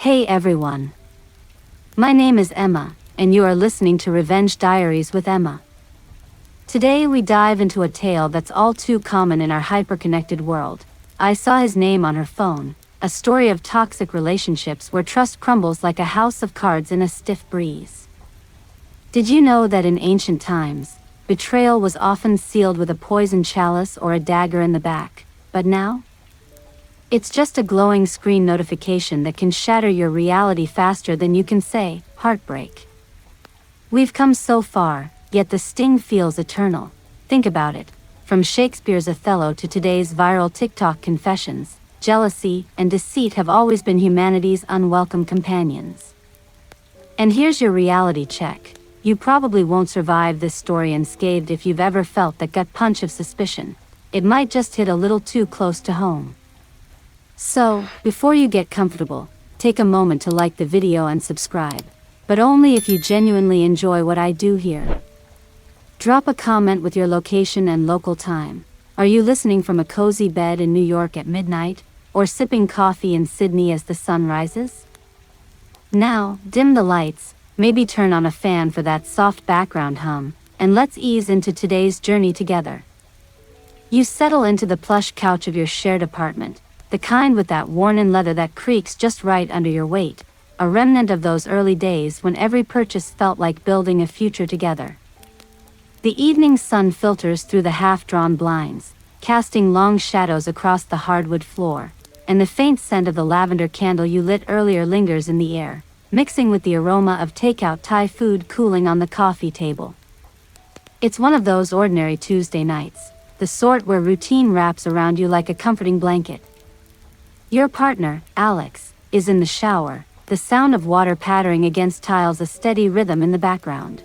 Hey everyone. My name is Emma, and you are listening to Revenge Diaries with Emma. Today we dive into a tale that's all too common in our hyper-connected world. I saw his name on her phone, a story of toxic relationships where trust crumbles like a house of cards in a stiff breeze. Did you know that in ancient times, betrayal was often sealed with a poisoned chalice or a dagger in the back, but now? It's just a glowing screen notification that can shatter your reality faster than you can say, heartbreak. We've come so far, yet the sting feels eternal. Think about it. From Shakespeare's Othello to today's viral TikTok confessions, jealousy and deceit have always been humanity's unwelcome companions. And here's your reality check. You probably won't survive this story unscathed if you've ever felt that gut punch of suspicion. It might just hit a little too close to home. So, before you get comfortable, take a moment to like the video and subscribe, but only if you genuinely enjoy what I do here. Drop a comment with your location and local time. Are you listening from a cozy bed in New York at midnight, or sipping coffee in Sydney as the sun rises? Now, dim the lights, maybe turn on a fan for that soft background hum, and let's ease into today's journey together. You settle into the plush couch of your shared apartment, the kind with that worn-in leather that creaks just right under your weight, a remnant of those early days when every purchase felt like building a future together. The evening sun filters through the half-drawn blinds, casting long shadows across the hardwood floor, and the faint scent of the lavender candle you lit earlier lingers in the air, mixing with the aroma of takeout Thai food cooling on the coffee table. It's one of those ordinary Tuesday nights, the sort where routine wraps around you like a comforting blanket. Your partner, Alex, is in the shower, the sound of water pattering against tiles a steady rhythm in the background.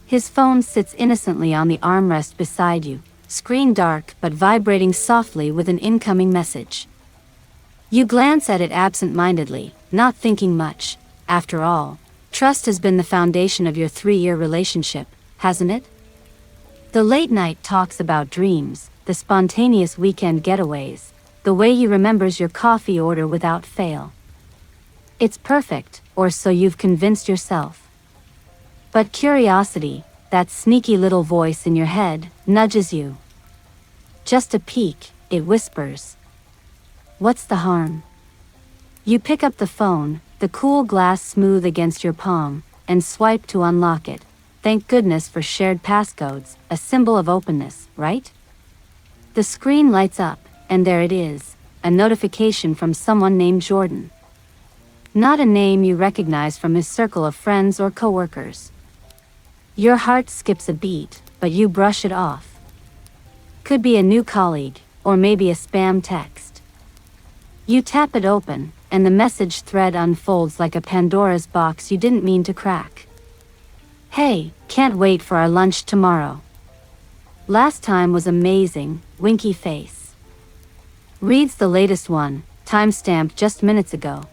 His phone sits innocently on the armrest beside you, screen dark but vibrating softly with an incoming message. You glance at it absent-mindedly, not thinking much. After all, trust has been the foundation of your 3-year relationship, hasn't it? The late-night talks about dreams, the spontaneous weekend getaways, the way he remembers your coffee order without fail. It's perfect, or so you've convinced yourself. But curiosity, that sneaky little voice in your head, nudges you. Just a peek, it whispers. What's the harm? You pick up the phone, the cool glass smooth against your palm, and swipe to unlock it. Thank goodness for shared passcodes, a symbol of openness, right? The screen lights up, and there it is, a notification from someone named Jordan. Not a name you recognize from his circle of friends or coworkers. Your heart skips a beat, but you brush it off. Could be a new colleague, or maybe a spam text. You tap it open, and the message thread unfolds like a Pandora's box you didn't mean to crack. Hey, can't wait for our lunch tomorrow. Last time was amazing, winky face. Reads the latest one, timestamped just minutes ago.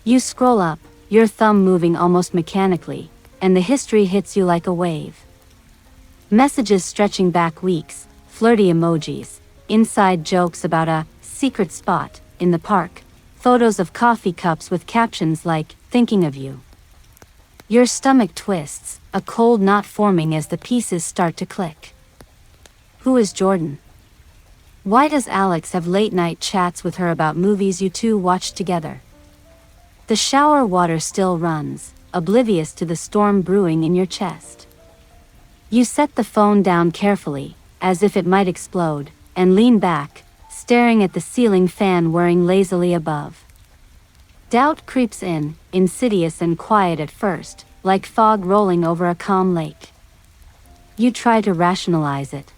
You scroll up, your thumb moving almost mechanically, and the history hits you like a wave. Messages stretching back weeks, flirty emojis, inside jokes about a secret spot in the park, photos of coffee cups with captions like, thinking of you. Your stomach twists, a cold knot forming as the pieces start to click. Who is Jordan? Why does Alex have late-night chats with her about movies you two watched together? The shower water still runs, oblivious to the storm brewing in your chest. You set the phone down carefully, as if it might explode, and lean back, staring at the ceiling fan whirring lazily above. Doubt creeps in, insidious and quiet at first, like fog rolling over a calm lake. You try to rationalize it.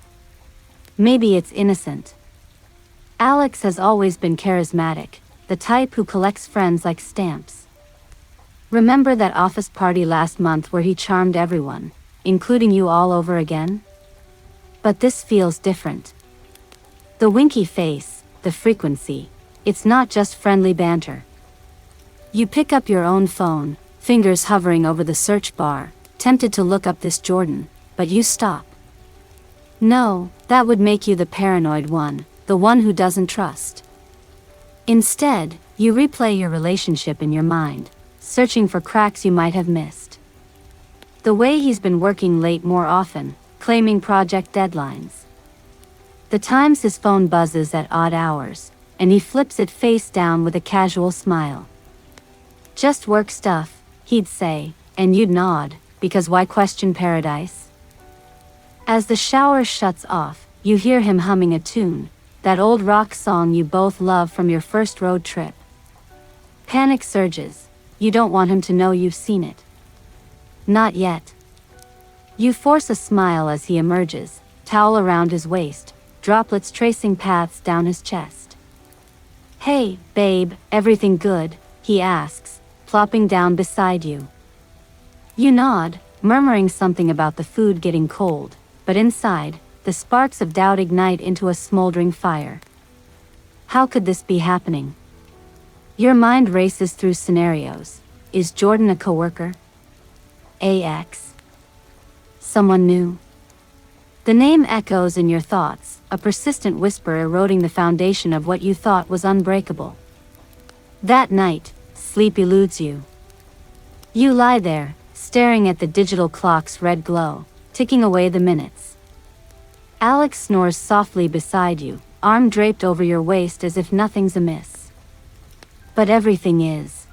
Maybe it's innocent. Alex has always been charismatic, the type who collects friends like stamps. Remember that office party last month where he charmed everyone, including you all over again? But this feels different. The winky face, the frequency, it's not just friendly banter. You pick up your own phone, fingers hovering over the search bar, tempted to look up this Jordan, but you stop. No, that would make you the paranoid one, the one who doesn't trust. Instead, You replay your relationship in your mind, searching for cracks you might have missed. The way he's been working late more often, claiming project deadlines. The times his phone buzzes at odd hours, and he flips it face down with a casual smile. Just work stuff, he'd say, and you'd nod, because why question paradise? As the shower shuts off, you hear him humming a tune, that old rock song you both love from your first road trip. Panic surges. You don't want him to know you've seen it. Not yet. You force a smile as he emerges, towel around his waist, droplets tracing paths down his chest. Hey, babe, everything good? He asks, plopping down beside you. You nod, murmuring something about the food getting cold, but inside, the sparks of doubt ignite into a smoldering fire. How could this be happening? Your mind races through scenarios. Is Jordan a coworker? AX? Someone new? The name echoes in your thoughts, a persistent whisper eroding the foundation of what you thought was unbreakable. That night, sleep eludes you. You lie there, staring at the digital clock's red glow, ticking away the minutes. Alex snores softly beside you, arm draped over your waist as if nothing's amiss. But everything is.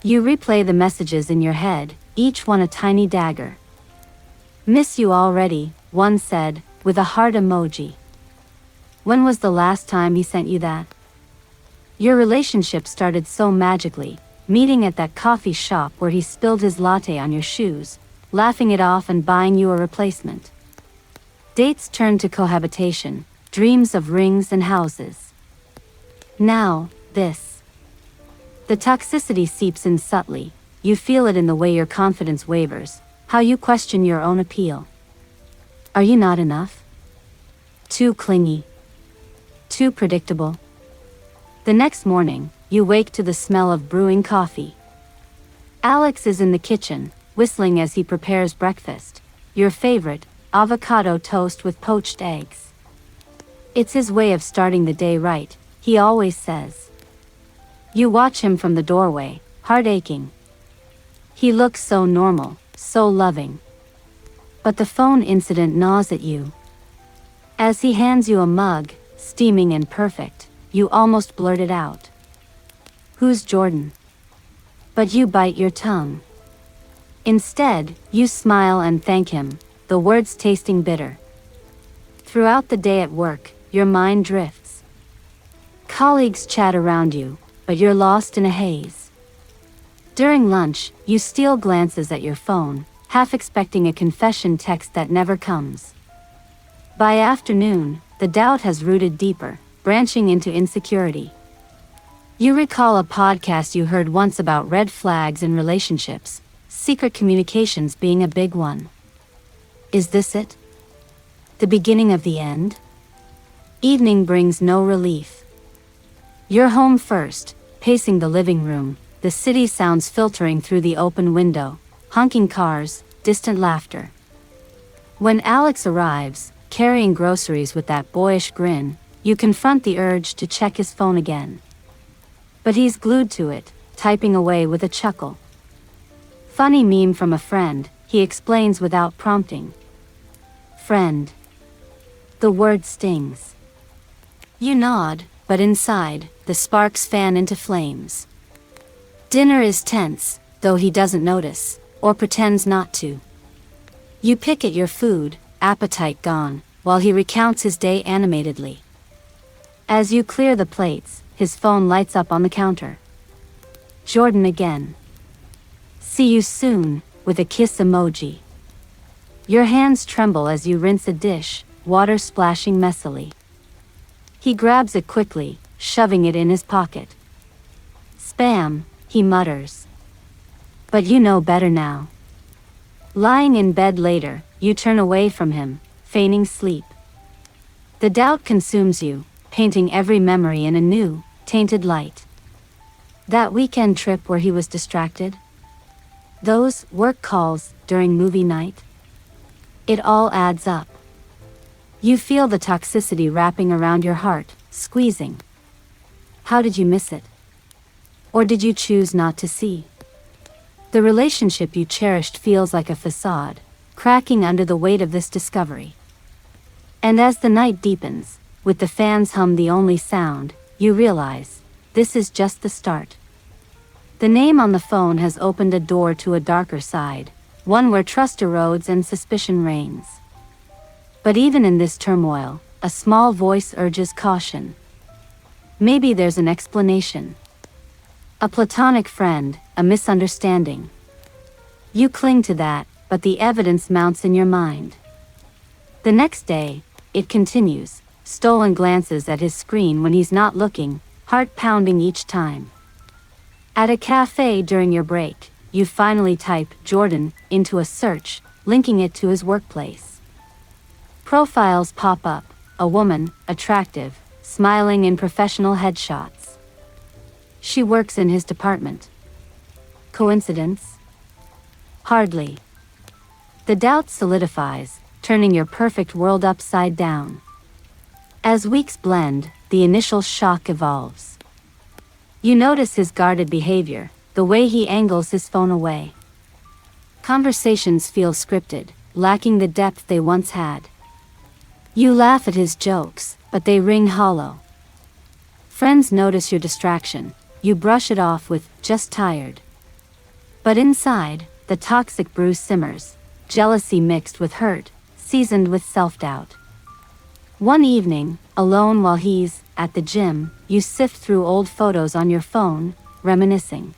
You replay the messages in your head, each one a tiny dagger. Miss you already, one said, with a heart emoji. When was the last time he sent you that? Your relationship started so magically, meeting at that coffee shop where he spilled his latte on your shoes, laughing it off and buying you a replacement. Dates turned to cohabitation, dreams of rings and houses. Now, this. The toxicity seeps in subtly, you feel it in the way your confidence wavers, how you question your own appeal. Are you not enough? Too clingy? Too predictable? The next morning, you wake to the smell of brewing coffee. Alex is in the kitchen, whistling as he prepares breakfast, your favorite, avocado toast with poached eggs. It's his way of starting the day right, he always says. You watch him from the doorway, heart aching. He looks so normal, so loving. But the phone incident gnaws at you. As he hands you a mug, steaming and perfect, you almost blurt it out. Who's Jordan? But you bite your tongue. Instead, you smile and thank him, the words tasting bitter. Throughout the day at work, your mind drifts. Colleagues chat around you, but you're lost in a haze. During lunch, you steal glances at your phone, half expecting a confession text that never comes. By afternoon, the doubt has rooted deeper, branching into insecurity. You recall a podcast you heard once about red flags in relationships, secret communications being a big one. Is this it? The beginning of the end? Evening brings no relief. You're home first, pacing the living room, the city sounds filtering through the open window, honking cars, distant laughter. When Alex arrives, carrying groceries with that boyish grin, you confront the urge to check his phone again. But he's glued to it, typing away with a chuckle. Funny meme from a friend, he explains without prompting. Friend. The word stings. You nod, but inside, the sparks fan into flames. Dinner is tense, though he doesn't notice, or pretends not to. You pick at your food, appetite gone, while he recounts his day animatedly. As you clear the plates, his phone lights up on the counter. Jordan again. See you soon, with a kiss emoji. Your hands tremble as you rinse a dish, water splashing messily. He grabs it quickly, shoving it in his pocket. Spam, he mutters. But you know better now. Lying in bed later, you turn away from him, feigning sleep. The doubt consumes you, painting every memory in a new, tainted light. That weekend trip where he was distracted? Those work calls during movie night? It all adds up. You feel the toxicity wrapping around your heart, squeezing. How did you miss it? Or did you choose not to see? The relationship you cherished feels like a facade, cracking under the weight of this discovery. And as the night deepens, with the fans hum the only sound, you realize, this is just the start. The name on the phone has opened a door to a darker side, one where trust erodes and suspicion reigns. But even in this turmoil, a small voice urges caution. Maybe there's an explanation. A platonic friend, a misunderstanding. You cling to that, but the evidence mounts in your mind. The next day, it continues, stolen glances at his screen when he's not looking, heart pounding each time. At a cafe during your break, you finally type Jordan into a search, linking it to his workplace. Profiles pop up, a woman, attractive, smiling in professional headshots. She works in his department. Coincidence? Hardly. The doubt solidifies, turning your perfect world upside down. As weeks blend, the initial shock evolves. You notice his guarded behavior, the way he angles his phone away. Conversations feel scripted, lacking the depth they once had. You laugh at his jokes, but they ring hollow. Friends notice your distraction, you brush it off with, just tired. But inside, the toxic brew simmers, jealousy mixed with hurt, seasoned with self-doubt. One evening, alone while he's at the gym, you sift through old photos on your phone, reminiscing.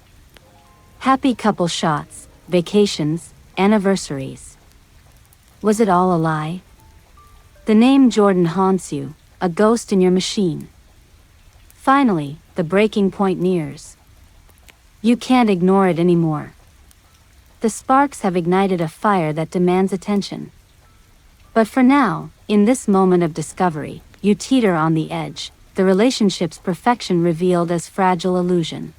Happy couple shots, vacations, anniversaries. Was it all a lie? The name Jordan haunts you, a ghost in your machine. Finally, the breaking point nears. You can't ignore it anymore. The sparks have ignited a fire that demands attention. But for now, in this moment of discovery, you teeter on the edge, the relationship's perfection revealed as fragile illusion.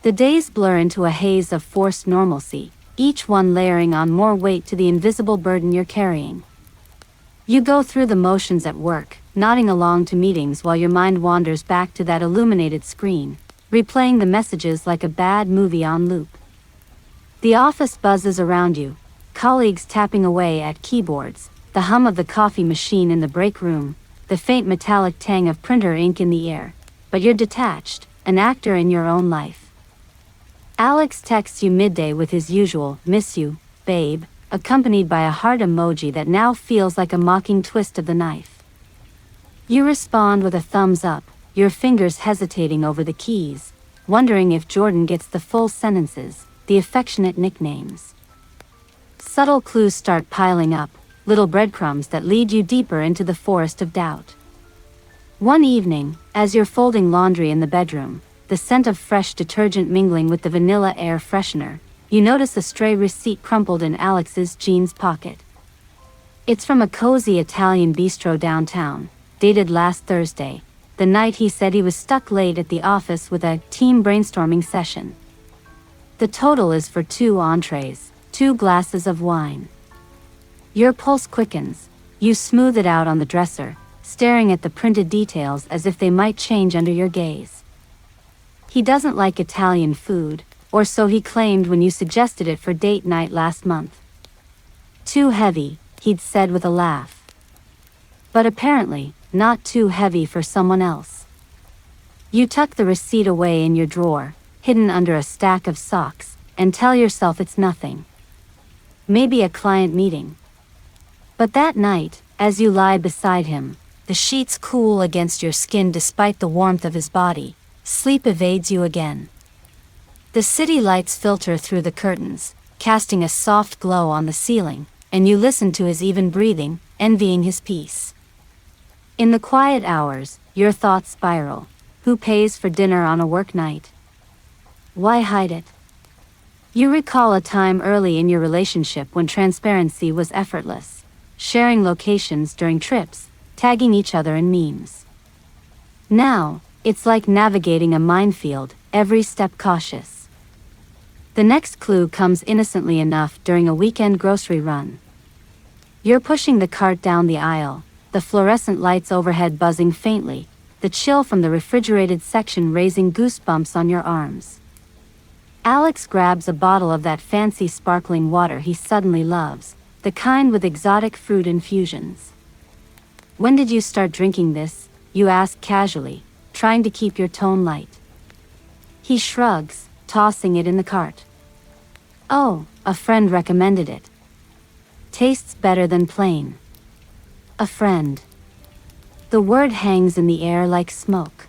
The days blur into a haze of forced normalcy, each one layering on more weight to the invisible burden you're carrying. You go through the motions at work, nodding along to meetings while your mind wanders back to that illuminated screen, replaying the messages like a bad movie on loop. The office buzzes around you, colleagues tapping away at keyboards, the hum of the coffee machine in the break room, the faint metallic tang of printer ink in the air, but you're detached, an actor in your own life. Alex texts you midday with his usual, "Miss you, babe," accompanied by a heart emoji that now feels like a mocking twist of the knife. You respond with a thumbs up, your fingers hesitating over the keys, wondering if Jordan gets the full sentences, the affectionate nicknames. Subtle clues start piling up, little breadcrumbs that lead you deeper into the forest of doubt. One evening, as you're folding laundry in the bedroom, the scent of fresh detergent mingling with the vanilla air freshener, you notice a stray receipt crumpled in Alex's jeans pocket. It's from a cozy Italian bistro downtown, dated last Thursday, the night he said he was stuck late at the office with a team brainstorming session. The total is for 2 entrees, 2 glasses of wine. Your pulse quickens, you smooth it out on the dresser, staring at the printed details as if they might change under your gaze. He doesn't like Italian food, or so he claimed when you suggested it for date night last month. Too heavy, he'd said with a laugh. But apparently, not too heavy for someone else. You tuck the receipt away in your drawer, hidden under a stack of socks, and tell yourself it's nothing. Maybe a client meeting. But that night, as you lie beside him, the sheets cool against your skin despite the warmth of his body, sleep evades you again. The city lights filter through the curtains, casting a soft glow on the ceiling, and you listen to his even breathing, envying his peace. In the quiet hours, your thoughts spiral. Who pays for dinner on a work night? Why hide it? You recall a time early in your relationship when transparency was effortless, sharing locations during trips, tagging each other in memes. Now, it's like navigating a minefield, every step cautious. The next clue comes innocently enough during a weekend grocery run. You're pushing the cart down the aisle, the fluorescent lights overhead buzzing faintly, the the chill from the refrigerated section raising goosebumps on your arms. Alex grabs a bottle of that fancy sparkling water he suddenly loves, the kind with exotic fruit infusions. "When did you start drinking this?" you ask casually, trying to keep your tone light. He shrugs, tossing it in the cart. "Oh, a friend recommended it. Tastes better than plain." A friend. The word hangs in the air like smoke.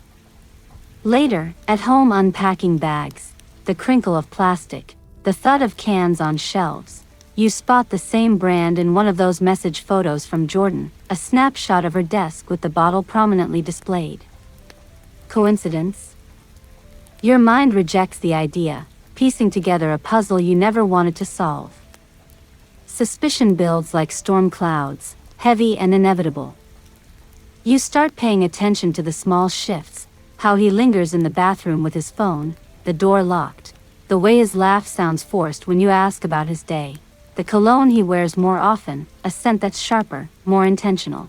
Later, at home unpacking bags, the crinkle of plastic, the thud of cans on shelves, you spot the same brand in one of those message photos from Jordan, a snapshot of her desk with the bottle prominently displayed. Coincidence? Your mind rejects the idea, piecing together a puzzle you never wanted to solve. Suspicion builds like storm clouds, heavy and inevitable. You start paying attention to the small shifts, how he lingers in the bathroom with his phone, the door locked, the way his laugh sounds forced when you ask about his day, the cologne he wears more often, a scent that's sharper, more intentional.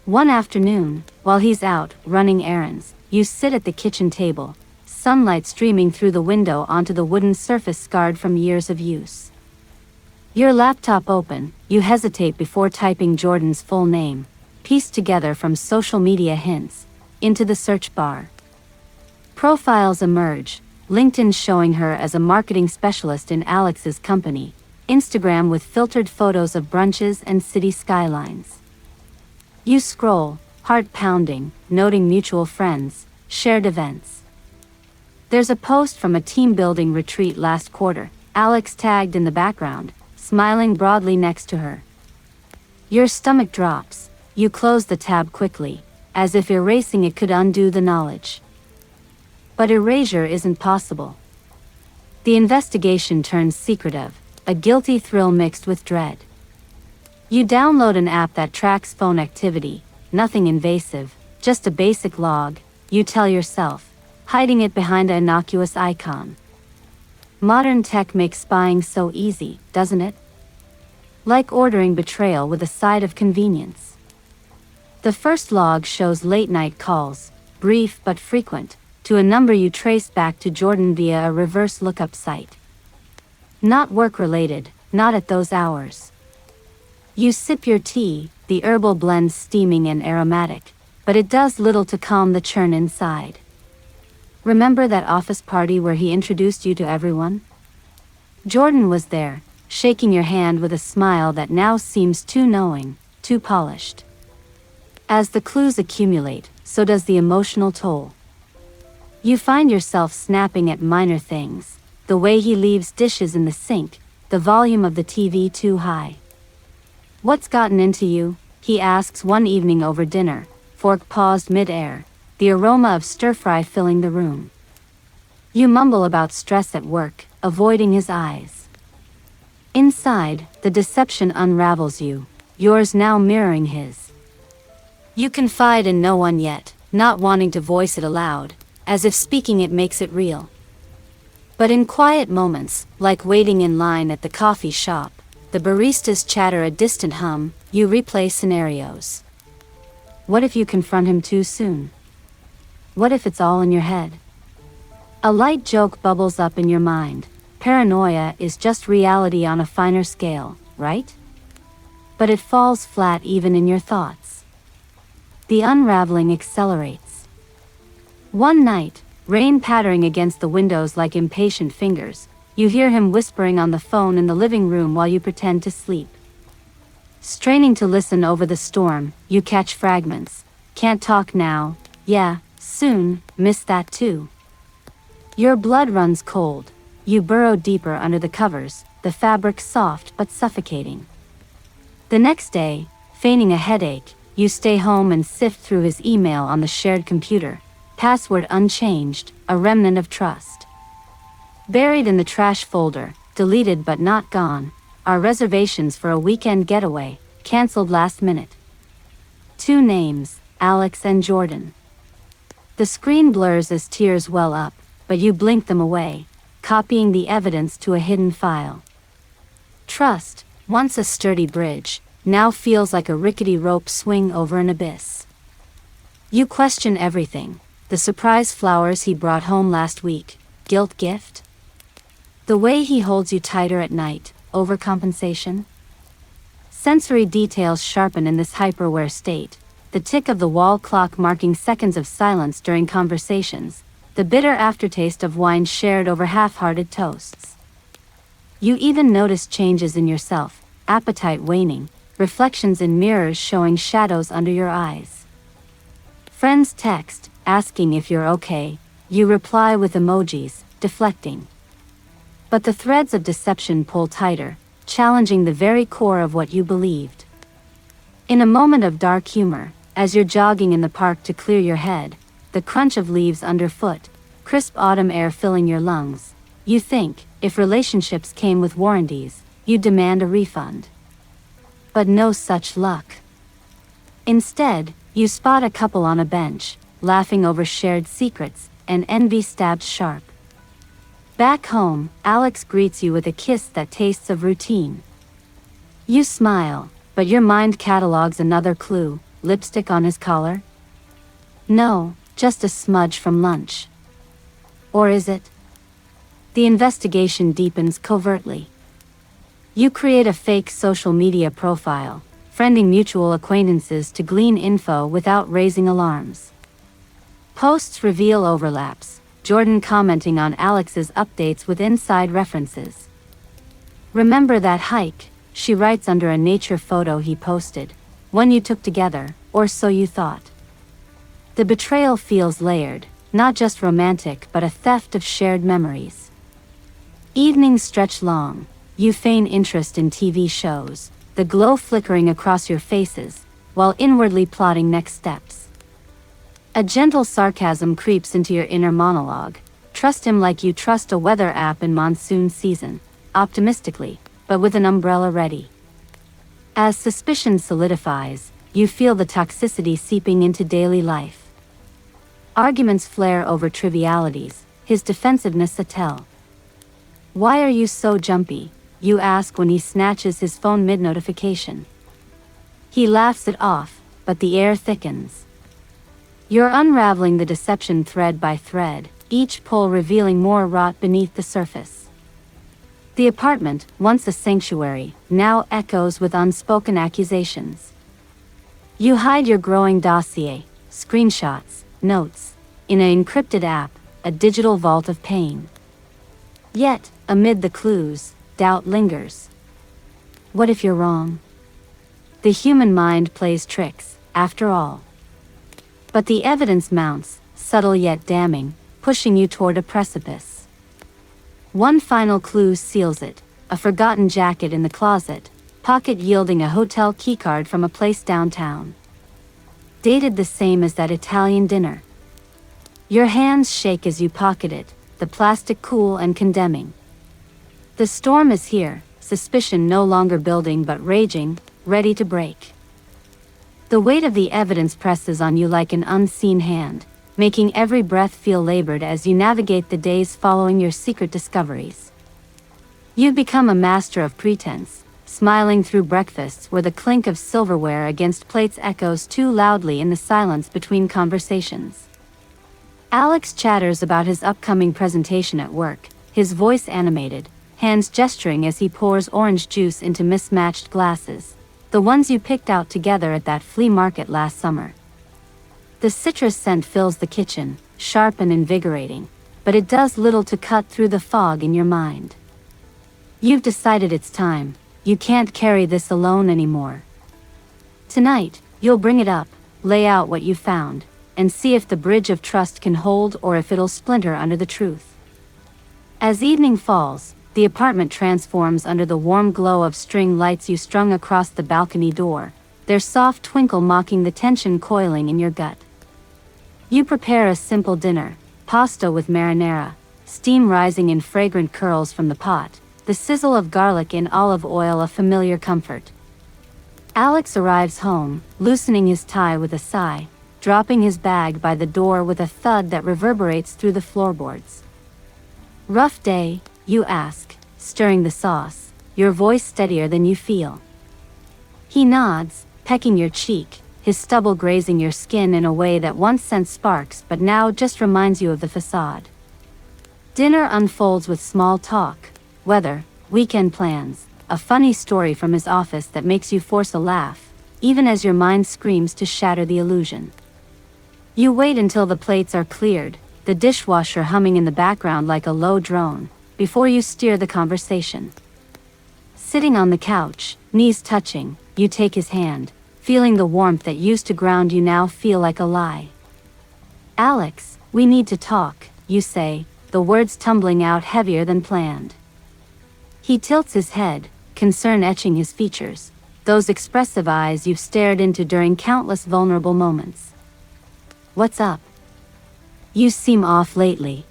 One afternoon, while he's out running errands, you sit at the kitchen table, sunlight streaming through the window onto the wooden surface scarred from years of use. Your laptop open, you hesitate before typing Jordan's full name, pieced together from social media hints, into the search bar. Profiles emerge, LinkedIn showing her as a marketing specialist in Alex's company, Instagram with filtered photos of brunches and city skylines. You scroll, heart pounding, noting mutual friends, shared events. There's a post from a team building retreat last quarter, Alex tagged in the background, smiling broadly next to her. Your stomach drops, you close the tab quickly, as if erasing it could undo the knowledge. But erasure isn't possible. The investigation turns secretive, a guilty thrill mixed with dread. You download an app that tracks phone activity, nothing invasive, just a basic log, you tell yourself, hiding it behind an innocuous icon. Modern tech makes spying so easy, doesn't it? Like ordering betrayal with a side of convenience. The first log shows late-night calls, brief but frequent, to a number you trace back to Jordan via a reverse lookup site. Not work-related, not at those hours. You sip your tea, the herbal blend steaming and aromatic, but it does little to calm the churn inside. Remember that office party where he introduced you to everyone? Jordan was there, shaking your hand with a smile that now seems too knowing, too polished. As the clues accumulate, so does the emotional toll. You find yourself snapping at minor things, the way he leaves dishes in the sink, the volume of the TV too high. "What's gotten into you?" he asks one evening over dinner, fork paused mid-air, the aroma of stir-fry filling the room. You mumble about stress at work, avoiding his eyes. Inside, the deception unravels you, yours now mirroring his. You confide in no one yet, not wanting to voice it aloud, as if speaking it makes it real. But in quiet moments, like waiting in line at the coffee shop, the baristas chatter a distant hum, you replay scenarios. What if you confront him too soon? What if it's all in your head? A light joke bubbles up in your mind. Paranoia is just reality on a finer scale, right? But it falls flat even in your thoughts. The unraveling accelerates. One night, rain pattering against the windows like impatient fingers, you hear him whispering on the phone in the living room while you pretend to sleep. Straining to listen over the storm, you catch fragments. Can't talk now, yeah, soon, miss that too. Your blood runs cold. You burrow deeper under the covers, the fabric soft but suffocating. The next day, feigning a headache, you stay home and sift through his email on the shared computer, password unchanged, a remnant of trust. Buried in the trash folder, deleted but not gone, are reservations for a weekend getaway, canceled last minute. 2 names, Alex and Jordan. The screen blurs as tears well up, but you blink them away, copying the evidence to a hidden file. Trust, once a sturdy bridge, now feels like a rickety rope swing over an abyss. You question everything. The surprise flowers he brought home last week, guilt gift? The way he holds you tighter at night, overcompensation? Sensory details sharpen in this hyperware state, the tick of the wall clock marking seconds of silence during conversations, the bitter aftertaste of wine shared over half-hearted toasts. You even notice changes in yourself, appetite waning, reflections in mirrors showing shadows under your eyes. Friends text, asking if you're okay, you reply with emojis, deflecting. But the threads of deception pull tighter, challenging the very core of what you believed. In a moment of dark humor, as you're jogging in the park to clear your head, the crunch of leaves underfoot, crisp autumn air filling your lungs, you think, if relationships came with warranties, you'd demand a refund. But no such luck. Instead, you spot a couple on a bench, laughing over shared secrets, and envy stabs sharp. Back home, Alex greets you with a kiss that tastes of routine. You smile, but your mind catalogs another clue, lipstick on his collar? No, just a smudge from lunch. Or is it? The investigation deepens covertly. You create a fake social media profile, friending mutual acquaintances to glean info without raising alarms. Posts reveal overlaps, Jordan commenting on Alex's updates with inside references. Remember that hike, she writes under a nature photo he posted, one you took together, or so you thought. The betrayal feels layered, not just romantic but a theft of shared memories. Evenings stretch long, you feign interest in TV shows, the glow flickering across your faces, while inwardly plotting next steps. A gentle sarcasm creeps into your inner monologue. Trust him like you trust a weather app in monsoon season, optimistically, but with an umbrella ready. As suspicion solidifies, you feel the toxicity seeping into daily life. Arguments flare over trivialities, his defensiveness a tell. Why are you so jumpy? You ask when he snatches his phone mid-notification. He laughs it off, but the air thickens. You're unraveling the deception thread by thread, each pull revealing more rot beneath the surface. The apartment, once a sanctuary, now echoes with unspoken accusations. You hide your growing dossier, screenshots, notes, in an encrypted app, a digital vault of pain. Yet, amid the clues, doubt lingers. What if you're wrong? The human mind plays tricks, after all. But the evidence mounts, subtle yet damning, pushing you toward a precipice. One final clue seals it, a forgotten jacket in the closet, pocket yielding a hotel keycard from a place downtown. Dated the same as that Italian dinner. Your hands shake as you pocket it, the plastic cool and condemning. The storm is here, suspicion no longer building but raging, ready to break. The weight of the evidence presses on you like an unseen hand, making every breath feel labored as you navigate the days following your secret discoveries. You've become a master of pretense, smiling through breakfasts where the clink of silverware against plates echoes too loudly in the silence between conversations. Alex chatters about his upcoming presentation at work, his voice animated, hands gesturing as he pours orange juice into mismatched glasses, the ones you picked out together at that flea market last summer. The citrus scent fills the kitchen, sharp and invigorating, but it does little to cut through the fog in your mind. You've decided it's time, you can't carry this alone anymore. Tonight, you'll bring it up, lay out what you found, and see if the bridge of trust can hold or if it'll splinter under the truth. As evening falls, the apartment transforms under the warm glow of string lights you strung across the balcony door, their soft twinkle mocking the tension coiling in your gut. You prepare a simple dinner, pasta with marinara, steam rising in fragrant curls from the pot, the sizzle of garlic in olive oil a familiar comfort. Alex arrives home, loosening his tie with a sigh, dropping his bag by the door with a thud that reverberates through the floorboards. Rough day, you ask, stirring the sauce, your voice steadier than you feel. He nods, pecking your cheek, his stubble grazing your skin in a way that once sent sparks but now just reminds you of the facade. Dinner unfolds with small talk, weather, weekend plans, a funny story from his office that makes you force a laugh, even as your mind screams to shatter the illusion. You wait until the plates are cleared, the dishwasher humming in the background like a low drone, before you steer the conversation. Sitting on the couch, knees touching, you take his hand, feeling the warmth that used to ground you now feel like a lie. "Alex, we need to talk," you say, the words tumbling out heavier than planned. He tilts his head, concern etching his features, those expressive eyes you've stared into during countless vulnerable moments. "What's up? You seem off lately."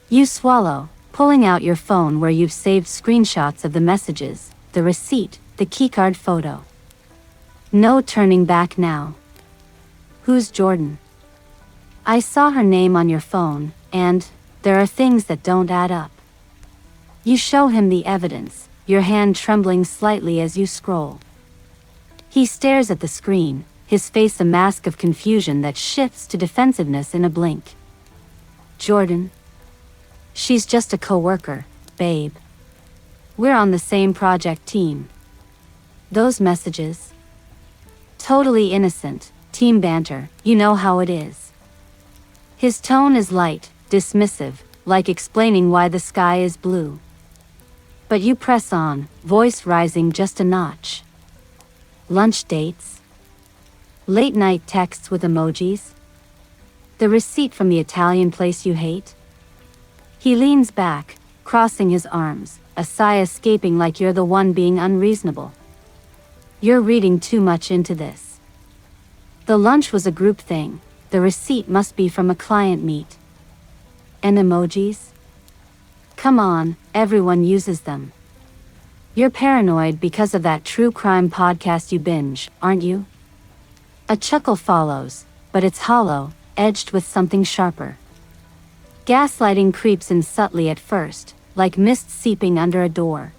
You swallow, pulling out your phone where you've saved screenshots of the messages, the receipt, the keycard photo. No turning back now. "Who's Jordan?" "I saw her name on your phone, and there are things that don't add up." You show him the evidence, your hand trembling slightly as you scroll. He stares at the screen, his face a mask of confusion that shifts to defensiveness in a blink. "Jordan? She's just a coworker, babe. We're on the same project team." "Those messages?" "Totally innocent, team banter, you know how it is." His tone is light, dismissive, like explaining why the sky is blue. But you press on, voice rising just a notch. "Lunch dates? Late night texts with emojis? The receipt from the Italian place you hate?" He leans back, crossing his arms, a sigh escaping like you're the one being unreasonable. "You're reading too much into this. The lunch was a group thing, the receipt must be from a client meet. And emojis? Come on, everyone uses them. You're paranoid because of that true crime podcast you binge, aren't you?" A chuckle follows, but it's hollow, edged with something sharper. Gaslighting creeps in subtly at first, like mist seeping under a door.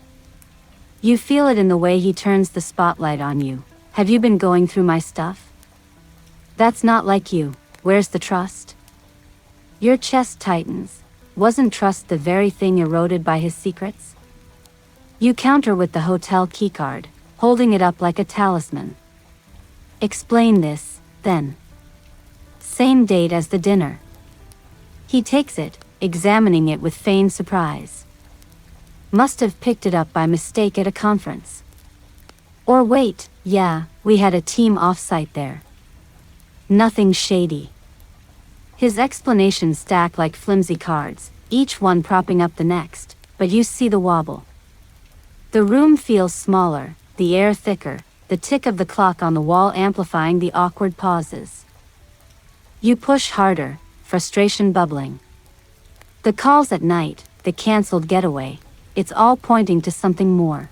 You feel it in the way he turns the spotlight on you. "Have you been going through my stuff? That's not like you. Where's the trust?" Your chest tightens. Wasn't trust the very thing eroded by his secrets? You counter with the hotel keycard, holding it up like a talisman. "Explain this, then." Same date as the dinner. He takes it, examining it with feigned surprise. "Must have picked it up by mistake at a conference. Or wait, yeah, we had a team offsite there. Nothing shady." His explanations stack like flimsy cards, each one propping up the next, but you see the wobble. The room feels smaller, the air thicker, the tick of the clock on the wall amplifying the awkward pauses. You push harder, frustration bubbling. The calls at night, the cancelled getaway, it's all pointing to something more.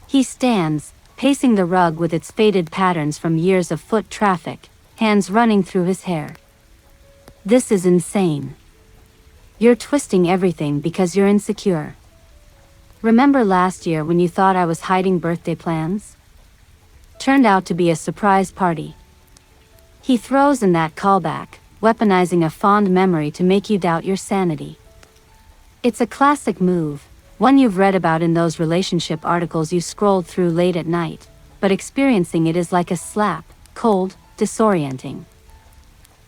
He stands, pacing the rug with its faded patterns from years of foot traffic, hands running through his hair. "This is insane. You're twisting everything because you're insecure. Remember last year when you thought I was hiding birthday plans? Turned out to be a surprise party." He throws in that callback, weaponizing a fond memory to make you doubt your sanity. It's a classic move, one you've read about in those relationship articles you scrolled through late at night, but experiencing it is like a slap, cold, disorienting.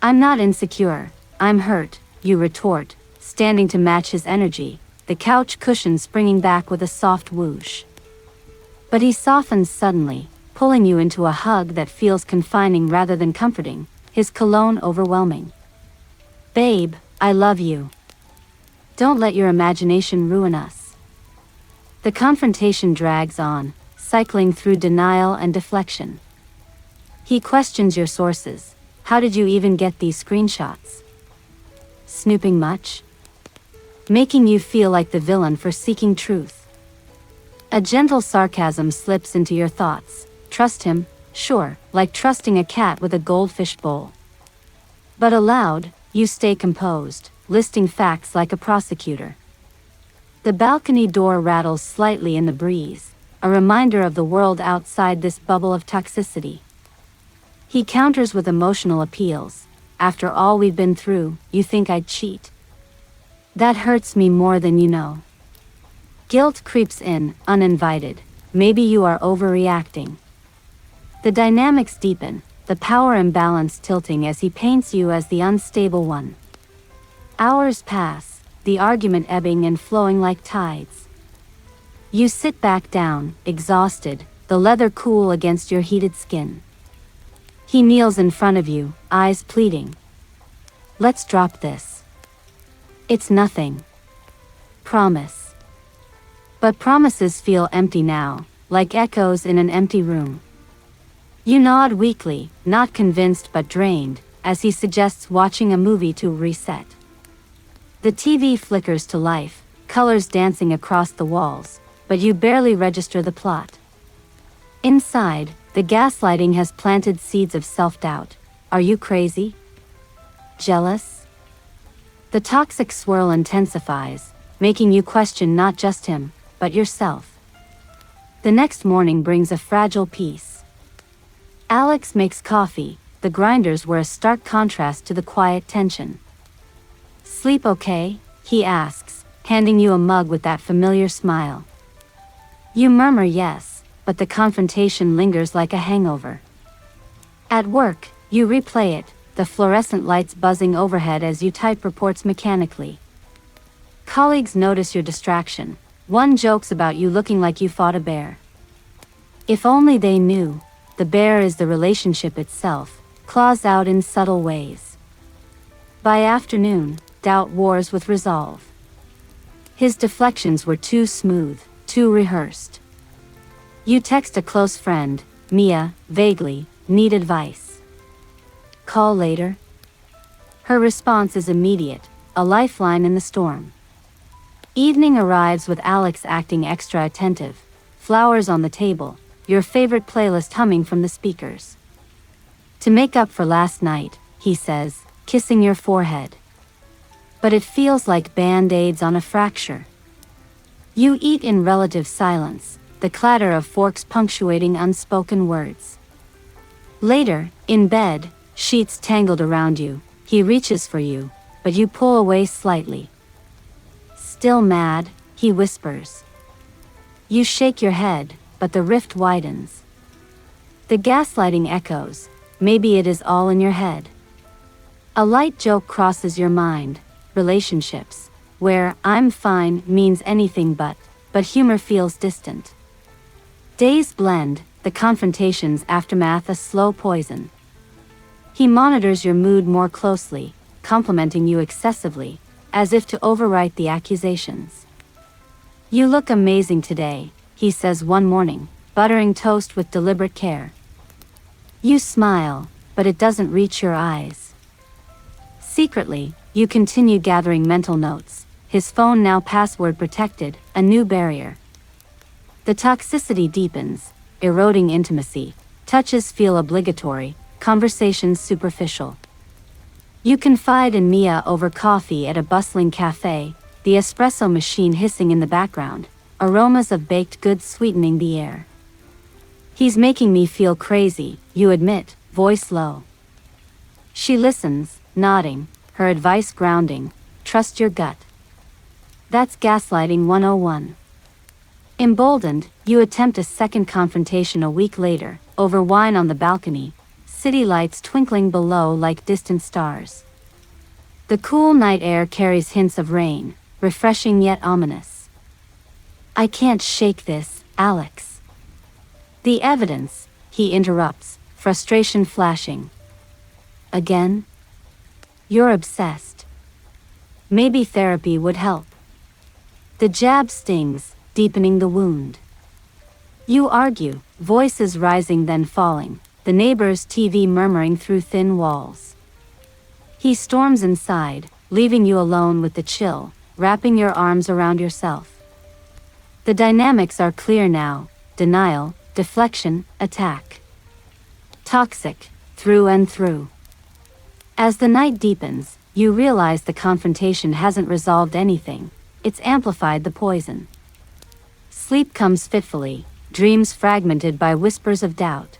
"I'm not insecure, I'm hurt," you retort, standing to match his energy, the couch cushion springing back with a soft whoosh. But he softens suddenly, pulling you into a hug that feels confining rather than comforting, his cologne overwhelming. "Babe, I love you. Don't let your imagination ruin us." The confrontation drags on, cycling through denial and deflection. He questions your sources. "How did you even get these screenshots? Snooping much?" Making you feel like the villain for seeking truth. A gentle sarcasm slips into your thoughts. "Trust him? Sure, like trusting a cat with a goldfish bowl." But aloud, you stay composed, listing facts like a prosecutor. The balcony door rattles slightly in the breeze, a reminder of the world outside this bubble of toxicity. He counters with emotional appeals. After all we've been through, you think I'd cheat? That hurts me more than you know. Guilt creeps in, uninvited. Maybe you are overreacting. The dynamics deepen, the power imbalance tilting as he paints you as the unstable one. Hours pass, the argument ebbing and flowing like tides. You sit back down, exhausted, the leather cool against your heated skin. He kneels in front of you, eyes pleading. Let's drop this. It's nothing. Promise. But promises feel empty now, like echoes in an empty room. You nod weakly, not convinced but drained, as he suggests watching a movie to reset. The TV flickers to life, colors dancing across the walls, but you barely register the plot. Inside, the gaslighting has planted seeds of self-doubt. Are you crazy? Jealous? The toxic swirl intensifies, making you question not just him, but yourself. The next morning brings a fragile peace. Alex makes coffee, the grinders were a stark contrast to the quiet tension. Sleep okay? He asks, handing you a mug with that familiar smile. You murmur yes, but the confrontation lingers like a hangover. At work, you replay it, the fluorescent lights buzzing overhead as you type reports mechanically. Colleagues notice your distraction. One jokes about you looking like you fought a bear. If only they knew, the bear is the relationship itself, claws out in subtle ways. By afternoon, doubt wars with resolve. His deflections were too smooth, too rehearsed. You text a close friend, Mia, vaguely, need advice. Call later? Her response is immediate, a lifeline in the storm. Evening arrives with Alex acting extra attentive, flowers on the table, your favorite playlist humming from the speakers. To make up for last night, he says, kissing your forehead. But it feels like band-aids on a fracture. You eat in relative silence, the clatter of forks punctuating unspoken words. Later, in bed, sheets tangled around you, he reaches for you, but you pull away slightly. Still mad, he whispers. You shake your head, but the rift widens. The gaslighting echoes, maybe it is all in your head. A light joke crosses your mind, relationships, where I'm fine means anything but humor feels distant. Days blend, the confrontation's aftermath a slow poison. He monitors your mood more closely, complimenting you excessively, as if to overwrite the accusations. You look amazing today, he says one morning, buttering toast with deliberate care. You smile, but it doesn't reach your eyes. Secretly, you continue gathering mental notes, his phone now password protected, a new barrier. The toxicity deepens, eroding intimacy, touches feel obligatory, conversations superficial. You confide in Mia over coffee at a bustling cafe, the espresso machine hissing in the background, aromas of baked goods sweetening the air. He's making me feel crazy, you admit, voice low. She listens, nodding, her advice grounding, trust your gut. That's gaslighting 101. Emboldened, you attempt a second confrontation a week later, over wine on the balcony, city lights twinkling below like distant stars. The cool night air carries hints of rain, refreshing yet ominous. I can't shake this, Alex. The evidence, he interrupts, frustration flashing. Again? You're obsessed. Maybe therapy would help. The jab stings, deepening the wound. You argue, voices rising then falling, the neighbor's TV murmuring through thin walls. He storms inside, leaving you alone with the chill, wrapping your arms around yourself. The dynamics are clear now, denial, deflection, attack. Toxic, through and through. As the night deepens, you realize the confrontation hasn't resolved anything, it's amplified the poison. Sleep comes fitfully, dreams fragmented by whispers of doubt.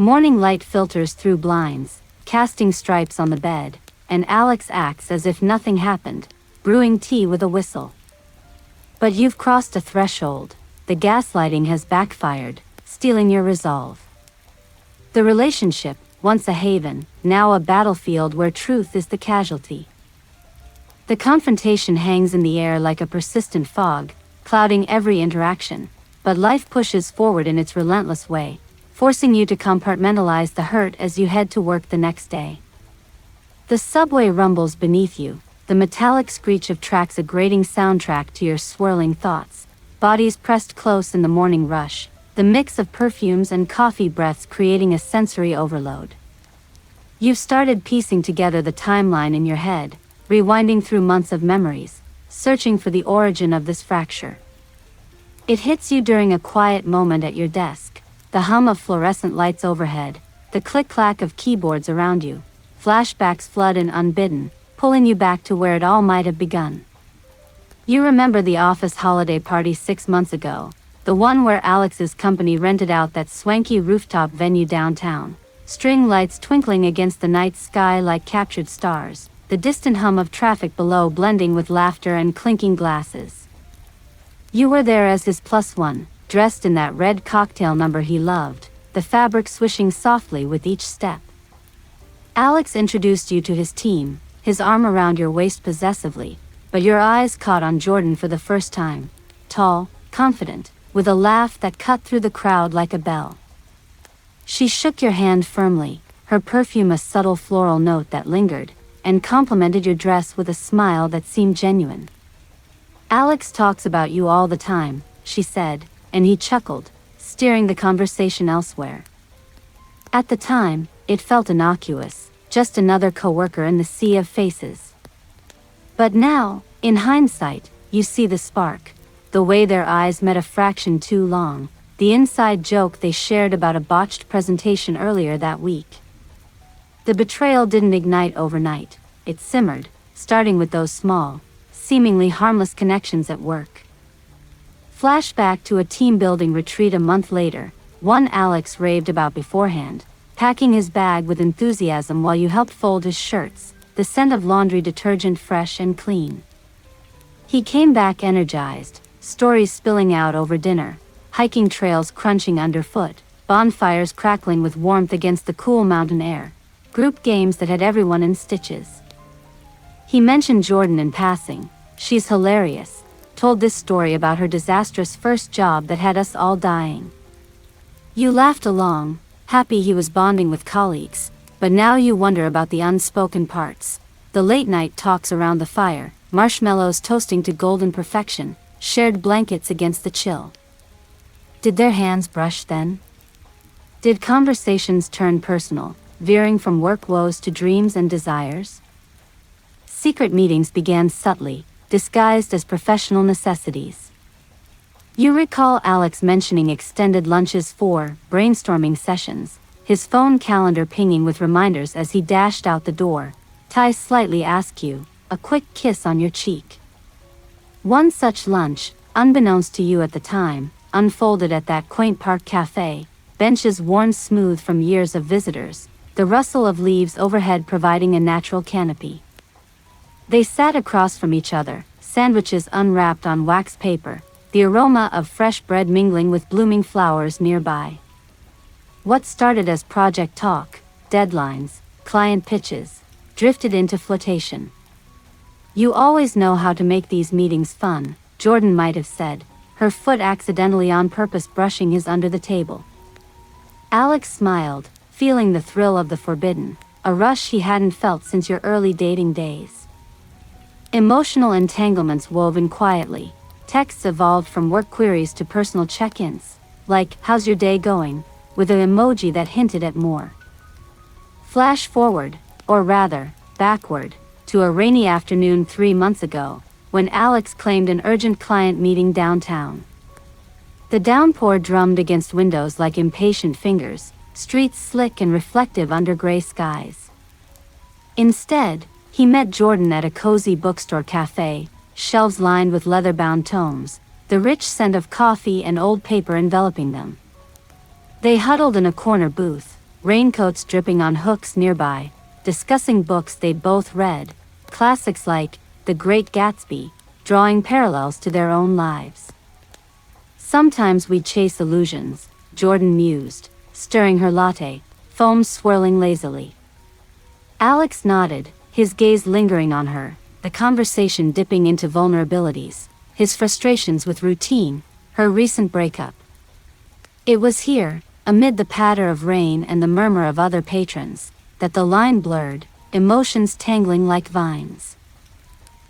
Morning light filters through blinds, casting stripes on the bed, and Alex acts as if nothing happened, brewing tea with a whistle. But you've crossed a threshold. The gaslighting has backfired, stealing your resolve. The relationship, once a haven, now a battlefield where truth is the casualty. The confrontation hangs in the air like a persistent fog, clouding every interaction, but life pushes forward in its relentless way, forcing you to compartmentalize the hurt as you head to work the next day. The subway rumbles beneath you, the metallic screech of tracks a grating soundtrack to your swirling thoughts, bodies pressed close in the morning rush, the mix of perfumes and coffee breaths creating a sensory overload. You've started piecing together the timeline in your head, rewinding through months of memories, searching for the origin of this fracture. It hits you during a quiet moment at your desk, the hum of fluorescent lights overhead, the click-clack of keyboards around you. Flashbacks flood in unbidden, pulling you back to where it all might have begun. You remember the office holiday party 6 months ago, the one where Alex's company rented out that swanky rooftop venue downtown, string lights twinkling against the night sky like captured stars, the distant hum of traffic below blending with laughter and clinking glasses. You were there as his plus one, dressed in that red cocktail number he loved, the fabric swishing softly with each step. Alex introduced you to his team, his arm around your waist possessively, but your eyes caught on Jordan for the first time, tall, confident, with a laugh that cut through the crowd like a bell. She shook your hand firmly, her perfume a subtle floral note that lingered, and complimented your dress with a smile that seemed genuine. Alex talks about you all the time, she said, and he chuckled, steering the conversation elsewhere. At the time, it felt innocuous, just another coworker in the sea of faces. But now, in hindsight, you see the spark, the way their eyes met a fraction too long, the inside joke they shared about a botched presentation earlier that week. The betrayal didn't ignite overnight, it simmered, starting with those small, seemingly harmless connections at work. Flashback to a team-building retreat a month later, one Alex raved about beforehand, packing his bag with enthusiasm while you helped fold his shirts, the scent of laundry detergent fresh and clean. He came back energized, stories spilling out over dinner, hiking trails crunching underfoot, bonfires crackling with warmth against the cool mountain air, group games that had everyone in stitches. He mentioned Jordan in passing. She's hilarious, told this story about her disastrous first job that had us all dying. You laughed along, happy he was bonding with colleagues, but now you wonder about the unspoken parts, the late-night talks around the fire, marshmallows toasting to golden perfection, shared blankets against the chill. Did their hands brush then? Did conversations turn personal, veering from work woes to dreams and desires? Secret meetings began subtly, disguised as professional necessities. You recall Alex mentioning extended lunches for brainstorming sessions, his phone calendar pinging with reminders as he dashed out the door, tie slightly askew, a quick kiss on your cheek. One such lunch, unbeknownst to you at the time, unfolded at that quaint park cafe, benches worn smooth from years of visitors, the rustle of leaves overhead providing a natural canopy. They sat across from each other, sandwiches unwrapped on wax paper, the aroma of fresh bread mingling with blooming flowers nearby. What started as project talk, deadlines, client pitches, drifted into flirtation. You always know how to make these meetings fun, Jordan might have said, her foot accidentally on purpose brushing his under the table. Alex smiled, feeling the thrill of the forbidden, a rush he hadn't felt since your early dating days. Emotional entanglements woven quietly, texts evolved from work queries to personal check-ins, like, "How's your day going?" with an emoji that hinted at more. Flash forward, or rather, backward, to a rainy afternoon 3 months ago, when Alex claimed an urgent client meeting downtown. The downpour drummed against windows like impatient fingers, streets slick and reflective under gray skies. Instead, he met Jordan at a cozy bookstore cafe, shelves lined with leather-bound tomes, the rich scent of coffee and old paper enveloping them. They huddled in a corner booth, raincoats dripping on hooks nearby, discussing books they'd both read, classics like The Great Gatsby, drawing parallels to their own lives. Sometimes we'd chase illusions, Jordan mused, stirring her latte, foam swirling lazily. Alex nodded, his gaze lingering on her, the conversation dipping into vulnerabilities, his frustrations with routine, her recent breakup. It was here, amid the patter of rain and the murmur of other patrons, that the line blurred, emotions tangling like vines.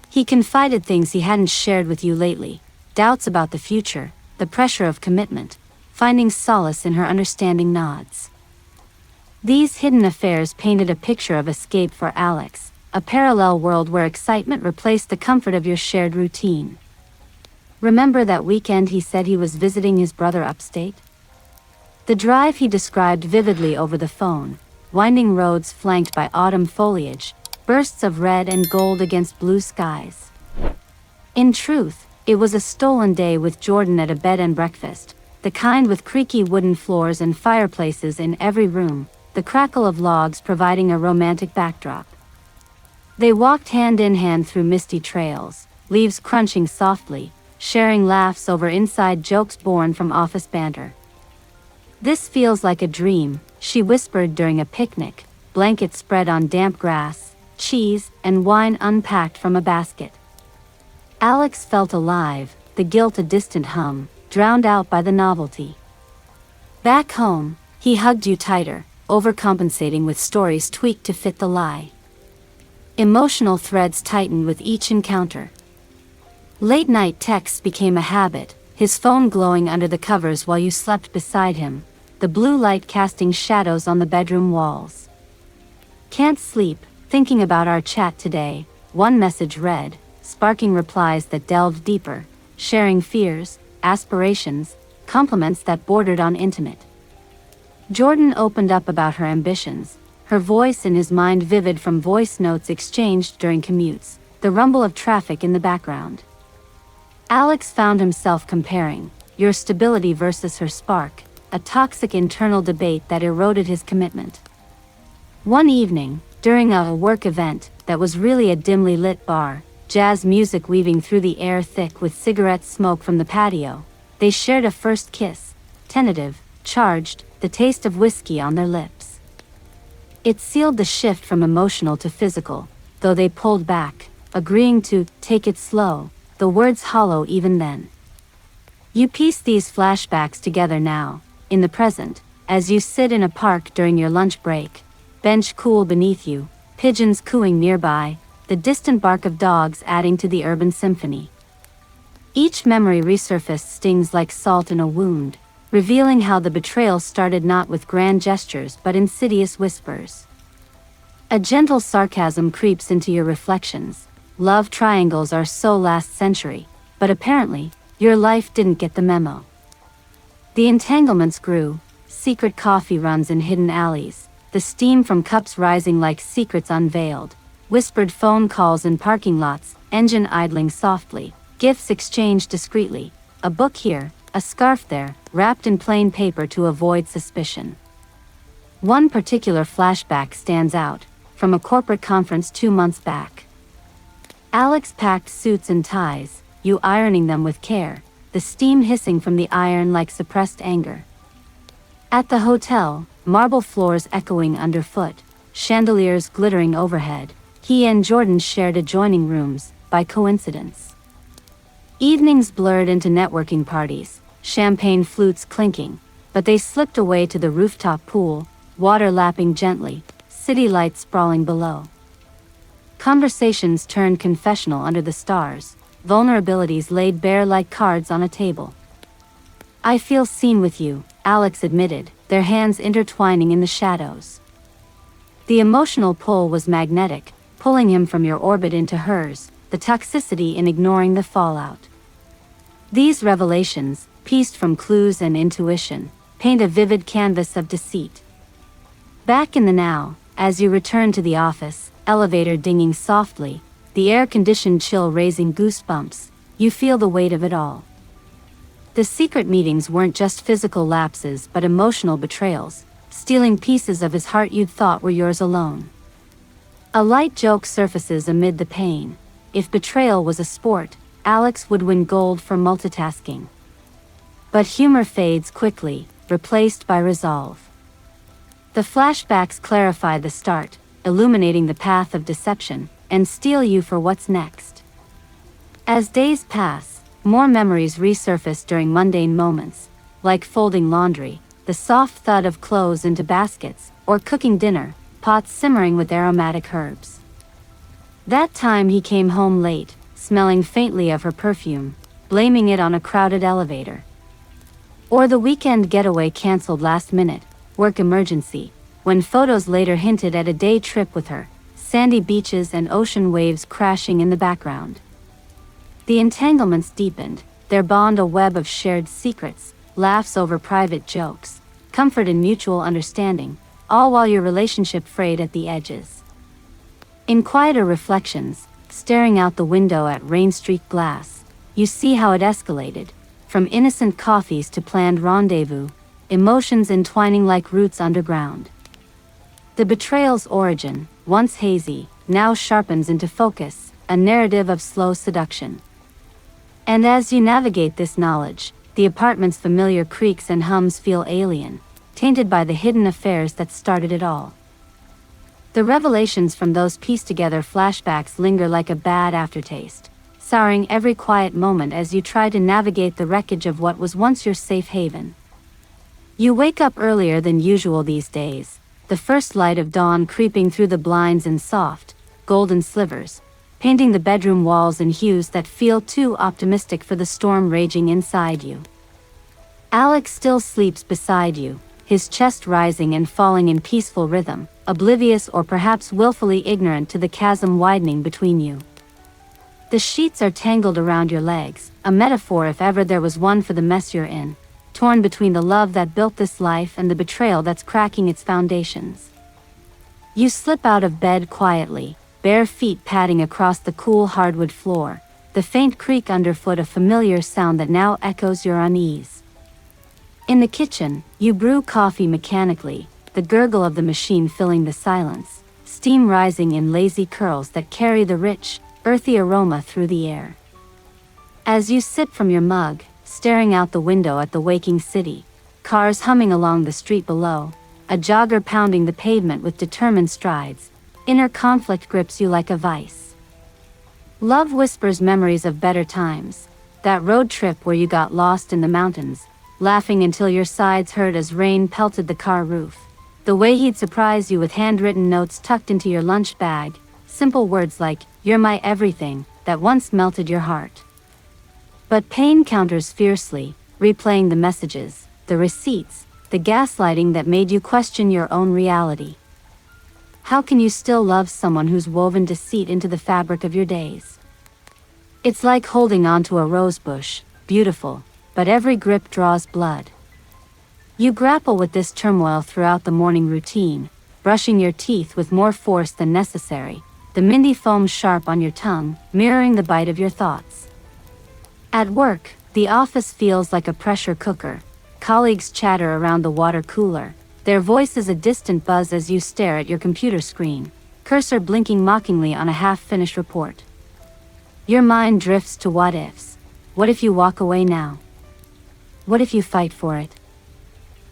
He confided things he hadn't shared with you lately, doubts about the future, the pressure of commitment, finding solace in her understanding nods. These hidden affairs painted a picture of escape for Alex, a parallel world where excitement replaced the comfort of your shared routine. Remember that weekend he said he was visiting his brother upstate? The drive he described vividly over the phone, winding roads flanked by autumn foliage, bursts of red and gold against blue skies. In truth, it was a stolen day with Jordan at a bed and breakfast, the kind with creaky wooden floors and fireplaces in every room, the crackle of logs providing a romantic backdrop. They walked hand in hand through misty trails, leaves crunching softly, sharing laughs over inside jokes born from office banter. "This feels like a dream," she whispered during a picnic, blankets spread on damp grass, cheese and wine unpacked from a basket. Alex felt alive, the guilt a distant hum, drowned out by the novelty. Back home, he hugged you tighter, overcompensating with stories tweaked to fit the lie. Emotional threads tightened with each encounter. Late-night texts became a habit, his phone glowing under the covers while you slept beside him, the blue light casting shadows on the bedroom walls. "Can't sleep, thinking about our chat today," one message read, sparking replies that delved deeper, sharing fears, aspirations, compliments that bordered on intimate. Jordan opened up about her ambitions, her voice in his mind vivid from voice notes exchanged during commutes, the rumble of traffic in the background. Alex found himself comparing your stability versus her spark, a toxic internal debate that eroded his commitment. One evening, during a work event that was really a dimly lit bar, jazz music weaving through the air thick with cigarette smoke from the patio, they shared a first kiss, tentative, charged, the taste of whiskey on their lips. It sealed the shift from emotional to physical, though they pulled back, agreeing to take it slow, the words hollow even then. You piece these flashbacks together now, in the present, as you sit in a park during your lunch break, bench cool beneath you, pigeons cooing nearby, the distant bark of dogs adding to the urban symphony. Each memory resurfaced stings like salt in a wound, revealing how the betrayal started not with grand gestures but insidious whispers. A gentle sarcasm creeps into your reflections. Love triangles are so last century, but apparently, your life didn't get the memo. The entanglements grew, secret coffee runs in hidden alleys, the steam from cups rising like secrets unveiled, whispered phone calls in parking lots, engine idling softly, gifts exchanged discreetly, a book here, a scarf there, wrapped in plain paper to avoid suspicion. One particular flashback stands out, from a corporate conference 2 months back. Alex packed suits and ties, you ironing them with care, the steam hissing from the iron like suppressed anger. At the hotel, marble floors echoing underfoot, chandeliers glittering overhead, he and Jordan shared adjoining rooms, by coincidence. Evenings blurred into networking parties, champagne flutes clinking, but they slipped away to the rooftop pool, water lapping gently, city lights sprawling below. Conversations turned confessional under the stars, vulnerabilities laid bare like cards on a table. "I feel seen with you," Alex admitted, their hands intertwining in the shadows. The emotional pull was magnetic, pulling him from your orbit into hers, the toxicity in ignoring the fallout. These revelations, pieced from clues and intuition, paint a vivid canvas of deceit. Back in the now, as you return to the office, elevator dinging softly, the air-conditioned chill raising goosebumps, you feel the weight of it all. The secret meetings weren't just physical lapses but emotional betrayals, stealing pieces of his heart you'd thought were yours alone. A light joke surfaces amid the pain. If betrayal was a sport, Alex would win gold for multitasking. But humor fades quickly, replaced by resolve. The flashbacks clarify the start, illuminating the path of deception, and steel you for what's next. As days pass, more memories resurface during mundane moments, like folding laundry, the soft thud of clothes into baskets, or cooking dinner, pots simmering with aromatic herbs. That time he came home late, smelling faintly of her perfume, blaming it on a crowded elevator. Or the weekend getaway canceled last minute, work emergency, when photos later hinted at a day trip with her, sandy beaches and ocean waves crashing in the background. The entanglements deepened, their bond a web of shared secrets, laughs over private jokes, comfort in mutual understanding, all while your relationship frayed at the edges. In quieter reflections, staring out the window at rain-streaked glass, you see how it escalated, from innocent coffees to planned rendezvous, emotions entwining like roots underground. The betrayal's origin, once hazy, now sharpens into focus, a narrative of slow seduction. And as you navigate this knowledge, the apartment's familiar creaks and hums feel alien, tainted by the hidden affairs that started it all. The revelations from those pieced-together flashbacks linger like a bad aftertaste, souring every quiet moment as you try to navigate the wreckage of what was once your safe haven. You wake up earlier than usual these days, the first light of dawn creeping through the blinds in soft, golden slivers, painting the bedroom walls in hues that feel too optimistic for the storm raging inside you. Alex still sleeps beside you, his chest rising and falling in peaceful rhythm, oblivious or perhaps willfully ignorant to the chasm widening between you. The sheets are tangled around your legs, a metaphor if ever there was one for the mess you're in, torn between the love that built this life and the betrayal that's cracking its foundations. You slip out of bed quietly, bare feet padding across the cool hardwood floor, the faint creak underfoot a familiar sound that now echoes your unease. In the kitchen, you brew coffee mechanically, the gurgle of the machine filling the silence, steam rising in lazy curls that carry the rich, earthy aroma through the air. As you sip from your mug, staring out the window at the waking city, cars humming along the street below, a jogger pounding the pavement with determined strides, inner conflict grips you like a vice. Love whispers memories of better times, that road trip where you got lost in the mountains, laughing until your sides hurt as rain pelted the car roof, the way he'd surprise you with handwritten notes tucked into your lunch bag, simple words like, "You're my everything," that once melted your heart. But pain counters fiercely, replaying the messages, the receipts, the gaslighting that made you question your own reality. How can you still love someone who's woven deceit into the fabric of your days? It's like holding onto a rosebush, beautiful, but every grip draws blood. You grapple with this turmoil throughout the morning routine, brushing your teeth with more force than necessary, the minty foam sharp on your tongue, mirroring the bite of your thoughts. At work, the office feels like a pressure cooker. Colleagues chatter around the water cooler, their voices a distant buzz as you stare at your computer screen, cursor blinking mockingly on a half-finished report. Your mind drifts to what-ifs. What if you walk away now? What if you fight for it?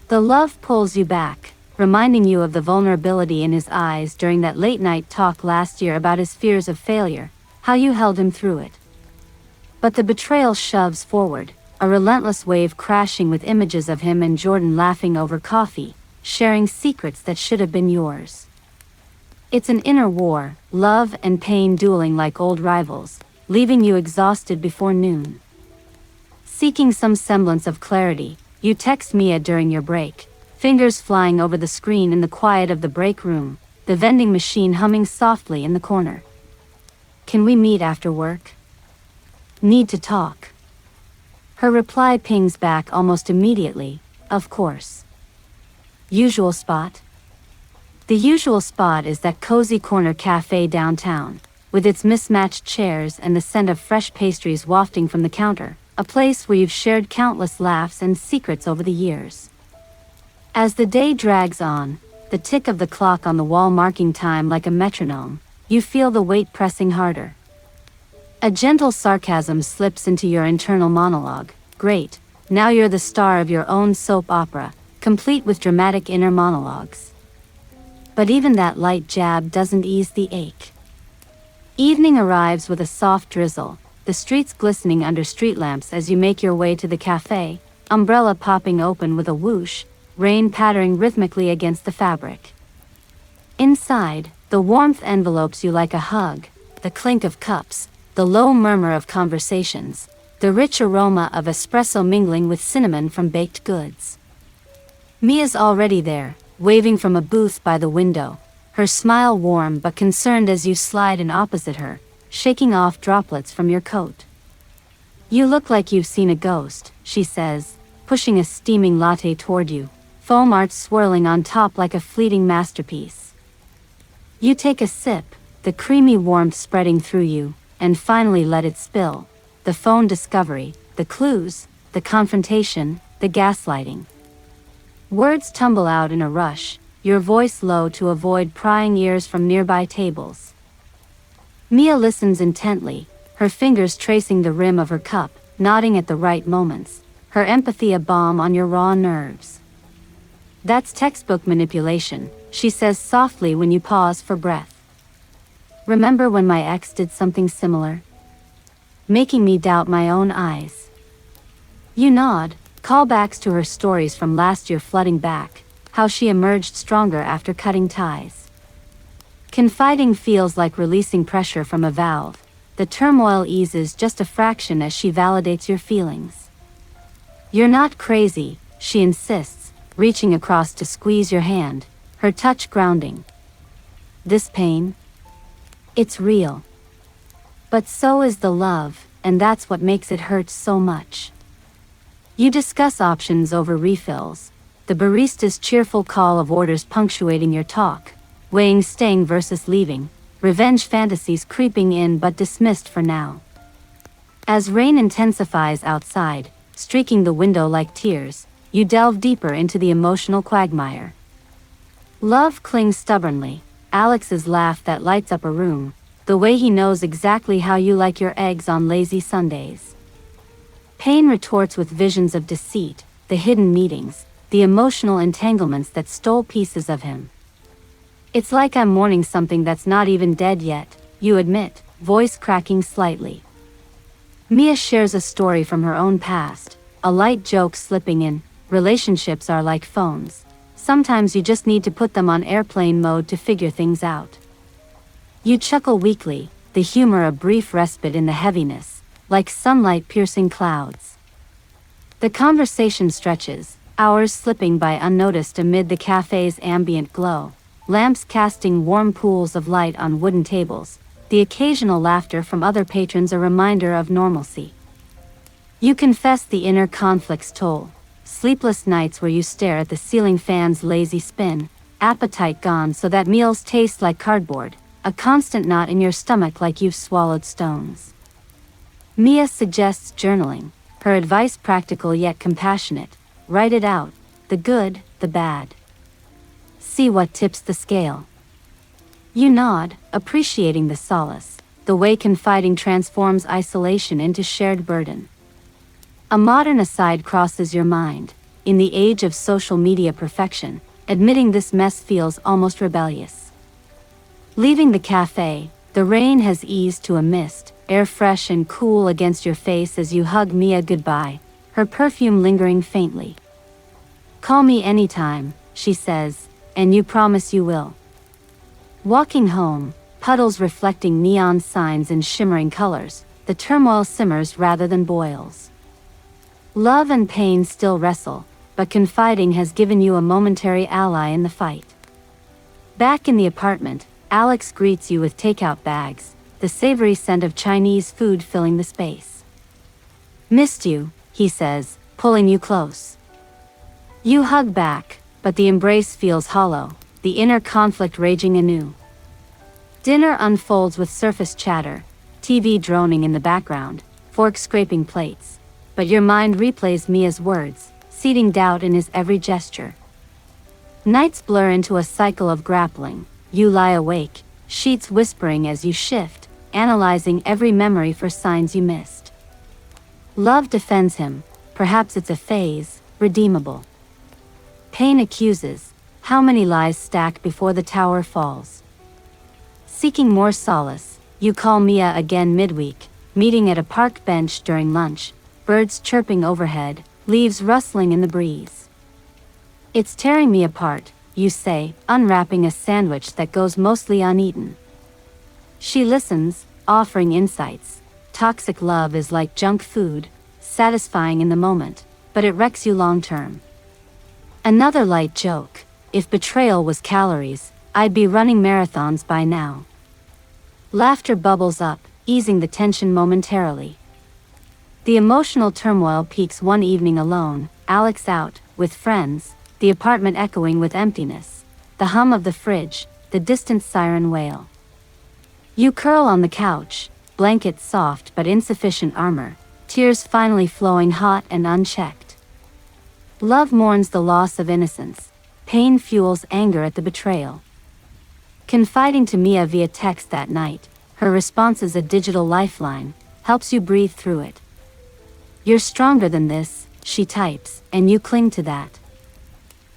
The love pulls you back, reminding you of the vulnerability in his eyes during that late-night talk last year about his fears of failure, how you held him through it. But the betrayal shoves forward, a relentless wave crashing with images of him and Jordan laughing over coffee, sharing secrets that should have been yours. It's an inner war, love and pain dueling like old rivals, leaving you exhausted before noon. Seeking some semblance of clarity, you text Mia during your break, fingers flying over the screen in the quiet of the break room, the vending machine humming softly in the corner. "Can we meet after work? Need to talk." Her reply pings back almost immediately, "Of course." Usual spot? The usual spot is that cozy corner cafe downtown, with its mismatched chairs and the scent of fresh pastries wafting from the counter, a place where you've shared countless laughs and secrets over the years. As the day drags on, the tick of the clock on the wall marking time like a metronome, you feel the weight pressing harder. A gentle sarcasm slips into your internal monologue. Great, now you're the star of your own soap opera, complete with dramatic inner monologues. But even that light jab doesn't ease the ache. Evening arrives with a soft drizzle, the streets glistening under street lamps as you make your way to the cafe, umbrella popping open with a whoosh, rain pattering rhythmically against the fabric. Inside, the warmth envelopes you like a hug, the clink of cups, the low murmur of conversations, the rich aroma of espresso mingling with cinnamon from baked goods. Mia's already there, waving from a booth by the window, her smile warm but concerned as you slide in opposite her, shaking off droplets from your coat. "You look like you've seen a ghost," she says, pushing a steaming latte toward you, foam art swirling on top like a fleeting masterpiece. You take a sip, the creamy warmth spreading through you, and finally let it spill. The phone discovery, the clues, the confrontation, the gaslighting. Words tumble out in a rush, your voice low to avoid prying ears from nearby tables. Mia listens intently, her fingers tracing the rim of her cup, nodding at the right moments, her empathy a balm on your raw nerves. "That's textbook manipulation," she says softly when you pause for breath. "Remember when my ex did something similar? Making me doubt my own eyes." You nod, callbacks to her stories from last year flooding back, how she emerged stronger after cutting ties. Confiding feels like releasing pressure from a valve, the turmoil eases just a fraction as she validates your feelings. "You're not crazy," she insists, reaching across to squeeze your hand, her touch grounding. "This pain? It's real. But so is the love, and that's what makes it hurt so much." You discuss options over refills, the barista's cheerful call of orders punctuating your talk, weighing staying versus leaving, revenge fantasies creeping in but dismissed for now. As rain intensifies outside, streaking the window like tears, you delve deeper into the emotional quagmire. Love clings stubbornly, Alex's laugh that lights up a room, the way he knows exactly how you like your eggs on lazy Sundays. Pain retorts with visions of deceit, the hidden meetings, the emotional entanglements that stole pieces of him. "It's like I'm mourning something that's not even dead yet," you admit, voice cracking slightly. Mia shares a story from her own past, a light joke slipping in. "Relationships are like phones. Sometimes you just need to put them on airplane mode to figure things out." You chuckle weakly, the humor a brief respite in the heaviness, like sunlight piercing clouds. The conversation stretches, hours slipping by unnoticed amid the cafe's ambient glow, lamps casting warm pools of light on wooden tables, the occasional laughter from other patrons a reminder of normalcy. You confess the inner conflict's toll, sleepless nights where you stare at the ceiling fan's lazy spin, appetite gone so that meals taste like cardboard, a constant knot in your stomach like you've swallowed stones. Mia suggests journaling, her advice practical yet compassionate. "Write it out, the good, the bad. See what tips the scale." You nod, appreciating the solace, the way confiding transforms isolation into shared burden. A modern aside crosses your mind. In the age of social media perfection, admitting this mess feels almost rebellious. Leaving the cafe, the rain has eased to a mist, air fresh and cool against your face as you hug Mia goodbye, her perfume lingering faintly. "Call me anytime," she says, "and you promise you will." Walking home, puddles reflecting neon signs in shimmering colors, the turmoil simmers rather than boils. Love and pain still wrestle, but confiding has given you a momentary ally in the fight. Back in the apartment, Alex greets you with takeout bags, the savory scent of Chinese food filling the space. "Missed you," he says, pulling you close. You hug back, but the embrace feels hollow, the inner conflict raging anew. Dinner unfolds with surface chatter, TV droning in the background, forks scraping plates, but your mind replays Mia's words, seeding doubt in his every gesture. Nights blur into a cycle of grappling. You lie awake, sheets whispering as you shift, analyzing every memory for signs you missed. Love defends him, perhaps it's a phase, redeemable. Pain accuses, how many lies stack before the tower falls? Seeking more solace, you call Mia again midweek, meeting at a park bench during lunch, birds chirping overhead, leaves rustling in the breeze. It's tearing me apart, you say, unwrapping a sandwich that goes mostly uneaten. She listens, offering insights. Toxic love is like junk food, satisfying in the moment, but it wrecks you long term. Another light joke, if betrayal was calories, I'd be running marathons by now. Laughter bubbles up, easing the tension momentarily. The emotional turmoil peaks one evening alone, Alex out, with friends, the apartment echoing with emptiness, the hum of the fridge, the distant siren wail. You curl on the couch, blanket soft but insufficient armor, tears finally flowing hot and unchecked. Love mourns the loss of innocence. Pain fuels anger at the betrayal. Confiding to Mia via text that night, her response is a digital lifeline, helps you breathe through it. You're stronger than this, she types, and you cling to that.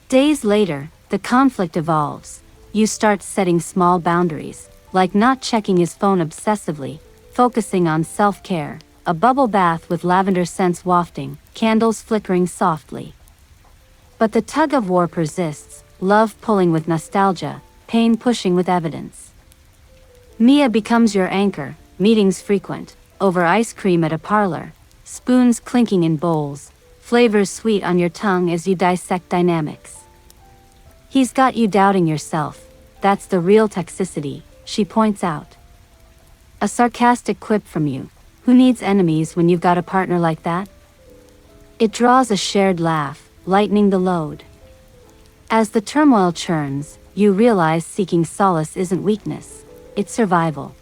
Days later, the conflict evolves. You start setting small boundaries, like not checking his phone obsessively, focusing on self-care, a bubble bath with lavender scents wafting, candles flickering softly. But the tug-of-war persists, love pulling with nostalgia, pain pushing with evidence. Mia becomes your anchor, meetings frequent, over ice cream at a parlor, spoons clinking in bowls, flavors sweet on your tongue as you dissect dynamics. He's got you doubting yourself, that's the real toxicity, she points out. A sarcastic quip from you, who needs enemies when you've got a partner like that? It draws a shared laugh, lightening the load. As the turmoil churns, you realize seeking solace isn't weakness, it's survival.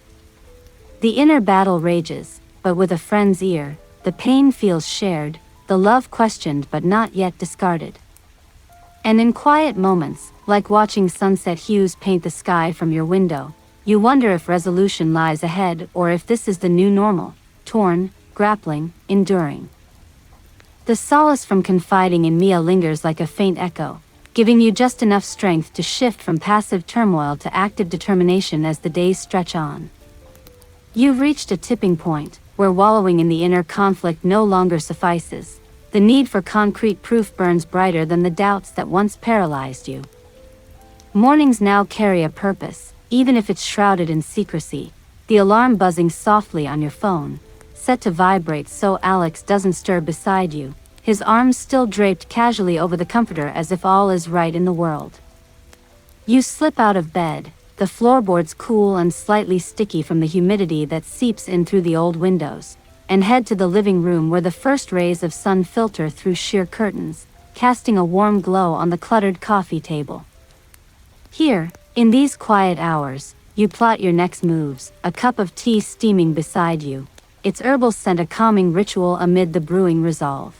The inner battle rages, but with a friend's ear, the pain feels shared, the love questioned but not yet discarded. And in quiet moments, like watching sunset hues paint the sky from your window, you wonder if resolution lies ahead or if this is the new normal, torn, grappling, enduring. The solace from confiding in Mia lingers like a faint echo, giving you just enough strength to shift from passive turmoil to active determination as the days stretch on. You've reached a tipping point, where wallowing in the inner conflict no longer suffices. The need for concrete proof burns brighter than the doubts that once paralyzed you. Mornings now carry a purpose, even if it's shrouded in secrecy. The alarm buzzing softly on your phone, set to vibrate so Alex doesn't stir beside you, his arms still draped casually over the comforter as if all is right in the world. You slip out of bed, the floorboards cool and slightly sticky from the humidity that seeps in through the old windows, and head to the living room where the first rays of sun filter through sheer curtains, casting a warm glow on the cluttered coffee table. Here, in these quiet hours, you plot your next moves, a cup of tea steaming beside you, its herbal scent a calming ritual amid the brewing resolve.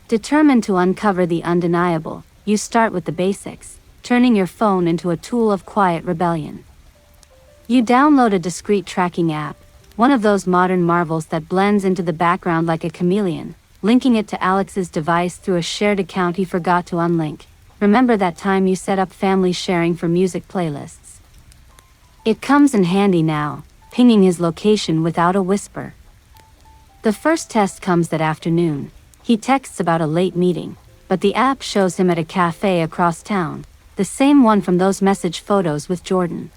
Determined to uncover the undeniable, you start with the basics, turning your phone into a tool of quiet rebellion. You download a discreet tracking app, one of those modern marvels that blends into the background like a chameleon, linking it to Alex's device through a shared account he forgot to unlink. Remember that time you set up family sharing for music playlists? It comes in handy now, pinging his location without a whisper. The first test comes that afternoon. He texts about a late meeting, but the app shows him at a cafe across town, the same one from those message photos with Jordan.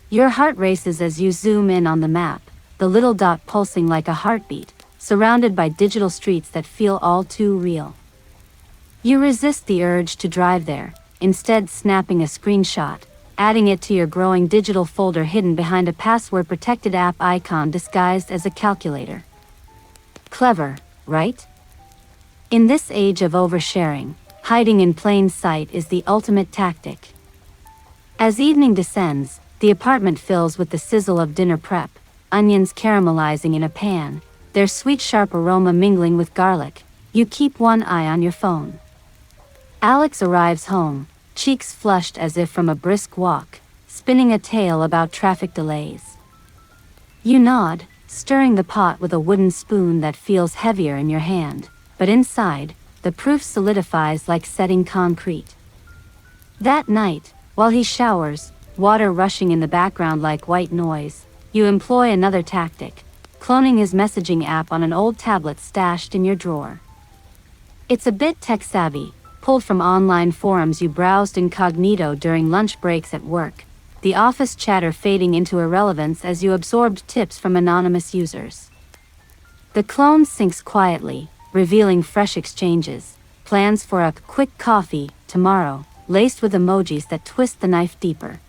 Your heart races as you zoom in on the map, the little dot pulsing like a heartbeat, surrounded by digital streets that feel all too real. You resist the urge to drive there, instead snapping a screenshot, adding it to your growing digital folder hidden behind a password-protected app icon disguised as a calculator. Clever, right? In this age of oversharing, hiding in plain sight is the ultimate tactic. As evening descends, the apartment fills with the sizzle of dinner prep, onions caramelizing in a pan, their sweet sharp aroma mingling with garlic. You keep one eye on your phone. Alex arrives home, cheeks flushed as if from a brisk walk, spinning a tale about traffic delays. You nod, stirring the pot with a wooden spoon that feels heavier in your hand, but inside, the proof solidifies like setting concrete. That night, while he showers, water rushing in the background like white noise, you employ another tactic, cloning his messaging app on an old tablet stashed in your drawer. It's a bit tech-savvy, pulled from online forums you browsed incognito during lunch breaks at work, the office chatter fading into irrelevance as you absorbed tips from anonymous users. The clone syncs quietly, revealing fresh exchanges, plans for a quick coffee tomorrow, laced with emojis that twist the knife deeper.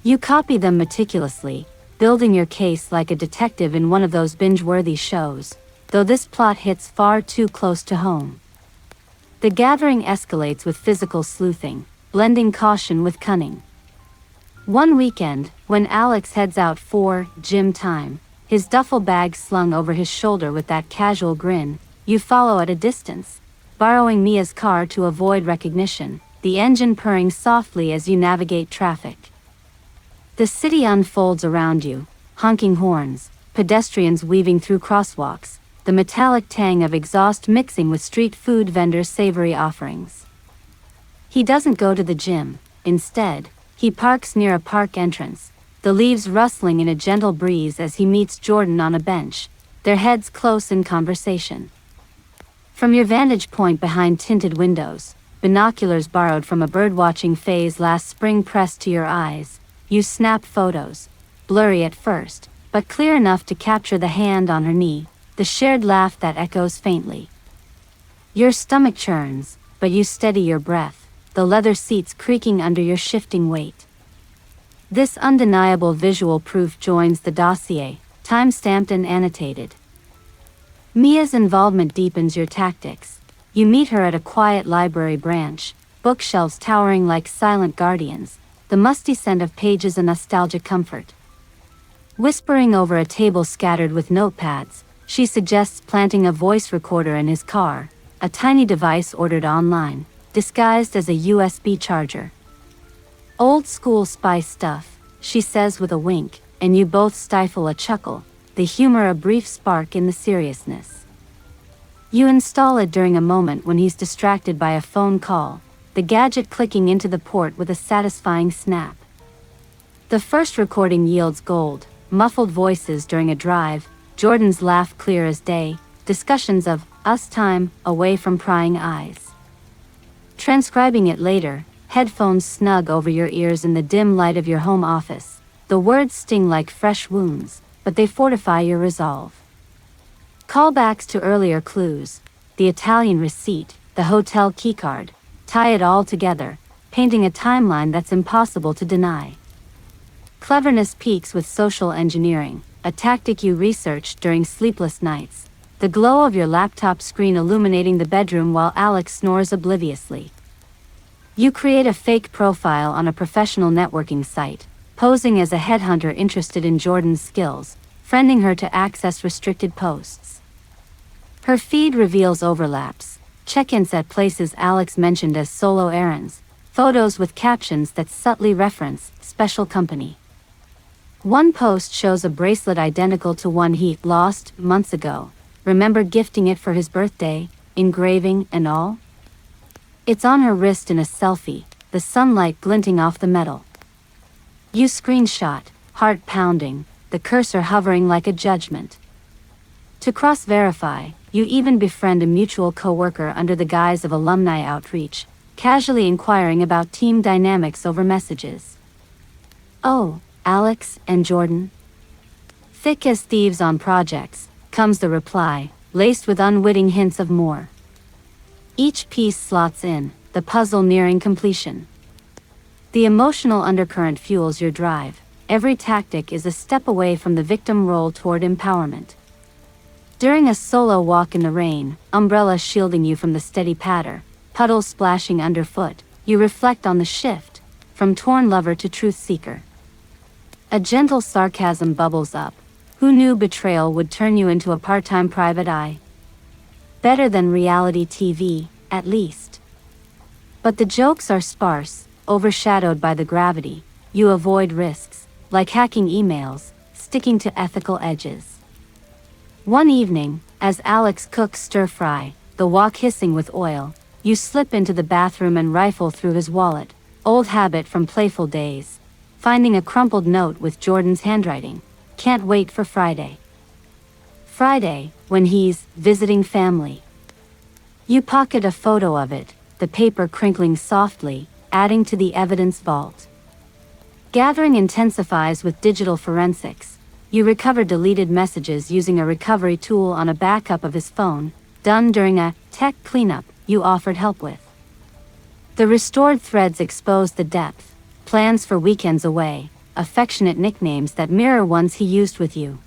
You copy them meticulously, building your case like a detective in one of those binge-worthy shows, though this plot hits far too close to home. The gathering escalates with physical sleuthing, blending caution with cunning. One weekend, when Alex heads out for gym time, his duffel bag slung over his shoulder with that casual grin, you follow at a distance, borrowing Mia's car to avoid recognition, the engine purring softly as you navigate traffic. The city unfolds around you, honking horns, pedestrians weaving through crosswalks, the metallic tang of exhaust mixing with street food vendors' savory offerings. He doesn't go to the gym. Instead, he parks near a park entrance, the leaves rustling in a gentle breeze as he meets Jordan on a bench, their heads close in conversation. From your vantage point behind tinted windows, binoculars borrowed from a birdwatching phase last spring pressed to your eyes, you snap photos, blurry at first, but clear enough to capture the hand on her knee, the shared laugh that echoes faintly. Your stomach churns, but you steady your breath, the leather seats creaking under your shifting weight. This undeniable visual proof joins the dossier, time-stamped and annotated. Mia's involvement deepens your tactics. You meet her at a quiet library branch, bookshelves towering like silent guardians, the musty scent of pages a nostalgic comfort. Whispering over a table scattered with notepads, she suggests planting a voice recorder in his car, a tiny device ordered online, disguised as a USB charger. Old school spy stuff, she says with a wink, and you both stifle a chuckle, the humor a brief spark in the seriousness. You install it during a moment when he's distracted by a phone call, the gadget clicking into the port with a satisfying snap. The first recording yields gold, muffled voices during a drive, Jordan's laugh clear as day, discussions of us time away from prying eyes. Transcribing it later, headphones snug over your ears in the dim light of your home office, the words sting like fresh wounds, but they fortify your resolve. Callbacks to earlier clues, the Italian receipt, the hotel keycard, tie it all together, painting a timeline that's impossible to deny. Cleverness peaks with social engineering, a tactic you researched during sleepless nights, the glow of your laptop screen illuminating the bedroom while Alex snores obliviously. You create a fake profile on a professional networking site, posing as a headhunter interested in Jordan's skills, friending her to access restricted posts. Her feed reveals overlaps, check-ins at places Alex mentioned as solo errands, photos with captions that subtly reference special company. One post shows a bracelet identical to one he lost months ago. Remember gifting it for his birthday, engraving and all? It's on her wrist in a selfie, the sunlight glinting off the metal. You screenshot, heart pounding, the cursor hovering like a judgment. To cross-verify, you even befriend a mutual coworker under the guise of alumni outreach, casually inquiring about team dynamics over messages. Oh, Alex and Jordan? Thick as thieves on projects, comes the reply, laced with unwitting hints of more. Each piece slots in, the puzzle nearing completion. The emotional undercurrent fuels your drive. Every tactic is a step away from the victim role toward empowerment. During a solo walk in the rain, umbrella shielding you from the steady patter, puddles splashing underfoot, you reflect on the shift, from torn lover to truth seeker. A gentle sarcasm bubbles up. Who knew betrayal would turn you into a part-time private eye? Better than reality TV, at least. But the jokes are sparse, overshadowed by the gravity. You avoid risks, like hacking emails, sticking to ethical edges. One evening, as Alex cooks stir-fry, the wok hissing with oil, you slip into the bathroom and rifle through his wallet, old habit from playful days, finding a crumpled note with Jordan's handwriting. Can't wait for Friday. Friday, when he's visiting family. You pocket a photo of it, the paper crinkling softly, adding to the evidence vault. Gathering intensifies with digital forensics. You recover deleted messages using a recovery tool on a backup of his phone, done during a tech cleanup you offered help with. The restored threads expose the depth, plans for weekends away, affectionate nicknames that mirror ones he used with you.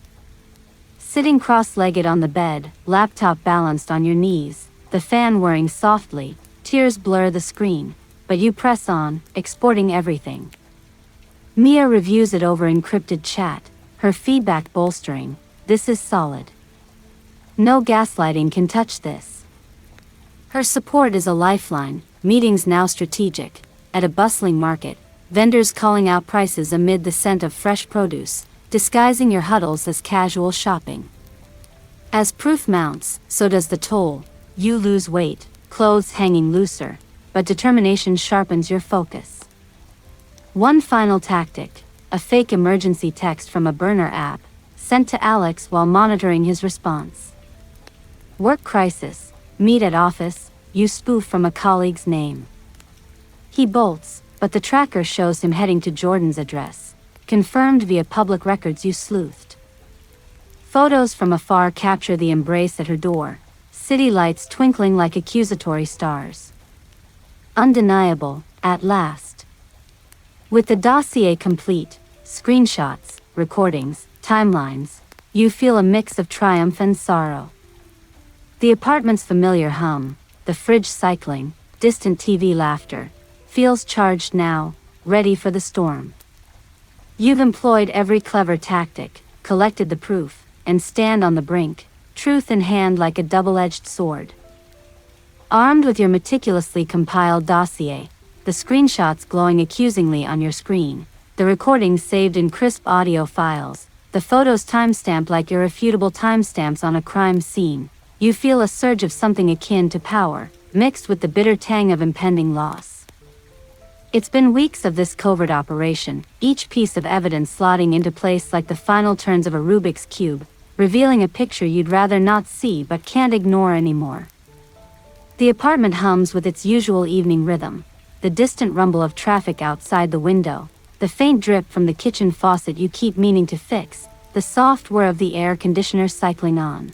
Sitting cross-legged on the bed, laptop balanced on your knees, the fan whirring softly, tears blur the screen, but you press on, exporting everything. Mia reviews it over encrypted chat, her feedback bolstering. This is solid. No gaslighting can touch this. Her support is a lifeline, meetings now strategic. At a bustling market, vendors calling out prices amid the scent of fresh produce, disguising your huddles as casual shopping. As proof mounts, so does the toll. You lose weight, clothes hanging looser, but determination sharpens your focus. One final tactic, a fake emergency text from a burner app, sent to Alex while monitoring his response. Work crisis, meet at office, you spoof from a colleague's name. He bolts, but the tracker shows him heading to Jordan's address, confirmed via public records you sleuthed. Photos from afar capture the embrace at her door, city lights twinkling like accusatory stars. Undeniable, at last. With the dossier complete, screenshots, recordings, timelines, you feel a mix of triumph and sorrow. The apartment's familiar hum, the fridge cycling, distant TV laughter, feels charged now, ready for the storm. You've employed every clever tactic, collected the proof, and stand on the brink, truth in hand like a double-edged sword. Armed with your meticulously compiled dossier, the screenshots glowing accusingly on your screen, the recordings saved in crisp audio files, the photos timestamped like irrefutable timestamps on a crime scene, you feel a surge of something akin to power, mixed with the bitter tang of impending loss. It's been weeks of this covert operation, each piece of evidence slotting into place like the final turns of a Rubik's Cube, revealing a picture you'd rather not see but can't ignore anymore. The apartment hums with its usual evening rhythm, the distant rumble of traffic outside the window, the faint drip from the kitchen faucet you keep meaning to fix, the soft whir of the air conditioner cycling on.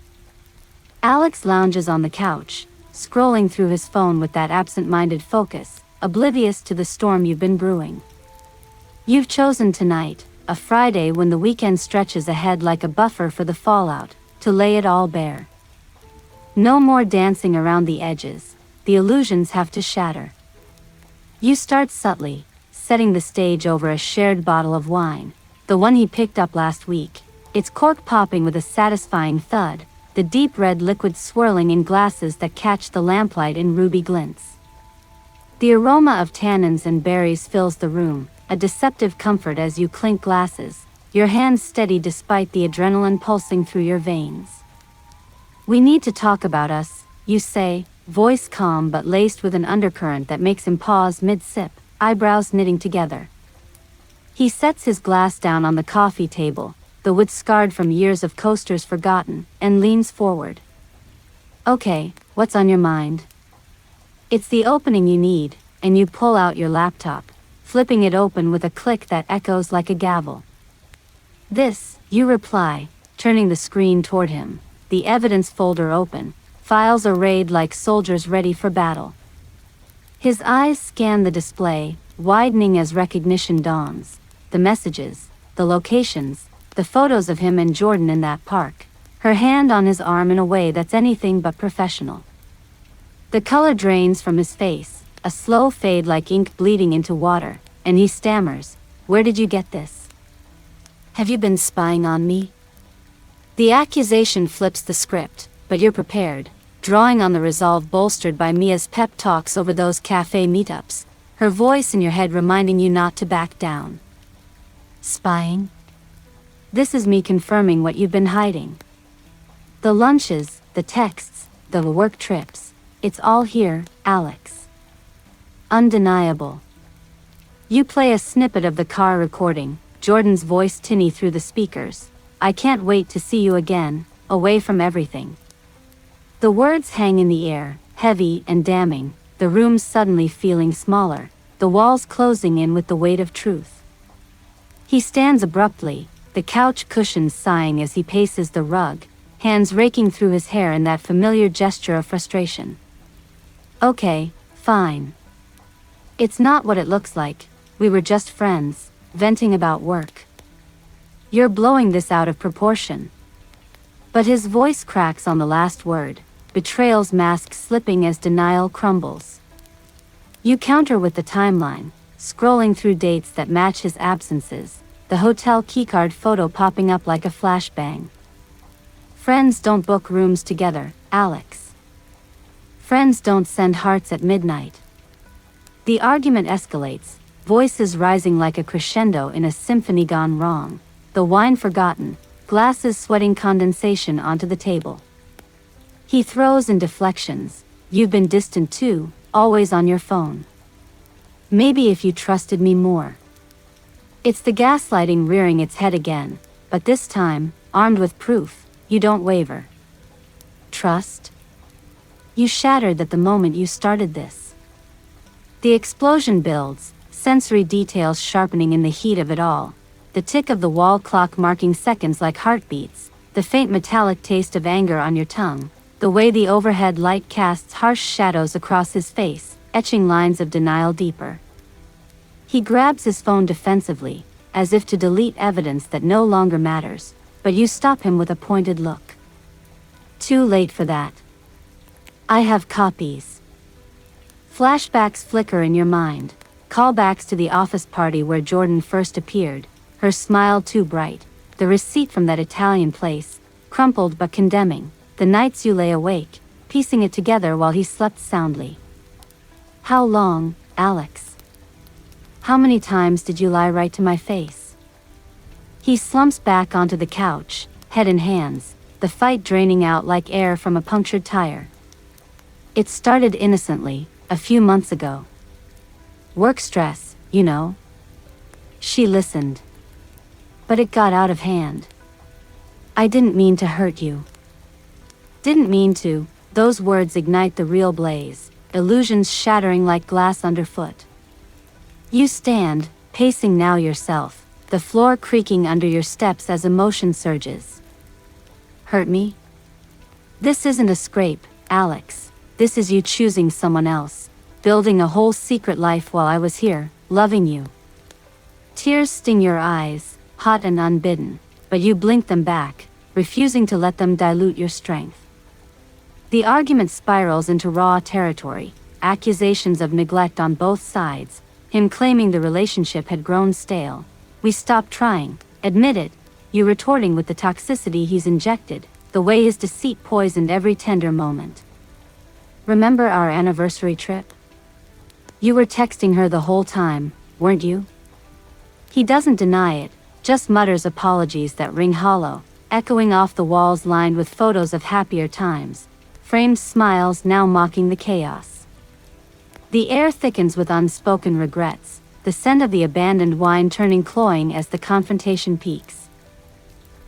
Alex lounges on the couch, scrolling through his phone with that absent-minded focus, oblivious to the storm you've been brewing. You've chosen tonight, a Friday when the weekend stretches ahead like a buffer for the fallout, to lay it all bare. No more dancing around the edges, the illusions have to shatter. You start subtly, setting the stage over a shared bottle of wine, the one he picked up last week, its cork popping with a satisfying thud, the deep red liquid swirling in glasses that catch the lamplight in ruby glints. The aroma of tannins and berries fills the room, a deceptive comfort as you clink glasses, your hands steady despite the adrenaline pulsing through your veins. We need to talk about us, you say, voice calm but laced with an undercurrent that makes him pause mid-sip, eyebrows knitting together. He sets his glass down on the coffee table, the wood scarred from years of coasters forgotten, and leans forward. Okay, what's on your mind? It's the opening you need, and you pull out your laptop, flipping it open with a click that echoes like a gavel. This, you reply, turning the screen toward him, the evidence folder open, files arrayed like soldiers ready for battle. His eyes scan the display, widening as recognition dawns, the messages, the locations, the photos of him and Jordan in that park, her hand on his arm in a way that's anything but professional. The color drains from his face, a slow fade like ink bleeding into water, and he stammers, "Where did you get this? Have you been spying on me?" The accusation flips the script, but you're prepared. drawing on the resolve bolstered by Mia's pep talks over those cafe meetups, her voice in your head reminding you not to back down. Spying? This is me confirming what you've been hiding. The lunches, the texts, the work trips, it's all here, Alex. Undeniable. You play a snippet of the car recording, Jordan's voice tinny through the speakers. I can't wait to see you again, away from everything. The words hang in the air, heavy and damning, the room suddenly feeling smaller, the walls closing in with the weight of truth. He stands abruptly, the couch cushions sighing as he paces the rug, hands raking through his hair in that familiar gesture of frustration. Okay, fine. It's not what it looks like, we were just friends, venting about work. You're blowing this out of proportion. But his voice cracks on the last word, betrayal's mask slipping as denial crumbles. You counter with the timeline, scrolling through dates that match his absences, the hotel keycard photo popping up like a flashbang. Friends don't book rooms together, Alex. Friends don't send hearts at midnight. The argument escalates, voices rising like a crescendo in a symphony gone wrong, the wine forgotten, glasses sweating condensation onto the table. He throws in deflections, you've been distant too, always on your phone. Maybe if you trusted me more. It's the gaslighting rearing its head again, but this time, armed with proof, you don't waver. Trust? You shattered at the moment you started this. The explosion builds, sensory details sharpening in the heat of it all, the tick of the wall clock marking seconds like heartbeats, the faint metallic taste of anger on your tongue, the way the overhead light casts harsh shadows across his face, etching lines of denial deeper. He grabs his phone defensively, as if to delete evidence that no longer matters, but you stop him with a pointed look. Too late for that. I have copies. Flashbacks flicker in your mind, callbacks to the office party where Jordan first appeared, her smile too bright, the receipt from that Italian place, crumpled but condemning, the nights you lay awake, piecing it together while he slept soundly. How long, Alex? How many times did you lie right to my face? He slumps back onto the couch, head in hands, the fight draining out like air from a punctured tire. It started innocently, a few months ago. Work stress, you know. She listened. But it got out of hand. I didn't mean to hurt you. Didn't mean to, those words ignite the real blaze, illusions shattering like glass underfoot. You stand, pacing now yourself, the floor creaking under your steps as emotion surges. Hurt me? This isn't a scrape, Alex. This is you choosing someone else, building a whole secret life while I was here, loving you. Tears sting your eyes, hot and unbidden, but you blink them back, refusing to let them dilute your strength. The argument spirals into raw territory, accusations of neglect on both sides, him claiming the relationship had grown stale. We stopped trying, admit it, you retorting with the toxicity he's injected, the way his deceit poisoned every tender moment. Remember our anniversary trip? You were texting her the whole time, weren't you? He doesn't deny it, just mutters apologies that ring hollow, echoing off the walls lined with photos of happier times, framed smiles now mocking the chaos. The air thickens with unspoken regrets, the scent of the abandoned wine turning cloying as the confrontation peaks.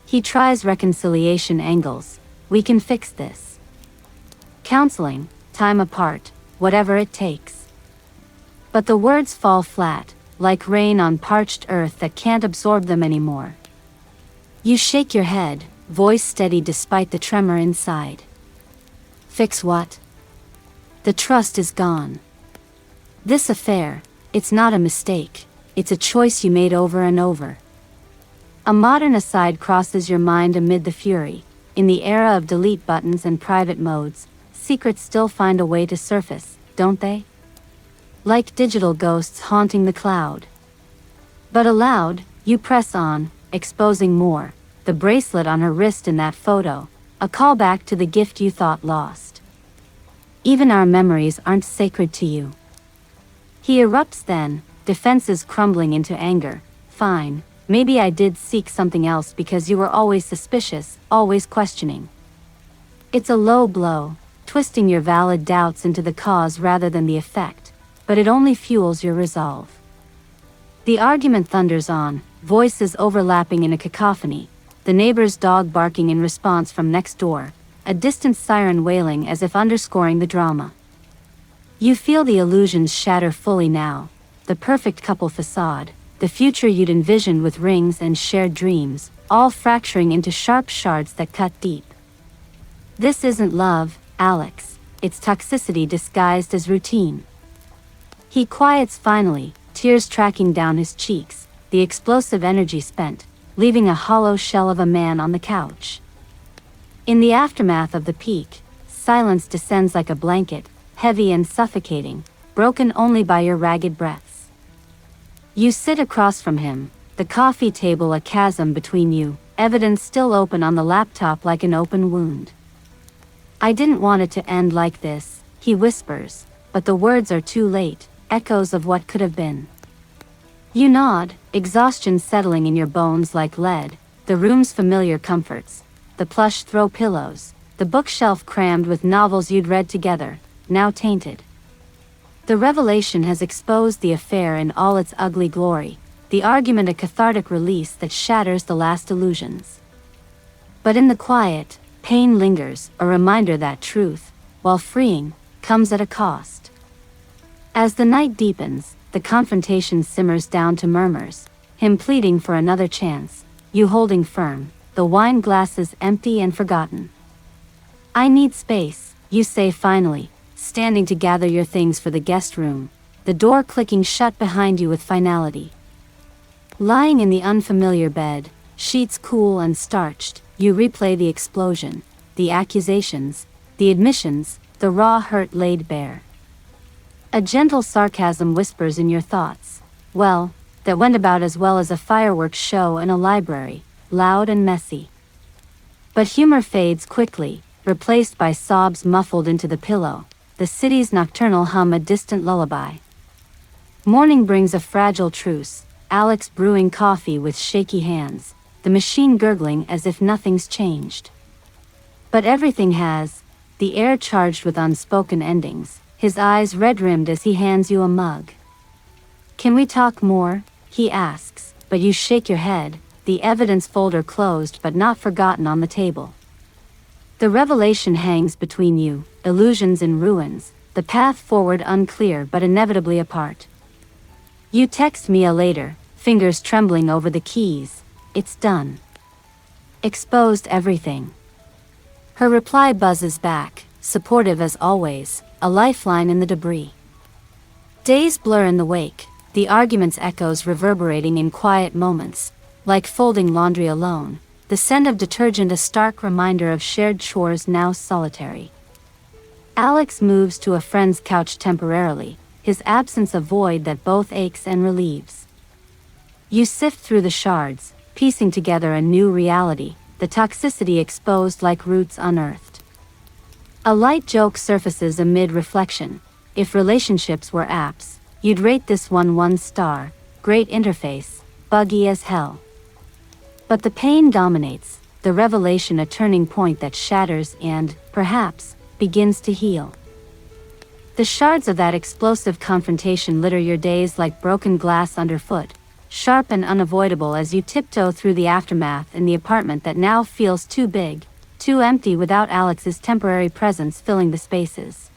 He tries reconciliation angles, we can fix this. Counseling, time apart, whatever it takes. But the words fall flat, like rain on parched earth that can't absorb them anymore. You shake your head, voice steady despite the tremor inside. Fix what? The trust is gone. This affair, it's not a mistake, it's a choice you made over and over. A modern aside crosses your mind amid the fury. In the era of delete buttons and private modes, secrets still find a way to surface, don't they? Like digital ghosts haunting the cloud. But aloud, you press on, exposing more, the bracelet on her wrist in that photo, a callback to the gift you thought lost. Even our memories aren't sacred to you. He erupts then, defenses crumbling into anger. Fine, maybe I did seek something else because you were always suspicious, always questioning. It's a low blow, twisting your valid doubts into the cause rather than the effect, but it only fuels your resolve. The argument thunders on, voices overlapping in a cacophony, the neighbor's dog barking in response from next door, a distant siren wailing as if underscoring the drama. You feel the illusions shatter fully now, the perfect couple facade, the future you'd envisioned with rings and shared dreams, all fracturing into sharp shards that cut deep. This isn't love, Alex, it's toxicity disguised as routine. He quiets finally, tears tracking down his cheeks, the explosive energy spent, leaving a hollow shell of a man on the couch. In the aftermath of the peak, silence descends like a blanket, heavy and suffocating, broken only by your ragged breaths. You sit across from him, the coffee table a chasm between you, evidence still open on the laptop like an open wound. I didn't want it to end like this, he whispers, but the words are too late, echoes of what could have been. You nod, exhaustion settling in your bones like lead, the room's familiar comforts, the plush throw pillows, the bookshelf crammed with novels you'd read together, now tainted. The revelation has exposed the affair in all its ugly glory, the argument a cathartic release that shatters the last illusions. But in the quiet, pain lingers, a reminder that truth, while freeing, comes at a cost. As the night deepens, the confrontation simmers down to murmurs, him pleading for another chance, you holding firm, the wine glasses empty and forgotten. I need space, you say finally, standing to gather your things for the guest room, the door clicking shut behind you with finality. Lying in the unfamiliar bed, sheets cool and starched, you replay the explosion, the accusations, the admissions, the raw hurt laid bare. A gentle sarcasm whispers in your thoughts, well, that went about as well as a fireworks show in a library, loud and messy. But humor fades quickly, replaced by sobs muffled into the pillow, the city's nocturnal hum a distant lullaby. Morning brings a fragile truce, Alex brewing coffee with shaky hands, the machine gurgling as if nothing's changed. But everything has, the air charged with unspoken endings, his eyes red-rimmed as he hands you a mug. Can we talk more? He asks, but you shake your head, the evidence folder closed but not forgotten on the table. The revelation hangs between you, illusions in ruins, the path forward unclear but inevitably apart. You text Mia later, fingers trembling over the keys, it's done. Exposed everything. Her reply buzzes back, supportive as always, a lifeline in the debris. Days blur in the wake, the argument's echoes reverberating in quiet moments, like folding laundry alone, the scent of detergent a stark reminder of shared chores now solitary. Alex moves to a friend's couch temporarily, his absence a void that both aches and relieves. You sift through the shards, piecing together a new reality, the toxicity exposed like roots unearthed. A light joke surfaces amid reflection. If relationships were apps, you'd rate this one star, great interface, buggy as hell. But the pain dominates, the revelation a turning point that shatters and, perhaps, begins to heal. The shards of that explosive confrontation litter your days like broken glass underfoot, sharp and unavoidable as you tiptoe through the aftermath in the apartment that now feels too big, too empty without Alex's temporary presence filling the spaces.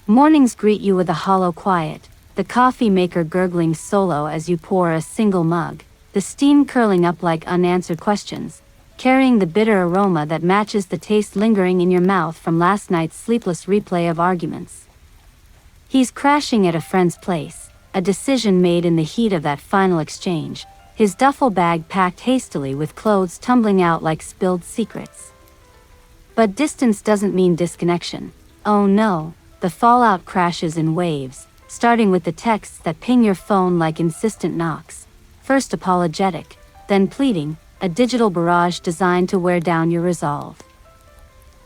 Mornings greet you with a hollow quiet, the coffee maker gurgling solo as you pour a single mug, the steam curling up like unanswered questions, carrying the bitter aroma that matches the taste lingering in your mouth from last night's sleepless replay of arguments. He's crashing at a friend's place, a decision made in the heat of that final exchange, his duffel bag packed hastily with clothes tumbling out like spilled secrets. But distance doesn't mean disconnection. Oh no, the fallout crashes in waves, starting with the texts that ping your phone like insistent knocks. First apologetic, then pleading, a digital barrage designed to wear down your resolve.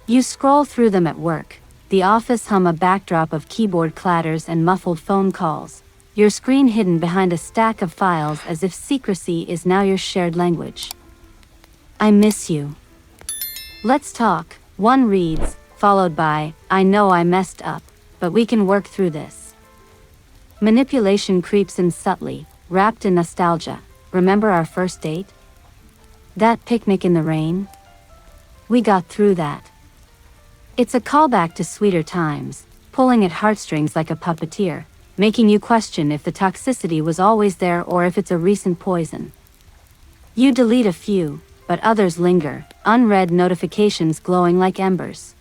You scroll through them at work, the office hum a backdrop of keyboard clatters and muffled phone calls, your screen hidden behind a stack of files as if secrecy is now your shared language. I miss you. Let's talk, one reads, followed by, I know I messed up, but we can work through this. Manipulation creeps in subtly, wrapped in nostalgia. Remember our first date? That picnic in the rain? We got through that. It's a callback to sweeter times, pulling at heartstrings like a puppeteer, making you question if the toxicity was always there or if it's a recent poison. You delete a few, but others linger, unread notifications glowing like embers.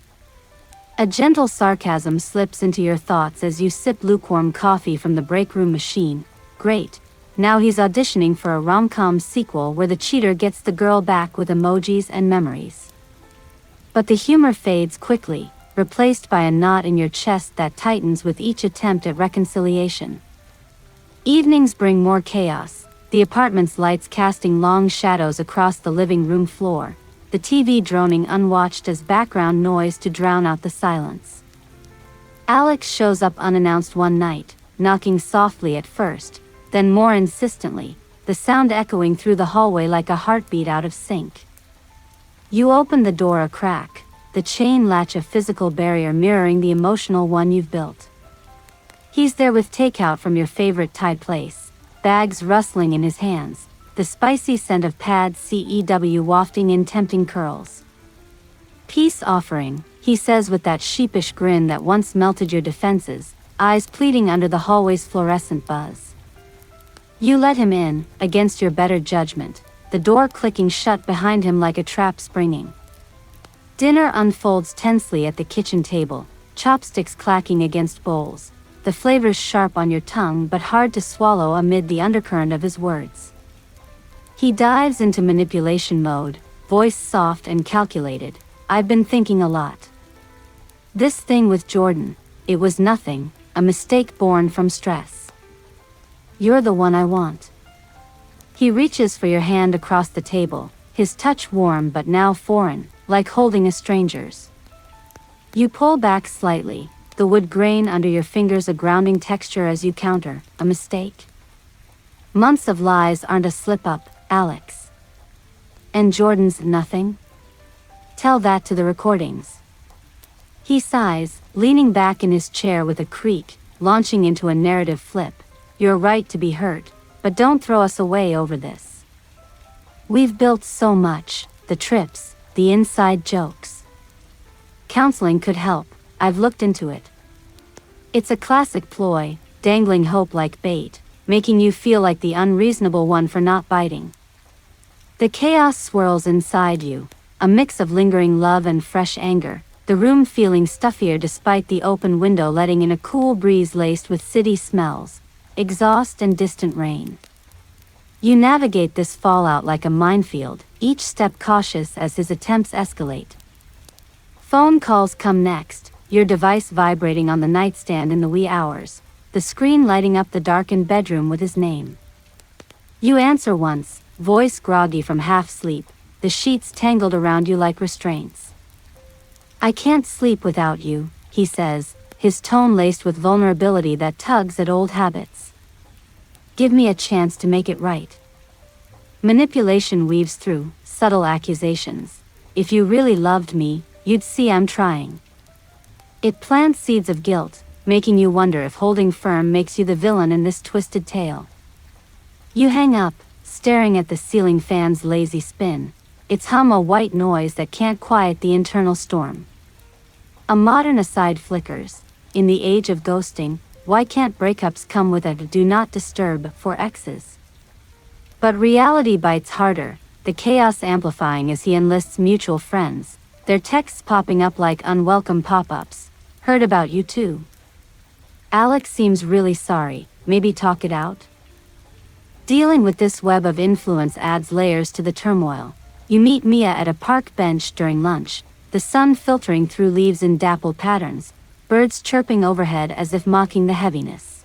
A gentle sarcasm slips into your thoughts as you sip lukewarm coffee from the break room machine. Great. Now he's auditioning for a rom-com sequel where the cheater gets the girl back with emojis and memories. But the humor fades quickly, replaced by a knot in your chest that tightens with each attempt at reconciliation. Evenings bring more chaos, the apartment's lights casting long shadows across the living room floor, the TV droning unwatched as background noise to drown out the silence. Alex shows up unannounced one night, knocking softly at first, then more insistently, the sound echoing through the hallway like a heartbeat out of sync. You open the door a crack, the chain latch a physical barrier mirroring the emotional one you've built. He's there with takeout from your favorite Thai place, bags rustling in his hands, the spicy scent of pad CEW wafting in tempting curls. Peace offering, he says with that sheepish grin that once melted your defenses, eyes pleading under the hallway's fluorescent buzz. You let him in, against your better judgment, the door clicking shut behind him like a trap springing. Dinner unfolds tensely at the kitchen table, chopsticks clacking against bowls, the flavors sharp on your tongue but hard to swallow amid the undercurrent of his words. He dives into manipulation mode, voice soft and calculated. I've been thinking a lot. This thing with Jordan, it was nothing, a mistake born from stress. You're the one I want. He reaches for your hand across the table, his touch warm but now foreign, like holding a stranger's. You pull back slightly, the wood grain under your fingers a grounding texture as you counter, a mistake? Months of lies aren't a slip-up, Alex. And Jordan's nothing? Tell that to the recordings. He sighs, leaning back in his chair with a creak, launching into a narrative flip. You're right to be hurt, but don't throw us away over this. We've built so much, the trips, the inside jokes. Counseling could help, I've looked into it. It's a classic ploy, dangling hope like bait, making you feel like the unreasonable one for not biting. The chaos swirls inside you, a mix of lingering love and fresh anger, the room feeling stuffier despite the open window letting in a cool breeze laced with city smells, exhaust and distant rain. You navigate this fallout like a minefield, each step cautious as his attempts escalate. Phone calls come next, your device vibrating on the nightstand in the wee hours, the screen lighting up the darkened bedroom with his name. You answer once, voice groggy from half-sleep, the sheets tangled around you like restraints. I can't sleep without you, he says, his tone laced with vulnerability that tugs at old habits. Give me a chance to make it right. Manipulation weaves through, subtle accusations. If you really loved me, you'd see I'm trying. It plants seeds of guilt, making you wonder if holding firm makes you the villain in this twisted tale. You hang up, staring at the ceiling fan's lazy spin, its hum a white noise that can't quiet the internal storm. A modern aside flickers. In the age of ghosting, why can't breakups come with a do not disturb for exes? But reality bites harder, the chaos amplifying as he enlists mutual friends, their texts popping up like unwelcome pop-ups. Heard about you too. Alex seems really sorry, maybe talk it out? Dealing with this web of influence adds layers to the turmoil. You meet Mia at a park bench during lunch, the sun filtering through leaves in dappled patterns, birds chirping overhead as if mocking the heaviness.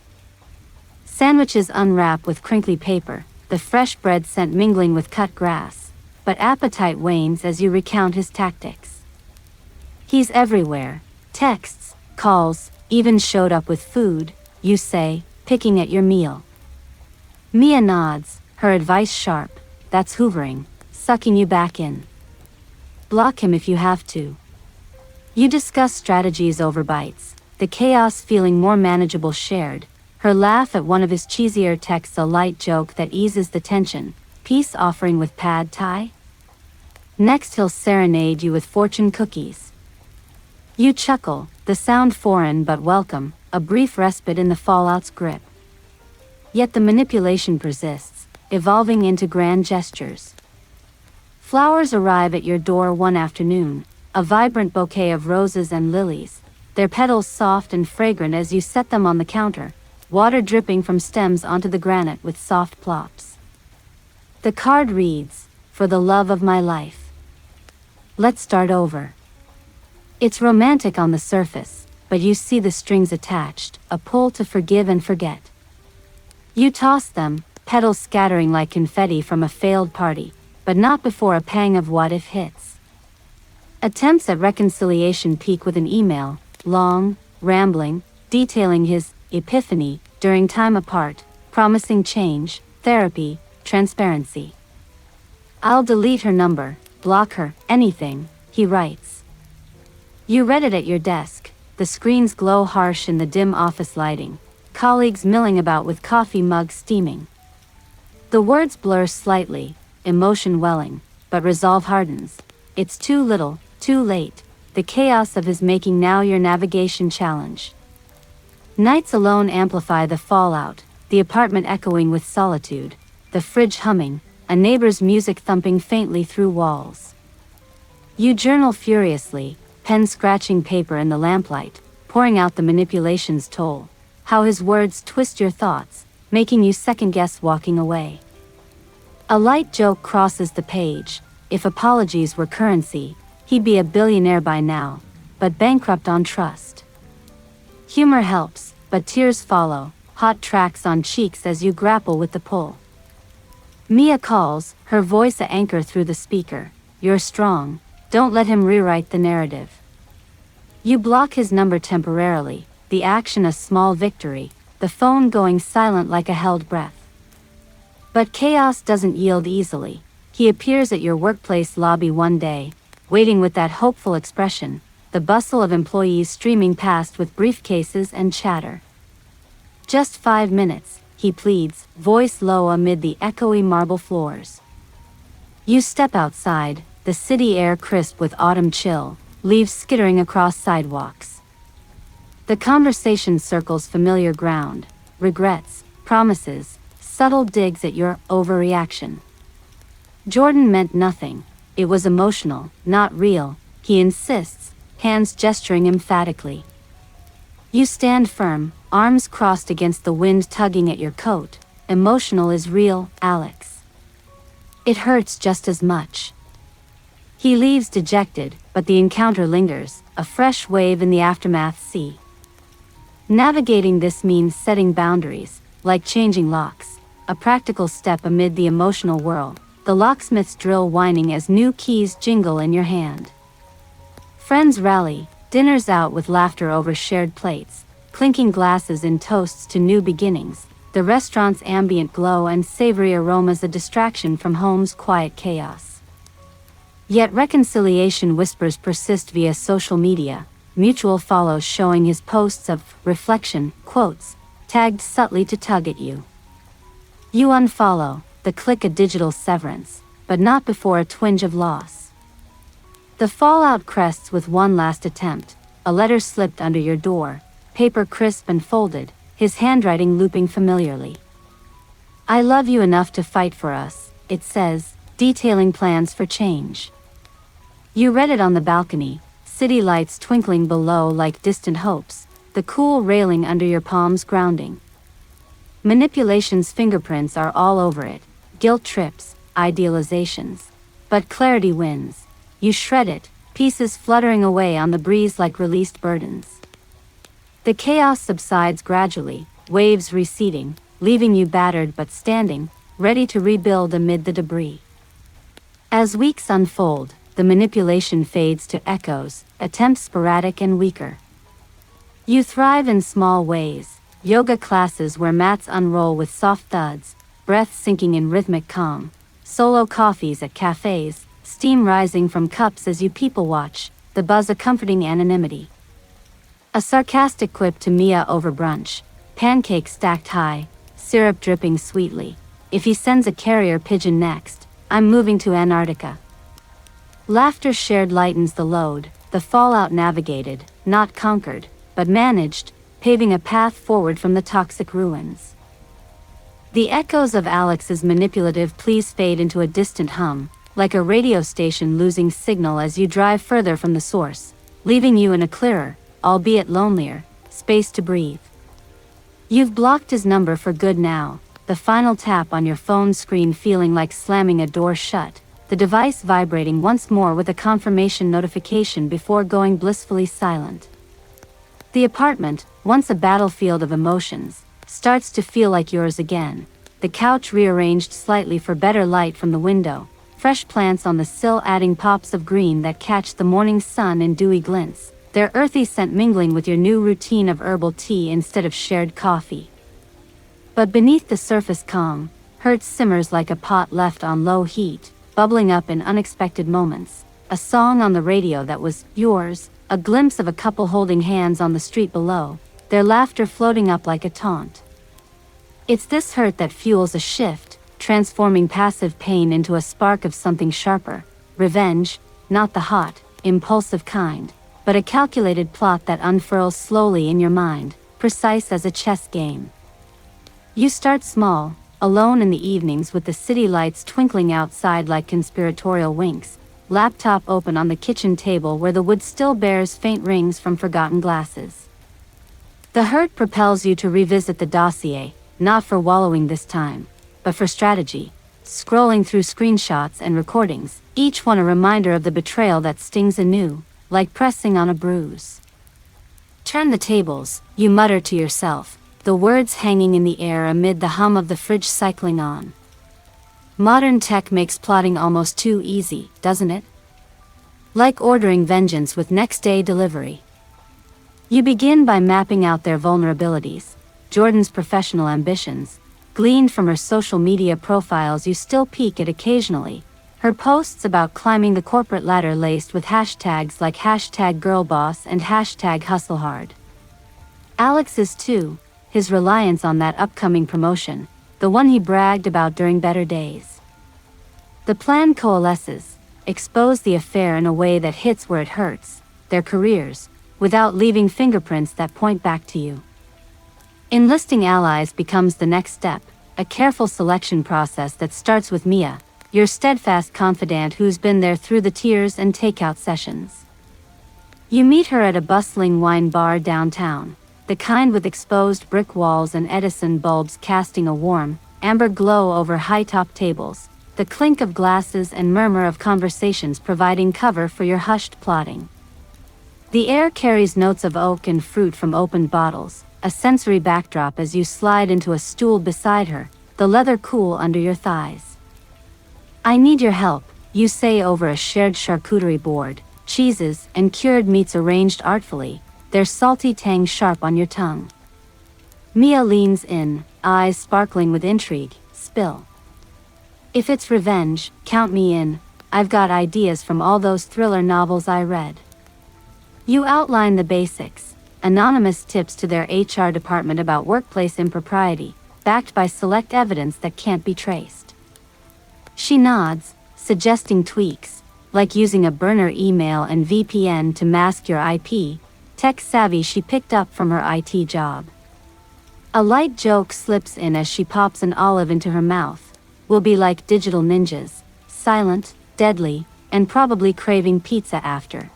Sandwiches unwrap with crinkly paper, the fresh bread scent mingling with cut grass, but appetite wanes as you recount his tactics. He's everywhere, texts, calls, even showed up with food, you say, picking at your meal. Mia nods, her advice sharp. That's hoovering, sucking you back in. Block him if you have to. You discuss strategies over bites, the chaos feeling more manageable shared, her laugh at one of his cheesier texts a light joke that eases the tension, peace offering with pad thai? Next he'll serenade you with fortune cookies. You chuckle, the sound foreign but welcome, a brief respite in the fallout's grip. Yet the manipulation persists, evolving into grand gestures. Flowers arrive at your door one afternoon, a vibrant bouquet of roses and lilies, their petals soft and fragrant as you set them on the counter, water dripping from stems onto the granite with soft plops. The card reads, "For the love of my life. Let's start over." It's romantic on the surface, but you see the strings attached, a pull to forgive and forget. You toss them, petals scattering like confetti from a failed party, but not before a pang of what if hits. Attempts at reconciliation peak with an email, long, rambling, detailing his epiphany during time apart, promising change, therapy, transparency. "I'll delete her number, block her, anything," he writes. You read it at your desk, the screens glow harsh in the dim office lighting, colleagues milling about with coffee mugs steaming. The words blur slightly, emotion welling, but resolve hardens. It's too little, too late, the chaos of his making now your navigation challenge. Nights alone amplify the fallout, the apartment echoing with solitude, the fridge humming, a neighbor's music thumping faintly through walls. You journal furiously, pen scratching paper in the lamplight, pouring out the manipulation's toll, how his words twist your thoughts, making you second-guess walking away. A light joke crosses the page. If apologies were currency, he'd be a billionaire by now, but bankrupt on trust. Humor helps, but tears follow, hot tracks on cheeks as you grapple with the pull. Mia calls, her voice a anchor through the speaker. "You're strong, don't let him rewrite the narrative." You block his number temporarily, the action a small victory, the phone going silent like a held breath. But chaos doesn't yield easily. He appears at your workplace lobby one day, waiting with that hopeful expression, the bustle of employees streaming past with briefcases and chatter. "Just 5 minutes," he pleads, voice low amid the echoey marble floors. You step outside, the city air crisp with autumn chill, leaves skittering across sidewalks. The conversation circles familiar ground, regrets, promises, subtle digs at your overreaction. Jordan meant nothing. It was emotional, not real, he insists, hands gesturing emphatically. You stand firm, arms crossed against the wind tugging at your coat. Emotional is real, Alex. It hurts just as much. He leaves dejected, but the encounter lingers, a fresh wave in the aftermath sea. Navigating this means setting boundaries, like changing locks, a practical step amid the emotional whirl, the locksmith's drill whining as new keys jingle in your hand. Friends rally, dinners out with laughter over shared plates, clinking glasses in toasts to new beginnings, the restaurant's ambient glow and savory aromas a distraction from home's quiet chaos. Yet reconciliation whispers persist via social media, mutual follows showing his posts of reflection, quotes, tagged subtly to tug at you. You unfollow, the click a digital severance, but not before a twinge of loss. The fallout crests with one last attempt, a letter slipped under your door, paper crisp and folded, his handwriting looping familiarly. "I love you enough to fight for us," it says, detailing plans for change. You read it on the balcony, city lights twinkling below like distant hopes, the cool railing under your palms grounding. Manipulation's fingerprints are all over it, guilt trips, idealizations. But clarity wins. You shred it, pieces fluttering away on the breeze like released burdens. The chaos subsides gradually, waves receding, leaving you battered but standing, ready to rebuild amid the debris. As weeks unfold, the manipulation fades to echoes, attempts sporadic and weaker. You thrive in small ways. Yoga classes where mats unroll with soft thuds, breath sinking in rhythmic calm. Solo coffees at cafes, steam rising from cups as you people watch, the buzz a comforting anonymity. A sarcastic quip to Mia over brunch, pancakes stacked high, syrup dripping sweetly. If he sends a carrier pigeon next, I'm moving to Antarctica. Laughter shared lightens the load, the fallout navigated, not conquered, but managed, paving a path forward from the toxic ruins. The echoes of Alex's manipulative pleas fade into a distant hum, like a radio station losing signal as you drive further from the source, leaving you in a clearer, albeit lonelier, space to breathe. You've blocked his number for good now, the final tap on your phone screen feeling like slamming a door shut, the device vibrating once more with a confirmation notification before going blissfully silent. The apartment, once a battlefield of emotions, starts to feel like yours again, the couch rearranged slightly for better light from the window, fresh plants on the sill adding pops of green that catch the morning sun in dewy glints, their earthy scent mingling with your new routine of herbal tea instead of shared coffee. But beneath the surface calm, hurt simmers like a pot left on low heat, bubbling up in unexpected moments, a song on the radio that was yours, a glimpse of a couple holding hands on the street below, their laughter floating up like a taunt. It's this hurt that fuels a shift, transforming passive pain into a spark of something sharper, revenge, not the hot, impulsive kind, but a calculated plot that unfurls slowly in your mind, precise as a chess game. You start small, alone in the evenings with the city lights twinkling outside like conspiratorial winks, laptop open on the kitchen table where the wood still bears faint rings from forgotten glasses. The hurt propels you to revisit the dossier, not for wallowing this time, but for strategy, scrolling through screenshots and recordings, each one a reminder of the betrayal that stings anew, like pressing on a bruise. Turn the tables, you mutter to yourself, the words hanging in the air amid the hum of the fridge cycling on. Modern tech makes plotting almost too easy, doesn't it? Like ordering vengeance with next-day delivery. You begin by mapping out their vulnerabilities, Jordan's professional ambitions, gleaned from her social media profiles you still peek at occasionally, her posts about climbing the corporate ladder laced with hashtags like #girlboss and #hustlehard. Alex's too, his reliance on that upcoming promotion, the one he bragged about during better days. The plan coalesces, expose the affair in a way that hits where it hurts, their careers, without leaving fingerprints that point back to you. Enlisting allies becomes the next step, a careful selection process that starts with Mia, your steadfast confidant who's been there through the tears and takeout sessions. You meet her at a bustling wine bar downtown, the kind with exposed brick walls and Edison bulbs casting a warm, amber glow over high-top tables, the clink of glasses and murmur of conversations providing cover for your hushed plotting. The air carries notes of oak and fruit from opened bottles, a sensory backdrop as you slide into a stool beside her, the leather cool under your thighs. I need your help, you say over a shared charcuterie board, cheeses and cured meats arranged artfully, their salty tang sharp on your tongue. Mia leans in, eyes sparkling with intrigue, spill. If it's revenge, count me in, I've got ideas from all those thriller novels I read. You outline the basics, anonymous tips to their HR department about workplace impropriety, backed by select evidence that can't be traced. She nods, suggesting tweaks, like using a burner email and VPN to mask your IP, tech savvy she picked up from her IT job. A light joke slips in as she pops an olive into her mouth. We'll be like digital ninjas, silent, deadly, and probably craving pizza after.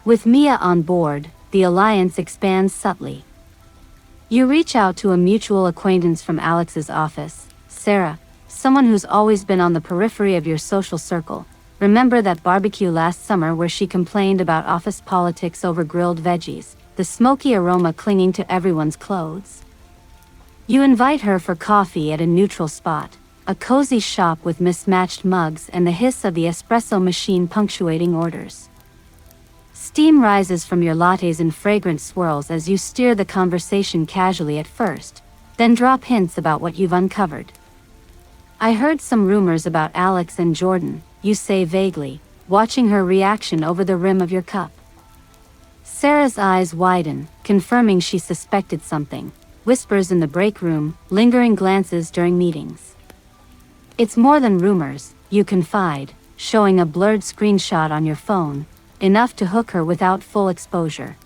With Mia on board, the alliance expands subtly. You reach out to a mutual acquaintance from Alex's office, Sarah, someone who's always been on the periphery of your social circle. Remember that barbecue last summer where she complained about office politics over grilled veggies, the smoky aroma clinging to everyone's clothes? You invite her for coffee at a neutral spot, a cozy shop with mismatched mugs and the hiss of the espresso machine punctuating orders. Steam rises from your lattes in fragrant swirls as you steer the conversation casually at first, then drop hints about what you've uncovered. I heard some rumors about Alex and Jordan, you say vaguely, watching her reaction over the rim of your cup. Sarah's eyes widen, confirming she suspected something, whispers in the break room, lingering glances during meetings. It's more than rumors, you confide, showing a blurred screenshot on your phone, enough to hook her without full exposure.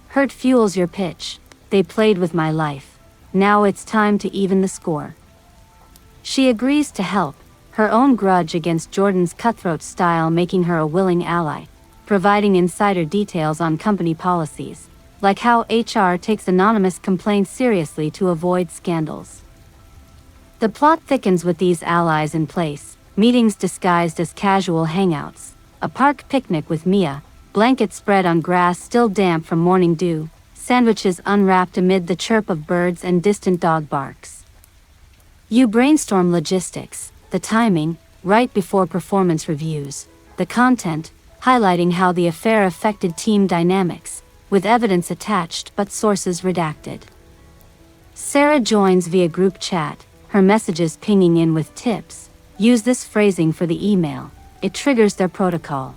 Hurt fuels your pitch. They played with my life. Now it's time to even the score. She agrees to help, her own grudge against Jordan's cutthroat style making her a willing ally, providing insider details on company policies, like how HR takes anonymous complaints seriously to avoid scandals. The plot thickens with these allies in place, meetings disguised as casual hangouts, a park picnic with Mia, blankets spread on grass still damp from morning dew, sandwiches unwrapped amid the chirp of birds and distant dog barks. You brainstorm logistics, the timing, right before performance reviews, the content, highlighting how the affair affected team dynamics, with evidence attached but sources redacted. Sarah joins via group chat, her messages pinging in with tips. Use this phrasing for the email. It triggers their protocol.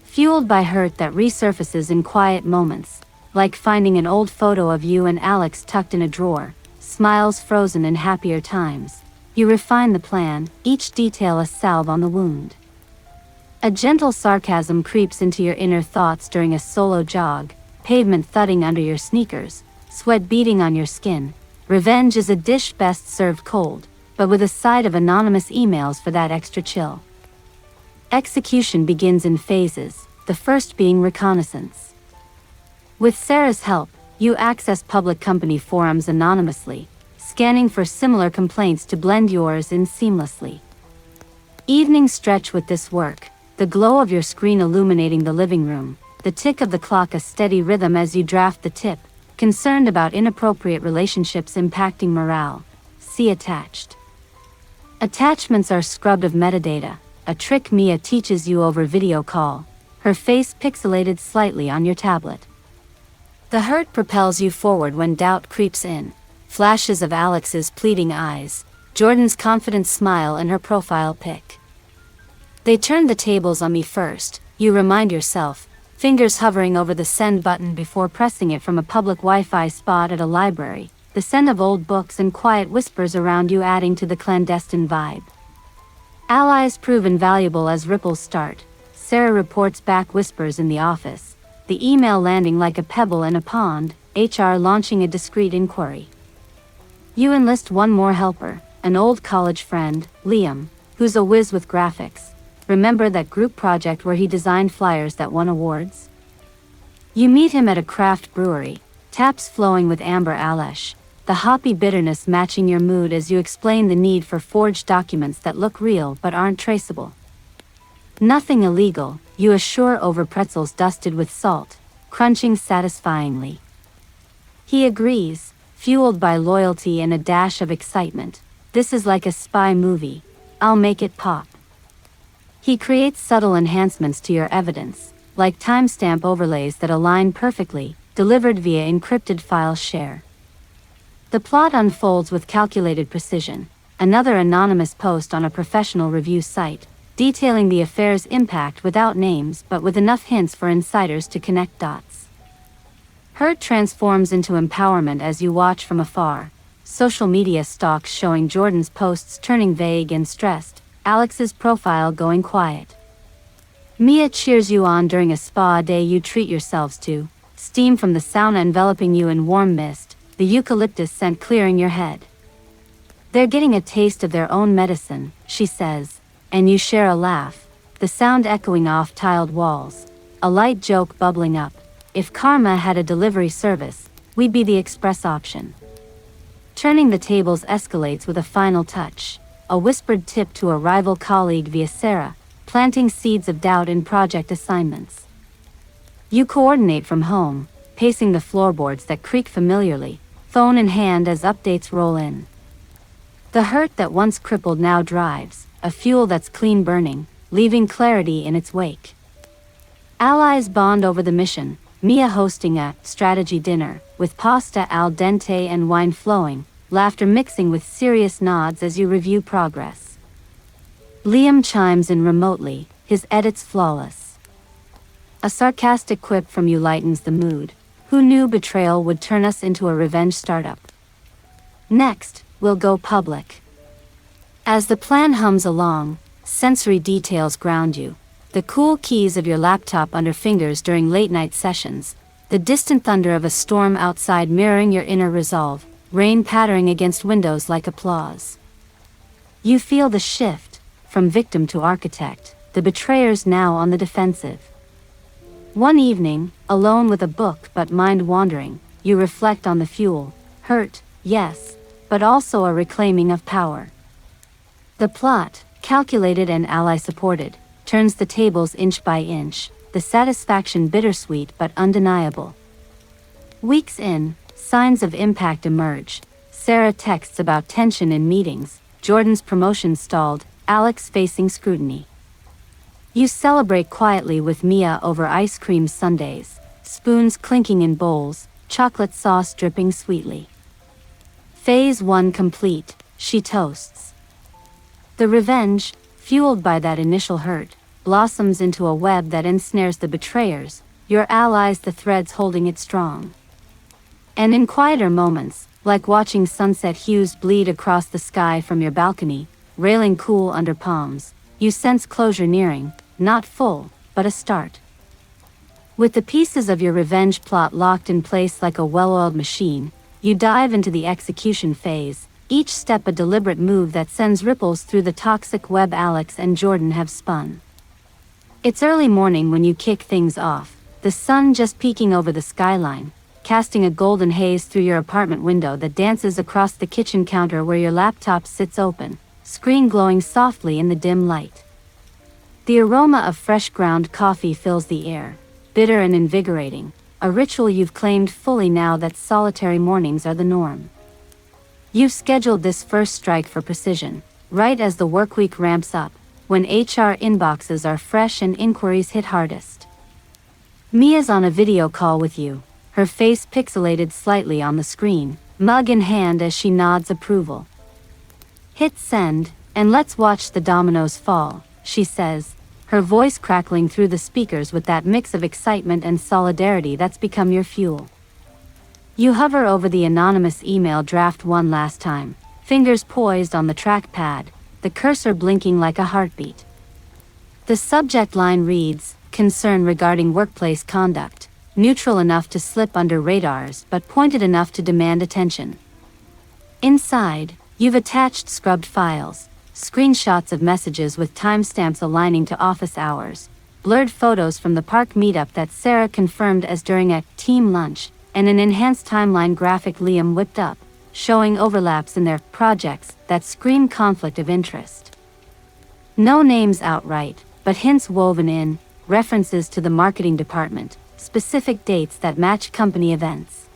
Fueled by hurt that resurfaces in quiet moments, like finding an old photo of you and Alex tucked in a drawer, smiles frozen in happier times, you refine the plan, each detail a salve on the wound. A gentle sarcasm creeps into your inner thoughts during a solo jog, pavement thudding under your sneakers, sweat beading on your skin. Revenge is a dish best served cold, but with a side of anonymous emails for that extra chill. Execution begins in phases, the first being reconnaissance. With Sarah's help, you access public company forums anonymously, scanning for similar complaints to blend yours in seamlessly. Evenings stretch with this work, the glow of your screen illuminating the living room, the tick of the clock a steady rhythm as you draft the tip, concerned about inappropriate relationships impacting morale. See attached. Attachments are scrubbed of metadata, a trick Mia teaches you over video call, her face pixelated slightly on your tablet. The hurt propels you forward when doubt creeps in, flashes of Alex's pleading eyes, Jordan's confident smile and her profile pic. They turned the tables on me first, you remind yourself, fingers hovering over the send button before pressing it from a public Wi-Fi spot at a library, the scent of old books and quiet whispers around you adding to the clandestine vibe. Allies prove invaluable as ripples start. Sarah reports back whispers in the office, the email landing like a pebble in a pond, HR launching a discreet inquiry. You enlist one more helper, an old college friend, Liam, who's a whiz with graphics. Remember that group project where he designed flyers that won awards? You meet him at a craft brewery, taps flowing with amber alesh, the hoppy bitterness matching your mood as you explain the need for forged documents that look real but aren't traceable. Nothing illegal, you assure over pretzels dusted with salt, crunching satisfyingly. He agrees, fueled by loyalty and a dash of excitement. This is like a spy movie. I'll make it pop. He creates subtle enhancements to your evidence, like timestamp overlays that align perfectly, delivered via encrypted file share. The plot unfolds with calculated precision, another anonymous post on a professional review site, detailing the affair's impact without names but with enough hints for insiders to connect dots. Hurt transforms into empowerment as you watch from afar, social media stalks showing Jordan's posts turning vague and stressed, Alex's profile going quiet. Mia cheers you on during a spa day you treat yourselves to, steam from the sauna enveloping you in warm mist, the eucalyptus scent clearing your head. They're getting a taste of their own medicine, she says, and you share a laugh, the sound echoing off tiled walls, a light joke bubbling up. If Karma had a delivery service, we'd be the express option. Turning the tables escalates with a final touch, a whispered tip to a rival colleague via Sarah, planting seeds of doubt in project assignments. You coordinate from home, pacing the floorboards that creak familiarly, phone in hand as updates roll in. The hurt that once crippled now drives, a fuel that's clean burning, leaving clarity in its wake. Allies bond over the mission, Mia hosting a strategy dinner, with pasta al dente and wine flowing, laughter mixing with serious nods as you review progress. Liam chimes in remotely, his edits flawless. A sarcastic quip from you lightens the mood. Who knew Betrayal would turn us into a revenge startup? Next, we'll go public. As the plan hums along, sensory details ground you. The cool keys of your laptop under fingers during late-night sessions, the distant thunder of a storm outside mirroring your inner resolve, rain pattering against windows like applause. You feel the shift, from victim to architect, the betrayers now on the defensive. One evening, alone with a book but mind wandering, you reflect on the fuel, hurt, yes, but also a reclaiming of power. The plot, calculated and ally-supported, turns the tables inch by inch, the satisfaction bittersweet but undeniable. Weeks in, signs of impact emerge. Sarah texts about tension in meetings, Jordan's promotion stalled, Alex facing scrutiny. You celebrate quietly with Mia over ice cream sundaes, spoons clinking in bowls, chocolate sauce dripping sweetly. Phase 1 complete, she toasts. The revenge, fueled by that initial hurt, blossoms into a web that ensnares the betrayers, your allies the threads holding it strong. And in quieter moments, like watching sunset hues bleed across the sky from your balcony, railing cool under palms, you sense closure nearing, not full, but a start. With the pieces of your revenge plot locked in place like a well-oiled machine, you dive into the execution phase, each step a deliberate move that sends ripples through the toxic web Alex and Jordan have spun. It's early morning when you kick things off, the sun just peeking over the skyline, casting a golden haze through your apartment window that dances across the kitchen counter where your laptop sits open, screen glowing softly in the dim light. The aroma of fresh ground coffee fills the air, bitter and invigorating, a ritual you've claimed fully now that solitary mornings are the norm. You've scheduled this first strike for precision, right as the workweek ramps up, when HR inboxes are fresh and inquiries hit hardest. Mia's on a video call with you, her face pixelated slightly on the screen, mug in hand as she nods approval. Hit send, and let's watch the dominoes fall, she says, her voice crackling through the speakers with that mix of excitement and solidarity that's become your fuel. You hover over the anonymous email draft one last time, fingers poised on the trackpad, the cursor blinking like a heartbeat. The subject line reads, concern regarding workplace conduct, neutral enough to slip under radars but pointed enough to demand attention. Inside, you've attached scrubbed files, screenshots of messages with timestamps aligning to office hours, blurred photos from the park meetup that Sarah confirmed as during a team lunch, and an enhanced timeline graphic Liam whipped up, showing overlaps in their projects that scream conflict of interest. No names outright, but hints woven in, references to the marketing department, specific dates that match company events.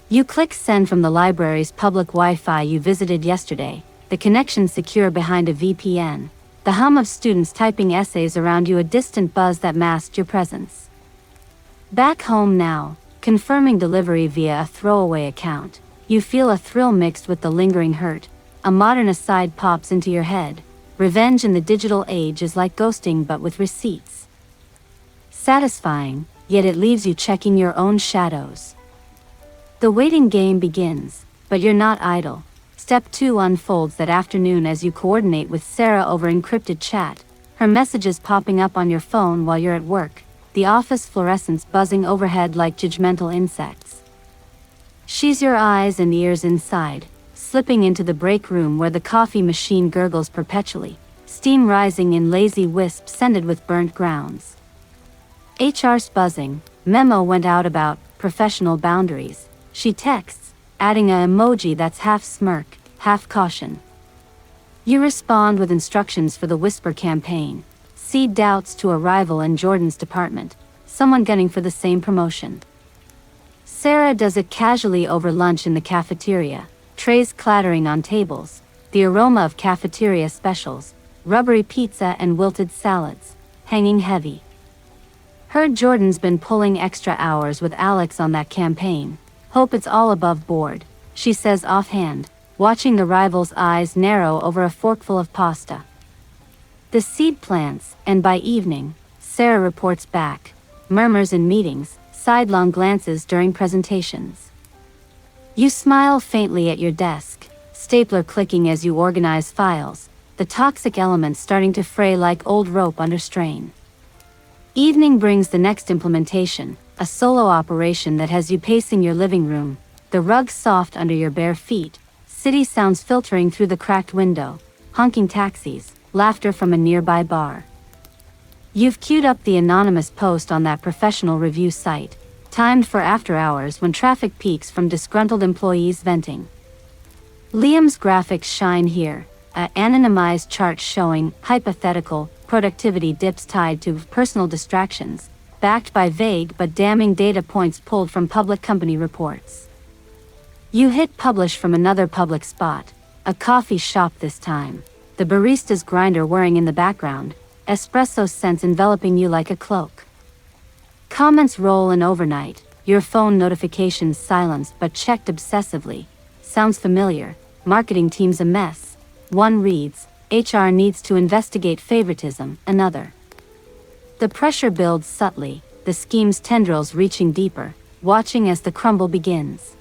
You click send from the library's public Wi-Fi you visited yesterday, the connection secure behind a VPN, the hum of students typing essays around you, a distant buzz that masked your presence. Back home now, confirming delivery via a throwaway account, you feel a thrill mixed with the lingering hurt. A modern aside pops into your head. Revenge in the digital age is like ghosting but with receipts. Satisfying, yet it leaves you checking your own shadows. The waiting game begins, but you're not idle. Step 2 unfolds that afternoon as you coordinate with Sarah over encrypted chat, her messages popping up on your phone while you're at work, the office fluorescents buzzing overhead like judgmental insects. She's your eyes and ears inside, slipping into the break room where the coffee machine gurgles perpetually, steam rising in lazy wisps scented with burnt grounds. HR's buzzing, memo went out about professional boundaries, she texts, adding a emoji that's half smirk, half caution. You respond with instructions for the whisper campaign, seed doubts to a rival in Jordan's department, someone gunning for the same promotion. Sarah does it casually over lunch in the cafeteria, trays clattering on tables, the aroma of cafeteria specials, rubbery pizza and wilted salads, hanging heavy. Heard Jordan's been pulling extra hours with Alex on that campaign. Hope it's all above board, she says offhand, watching the rival's eyes narrow over a forkful of pasta. The seed plants, and by evening, Sarah reports back, murmurs in meetings, sidelong glances during presentations. You smile faintly at your desk, stapler clicking as you organize files, the toxic elements starting to fray like old rope under strain. Evening brings the next implementation, a solo operation that has you pacing your living room, the rug soft under your bare feet, city sounds filtering through the cracked window, honking taxis, laughter from a nearby bar. You've queued up the anonymous post on that professional review site, timed for after hours when traffic peaks from disgruntled employees venting. Liam's graphics shine here, an anonymized chart showing hypothetical productivity dips tied to personal distractions, backed by vague but damning data points pulled from public company reports. You hit publish from another public spot, a coffee shop this time, the barista's grinder whirring in the background, espresso scents enveloping you like a cloak. Comments roll in overnight, your phone notifications silenced but checked obsessively. Sounds familiar, marketing team's a mess. One reads, HR needs to investigate favoritism, another. The pressure builds subtly, the scheme's tendrils reaching deeper, watching as the crumble begins.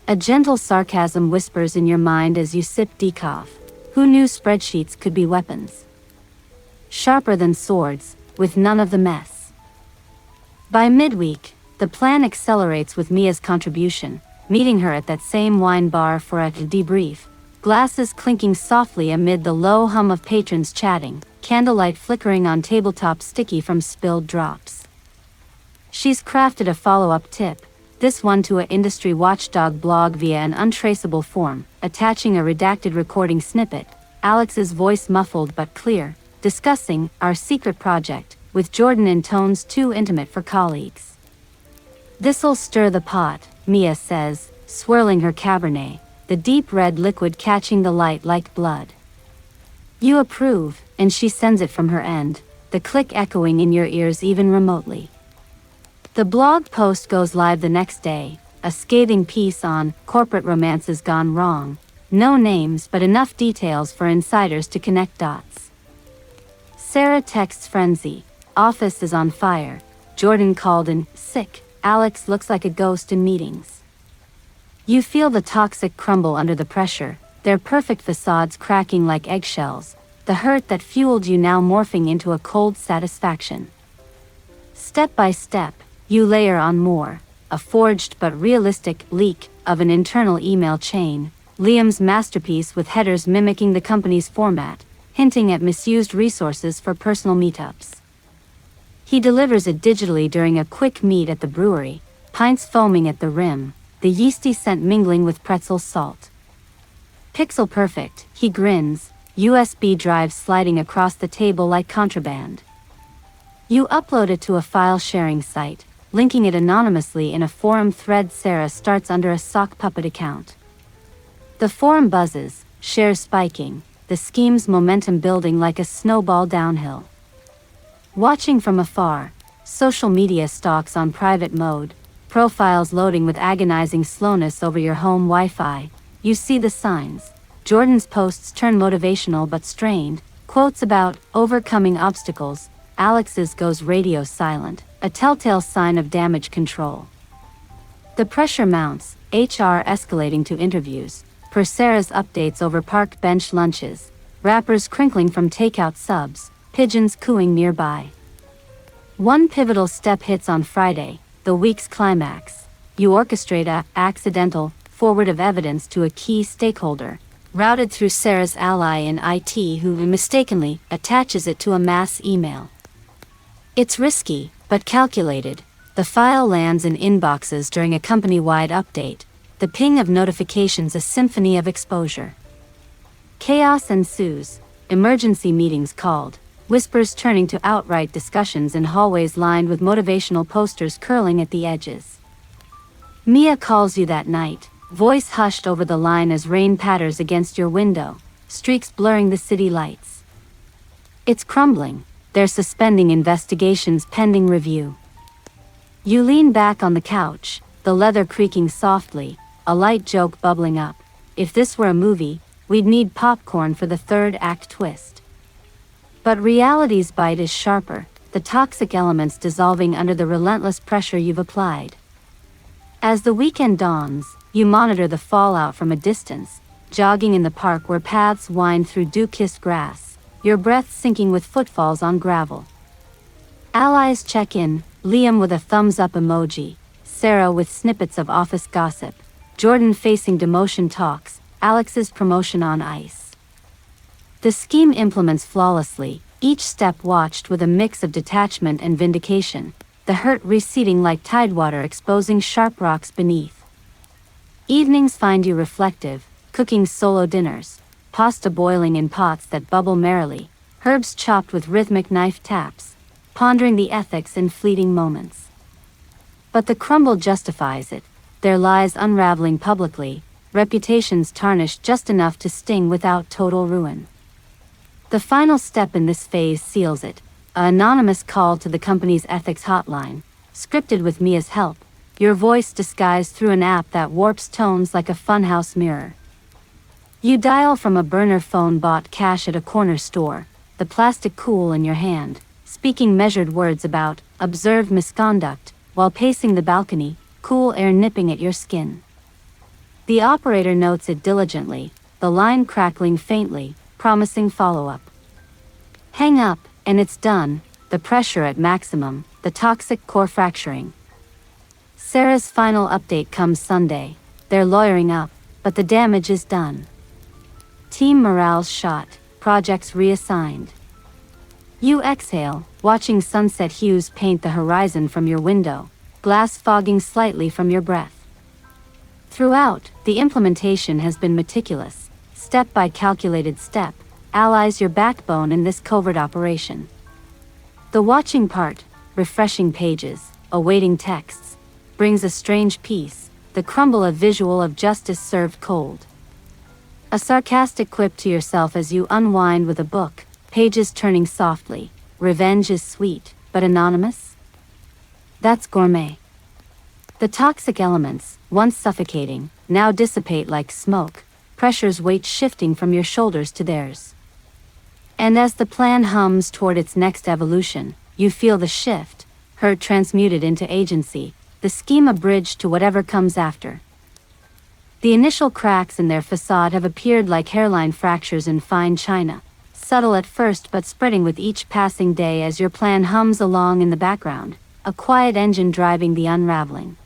A gentle sarcasm whispers in your mind as you sip decaf. Who knew spreadsheets could be weapons? Sharper than swords, with none of the mess. By midweek, the plan accelerates with Mia's contribution, meeting her at that same wine bar for a debrief, glasses clinking softly amid the low hum of patrons chatting, candlelight flickering on tabletops sticky from spilled drops. She's crafted a follow-up tip, this one to an industry watchdog blog via an untraceable form, attaching a redacted recording snippet, Alex's voice muffled but clear, discussing our secret project, with Jordan in tones too intimate for colleagues. This'll stir the pot, Mia says, swirling her Cabernet, the deep red liquid catching the light like blood. You approve, and she sends it from her end, the click echoing in your ears even remotely. The blog post goes live the next day, a scathing piece on corporate romances gone wrong, no names but enough details for insiders to connect dots. Sarah texts frenzy, office is on fire, Jordan called in sick, Alex looks like a ghost in meetings. You feel the toxic crumble under the pressure, their perfect facades cracking like eggshells, the hurt that fueled you now morphing into a cold satisfaction. Step by step, you layer on more, a forged but realistic leak of an internal email chain, Liam's masterpiece with headers mimicking the company's format, hinting at misused resources for personal meetups. He delivers it digitally during a quick meet at the brewery, pints foaming at the rim, the yeasty scent mingling with pretzel salt. Pixel perfect, he grins, USB drive sliding across the table like contraband. You upload it to a file sharing site, linking it anonymously in a forum thread Sarah starts under a sock puppet account. The forum buzzes, shares spiking, the scheme's momentum building like a snowball downhill. Watching from afar, social media stalks on private mode, profiles loading with agonizing slowness over your home Wi-Fi, you see the signs. Jordan's posts turn motivational but strained, quotes about overcoming obstacles, Alex's goes radio silent, a telltale sign of damage control. The pressure mounts, HR escalating to interviews, per Sarah's updates over park bench lunches, wrappers crinkling from takeout subs, pigeons cooing nearby. One pivotal step hits on Friday, the week's climax. You orchestrate a accidental forward of evidence to a key stakeholder, routed through Sarah's ally in IT who mistakenly attaches it to a mass email. It's risky, but calculated. The file lands in inboxes during a company-wide update, the ping of notifications a symphony of exposure. Chaos ensues, emergency meetings called, whispers turning to outright discussions in hallways lined with motivational posters curling at the edges. Mia calls you that night, voice hushed over the line as rain patters against your window, streaks blurring the city lights. It's crumbling, they're suspending investigations pending review. You lean back on the couch, the leather creaking softly, a light joke bubbling up. If this were a movie, we'd need popcorn for the third act twist. But reality's bite is sharper, the toxic elements dissolving under the relentless pressure you've applied. As the weekend dawns, you monitor the fallout from a distance, jogging in the park where paths wind through dew-kissed grass, your breath sinking with footfalls on gravel. Allies check in, Liam with a thumbs-up emoji, Sarah with snippets of office gossip, Jordan facing demotion talks, Alex's promotion on ice. The scheme implements flawlessly, each step watched with a mix of detachment and vindication, the hurt receding like tidewater exposing sharp rocks beneath. Evenings find you reflective, cooking solo dinners, pasta boiling in pots that bubble merrily, herbs chopped with rhythmic knife taps, pondering the ethics in fleeting moments. But the crumble justifies it, their lies unraveling publicly, reputations tarnished just enough to sting without total ruin. The final step in this phase seals it, an anonymous call to the company's ethics hotline, scripted with Mia's help, your voice disguised through an app that warps tones like a funhouse mirror. You dial from a burner phone bought cash at a corner store, the plastic cool in your hand, speaking measured words about observed misconduct, while pacing the balcony, cool air nipping at your skin. The operator notes it diligently, the line crackling faintly, promising follow-up. Hang up, and it's done, the pressure at maximum, the toxic core fracturing. Sarah's final update comes Sunday. They're lawyering up, but the damage is done. Team morale's shot, projects reassigned. You exhale, watching sunset hues paint the horizon from your window, glass fogging slightly from your breath. Throughout, the implementation has been meticulous, step by calculated step, allies your backbone in this covert operation. The watching part, refreshing pages, awaiting texts, brings a strange peace, the crumble of visual of justice served cold. A sarcastic quip to yourself as you unwind with a book, pages turning softly, revenge is sweet, but anonymous? That's gourmet. The toxic elements, once suffocating, now dissipate like smoke, pressure's weight shifting from your shoulders to theirs. And as the plan hums toward its next evolution, you feel the shift, hurt transmuted into agency, the scheme abridged to whatever comes after. The initial cracks in their facade have appeared like hairline fractures in fine china, subtle at first but spreading with each passing day as your plan hums along in the background, a quiet engine driving the unraveling.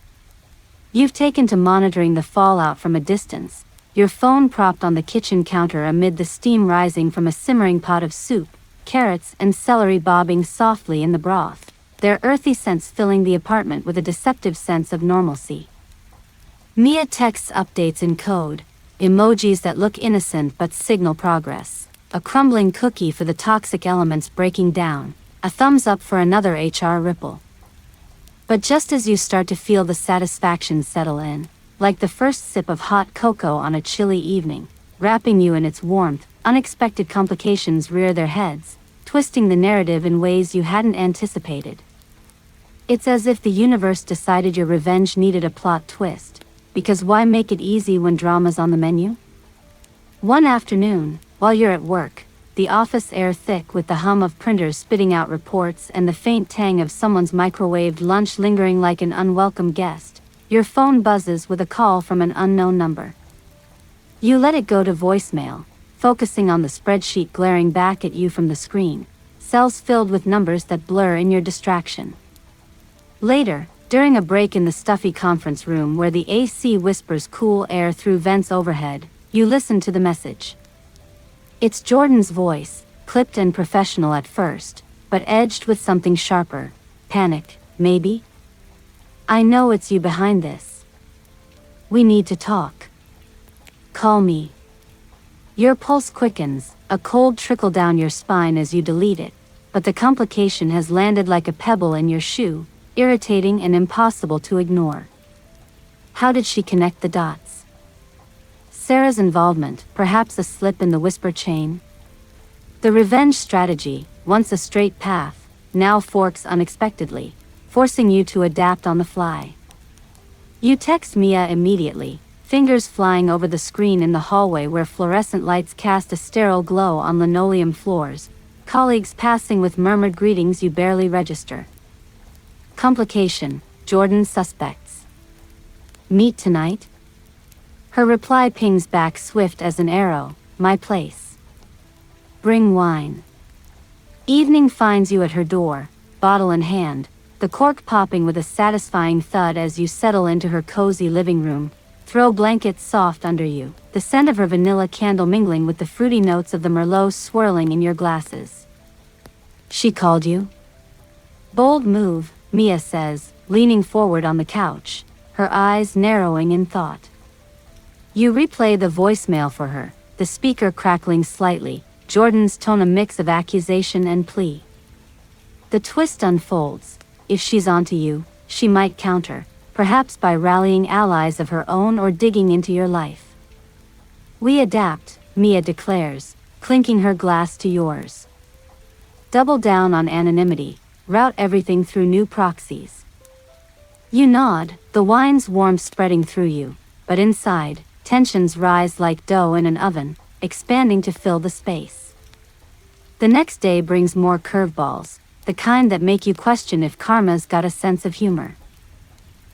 You've taken to monitoring the fallout from a distance, your phone propped on the kitchen counter amid the steam rising from a simmering pot of soup, carrots and celery bobbing softly in the broth, their earthy scents filling the apartment with a deceptive sense of normalcy. Mia texts updates in code, emojis that look innocent but signal progress, a crumbling cookie for the toxic elements breaking down, a thumbs up for another HR ripple. But just as you start to feel the satisfaction settle in, like the first sip of hot cocoa on a chilly evening, wrapping you in its warmth, unexpected complications rear their heads, twisting the narrative in ways you hadn't anticipated. It's as if the universe decided your revenge needed a plot twist, because why make it easy when drama's on the menu? One afternoon, while you're at work, the office air thick with the hum of printers spitting out reports and the faint tang of someone's microwaved lunch lingering like an unwelcome guest, your phone buzzes with a call from an unknown number. You let it go to voicemail, focusing on the spreadsheet glaring back at you from the screen, cells filled with numbers that blur in your distraction. Later, during a break in the stuffy conference room where the AC whispers cool air through vents overhead, you listen to the message. It's Jordan's voice, clipped and professional at first, but edged with something sharper. Panic, maybe? I know it's you behind this. We need to talk. Call me. Your pulse quickens, a cold trickle down your spine as you delete it, but the complication has landed like a pebble in your shoe, irritating and impossible to ignore. How did she connect the dots? Sarah's involvement, perhaps a slip in the whisper chain? The revenge strategy, once a straight path, now forks unexpectedly, forcing you to adapt on the fly. You text Mia immediately, fingers flying over the screen in the hallway where fluorescent lights cast a sterile glow on linoleum floors, colleagues passing with murmured greetings you barely register. Complication, Jordan suspects. Meet tonight? Her reply pings back swift as an arrow, my place. Bring wine. Evening finds you at her door, bottle in hand, the cork popping with a satisfying thud as you settle into her cozy living room, throw blankets soft under you, the scent of her vanilla candle mingling with the fruity notes of the Merlot swirling in your glasses. She called you? Bold move, Mia says, leaning forward on the couch, her eyes narrowing in thought. You replay the voicemail for her, the speaker crackling slightly, Jordan's tone a mix of accusation and plea. The twist unfolds. If she's onto you, she might counter, perhaps by rallying allies of her own or digging into your life. We adapt, Mia declares, clinking her glass to yours. Double down on anonymity, route everything through new proxies. You nod, the wine's warmth spreading through you, but inside, tensions rise like dough in an oven, expanding to fill the space. The next day brings more curveballs, the kind that make you question if karma's got a sense of humor.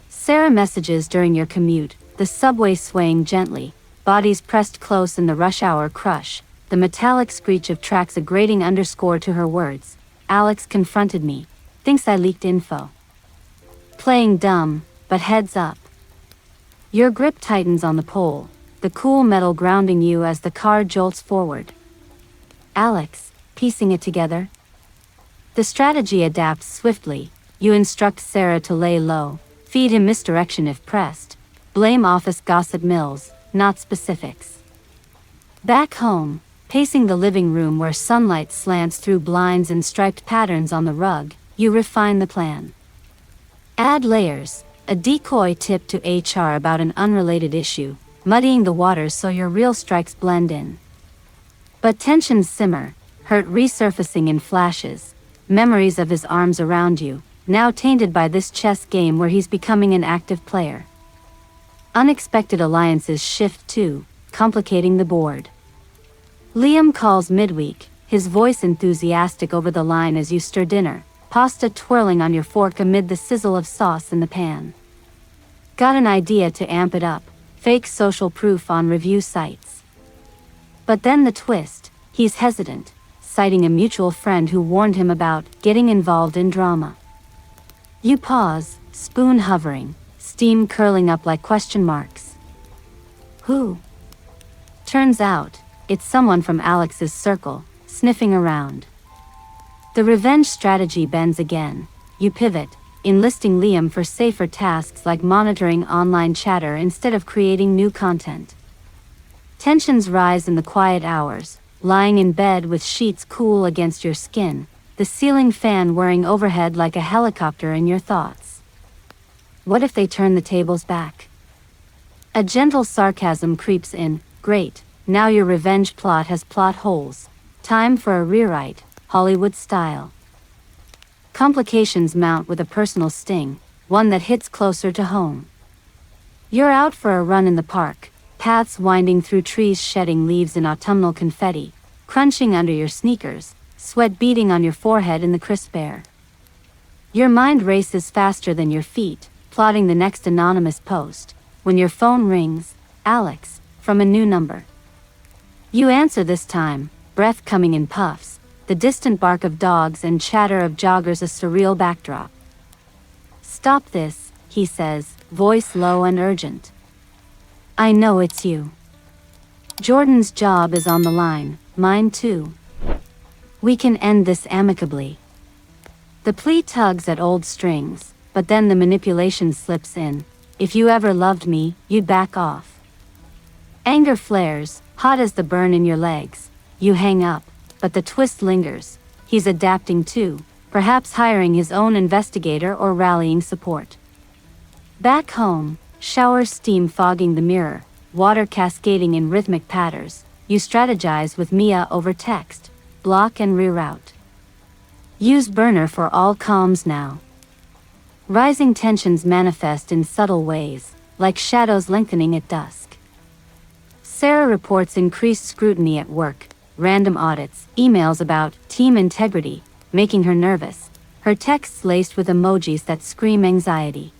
Sarah messages during your commute, the subway swaying gently, bodies pressed close in the rush hour crush, the metallic screech of tracks a grating underscore to her words. Alex confronted me, thinks I leaked info. Playing dumb, but heads up. Your grip tightens on the pole, the cool metal grounding you as the car jolts forward. Alex, piecing it together? The strategy adapts swiftly. You instruct Sarah to lay low, feed him misdirection if pressed, blame office gossip mills, not specifics. Back home, pacing the living room where sunlight slants through blinds and striped patterns on the rug, you refine the plan. Add layers, a decoy tip to HR about an unrelated issue, muddying the waters so your real strikes blend in. But tensions simmer, hurt resurfacing in flashes, memories of his arms around you, now tainted by this chess game where he's becoming an active player. Unexpected alliances shift too, complicating the board. Liam calls midweek, his voice enthusiastic over the line as you stir dinner, pasta twirling on your fork amid the sizzle of sauce in the pan. Got an idea to amp it up, fake social proof on review sites. But then the twist, he's hesitant, citing a mutual friend who warned him about getting involved in drama. You pause, spoon hovering, steam curling up like question marks. Who? Turns out, it's someone from Alex's circle, sniffing around. The revenge strategy bends again. You pivot, enlisting Liam for safer tasks like monitoring online chatter instead of creating new content. Tensions rise in the quiet hours, lying in bed with sheets cool against your skin, the ceiling fan whirring overhead like a helicopter in your thoughts. What if they turn the tables back? A gentle sarcasm creeps in. Great, now your revenge plot has plot holes. Time for a rewrite, Hollywood style. Complications mount with a personal sting, one that hits closer to home. You're out for a run in the park, paths winding through trees shedding leaves in autumnal confetti, crunching under your sneakers, sweat beading on your forehead in the crisp air. Your mind races faster than your feet, plotting the next anonymous post, when your phone rings, Alex, from a new number. You answer this time, breath coming in puffs, the distant bark of dogs and chatter of joggers a surreal backdrop. Stop this, he says, voice low and urgent. I know it's you. Jordan's job is on the line, mine too. We can end this amicably. The plea tugs at old strings, but then the manipulation slips in. If you ever loved me, you'd back off. Anger flares, hot as the burn in your legs. You hang up, but the twist lingers. He's adapting too, perhaps hiring his own investigator or rallying support. Back home, shower steam fogging the mirror, water cascading in rhythmic patters, you strategize with Mia over text, block and reroute. Use burner for all comms now. Rising tensions manifest in subtle ways, like shadows lengthening at dusk. Sarah reports increased scrutiny at work, random audits, emails about team integrity, making her nervous, her texts laced with emojis that scream anxiety.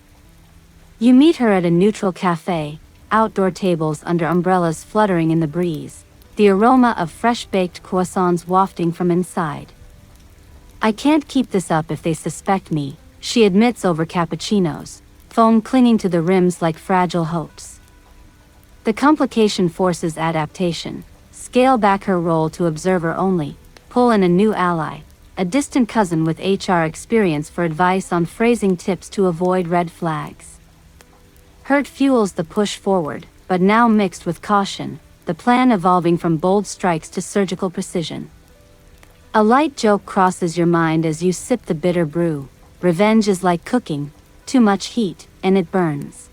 You meet her at a neutral cafe, outdoor tables under umbrellas fluttering in the breeze, the aroma of fresh-baked croissants wafting from inside. I can't keep this up if they suspect me, she admits over cappuccinos, foam clinging to the rims like fragile hopes. The complication forces adaptation. Scale back her role to observer only, pull in a new ally, a distant cousin with HR experience for advice on phrasing tips to avoid red flags. Hurt fuels the push forward, but now mixed with caution, the plan evolving from bold strikes to surgical precision. A light joke crosses your mind as you sip the bitter brew. Revenge is like cooking, too much heat, and it burns.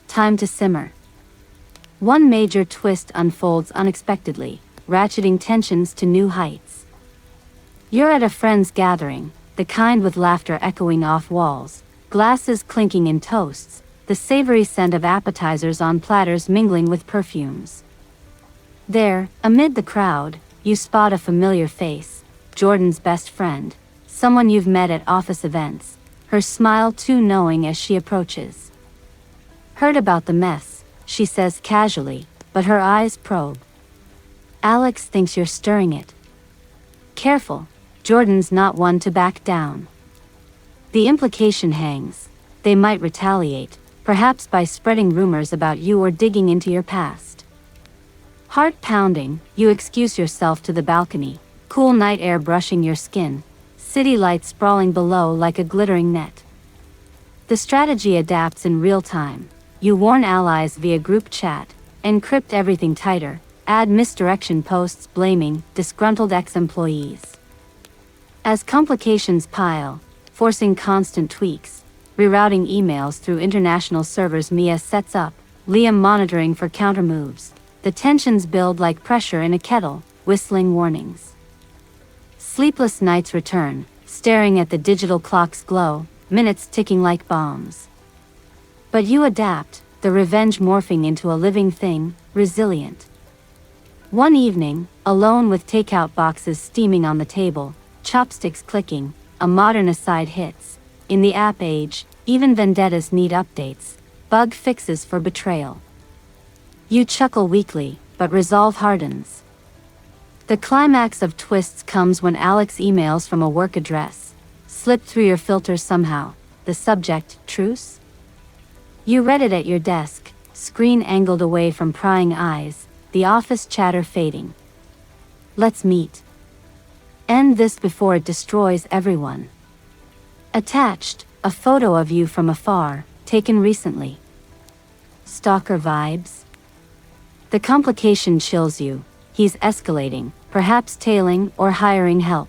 Time to simmer. One major twist unfolds unexpectedly, ratcheting tensions to new heights. You're at a friend's gathering, the kind with laughter echoing off walls, glasses clinking in toasts, the savory scent of appetizers on platters mingling with perfumes. There, amid the crowd, you spot a familiar face, Jordan's best friend, someone you've met at office events, her smile too knowing as she approaches. Heard about the mess, she says casually, but her eyes probe. Alex thinks you're stirring it. Careful, Jordan's not one to back down. The implication hangs. They might retaliate, perhaps by spreading rumors about you or digging into your past. Heart pounding, you excuse yourself to the balcony, cool night air brushing your skin, city lights sprawling below like a glittering net. The strategy adapts in real time. You warn allies via group chat, encrypt everything tighter, add misdirection posts blaming disgruntled ex-employees. As complications pile, forcing constant tweaks, rerouting emails through international servers Mia sets up, Liam monitoring for countermoves, the tensions build like pressure in a kettle, whistling warnings. Sleepless nights return, staring at the digital clock's glow, minutes ticking like bombs. But you adapt, the revenge morphing into a living thing, resilient. One evening, alone with takeout boxes steaming on the table, chopsticks clicking, a modern aside hits. In the app age, even vendettas need updates, bug fixes for betrayal. You chuckle weakly, but resolve hardens. The climax of twists comes when Alex emails from a work address, slipped through your filters somehow, the subject, truce? You read it at your desk, screen angled away from prying eyes, the office chatter fading. Let's meet. End this before it destroys everyone. Attached, a photo of you from afar, taken recently. Stalker vibes? The complication chills you. He's escalating, perhaps tailing or hiring help.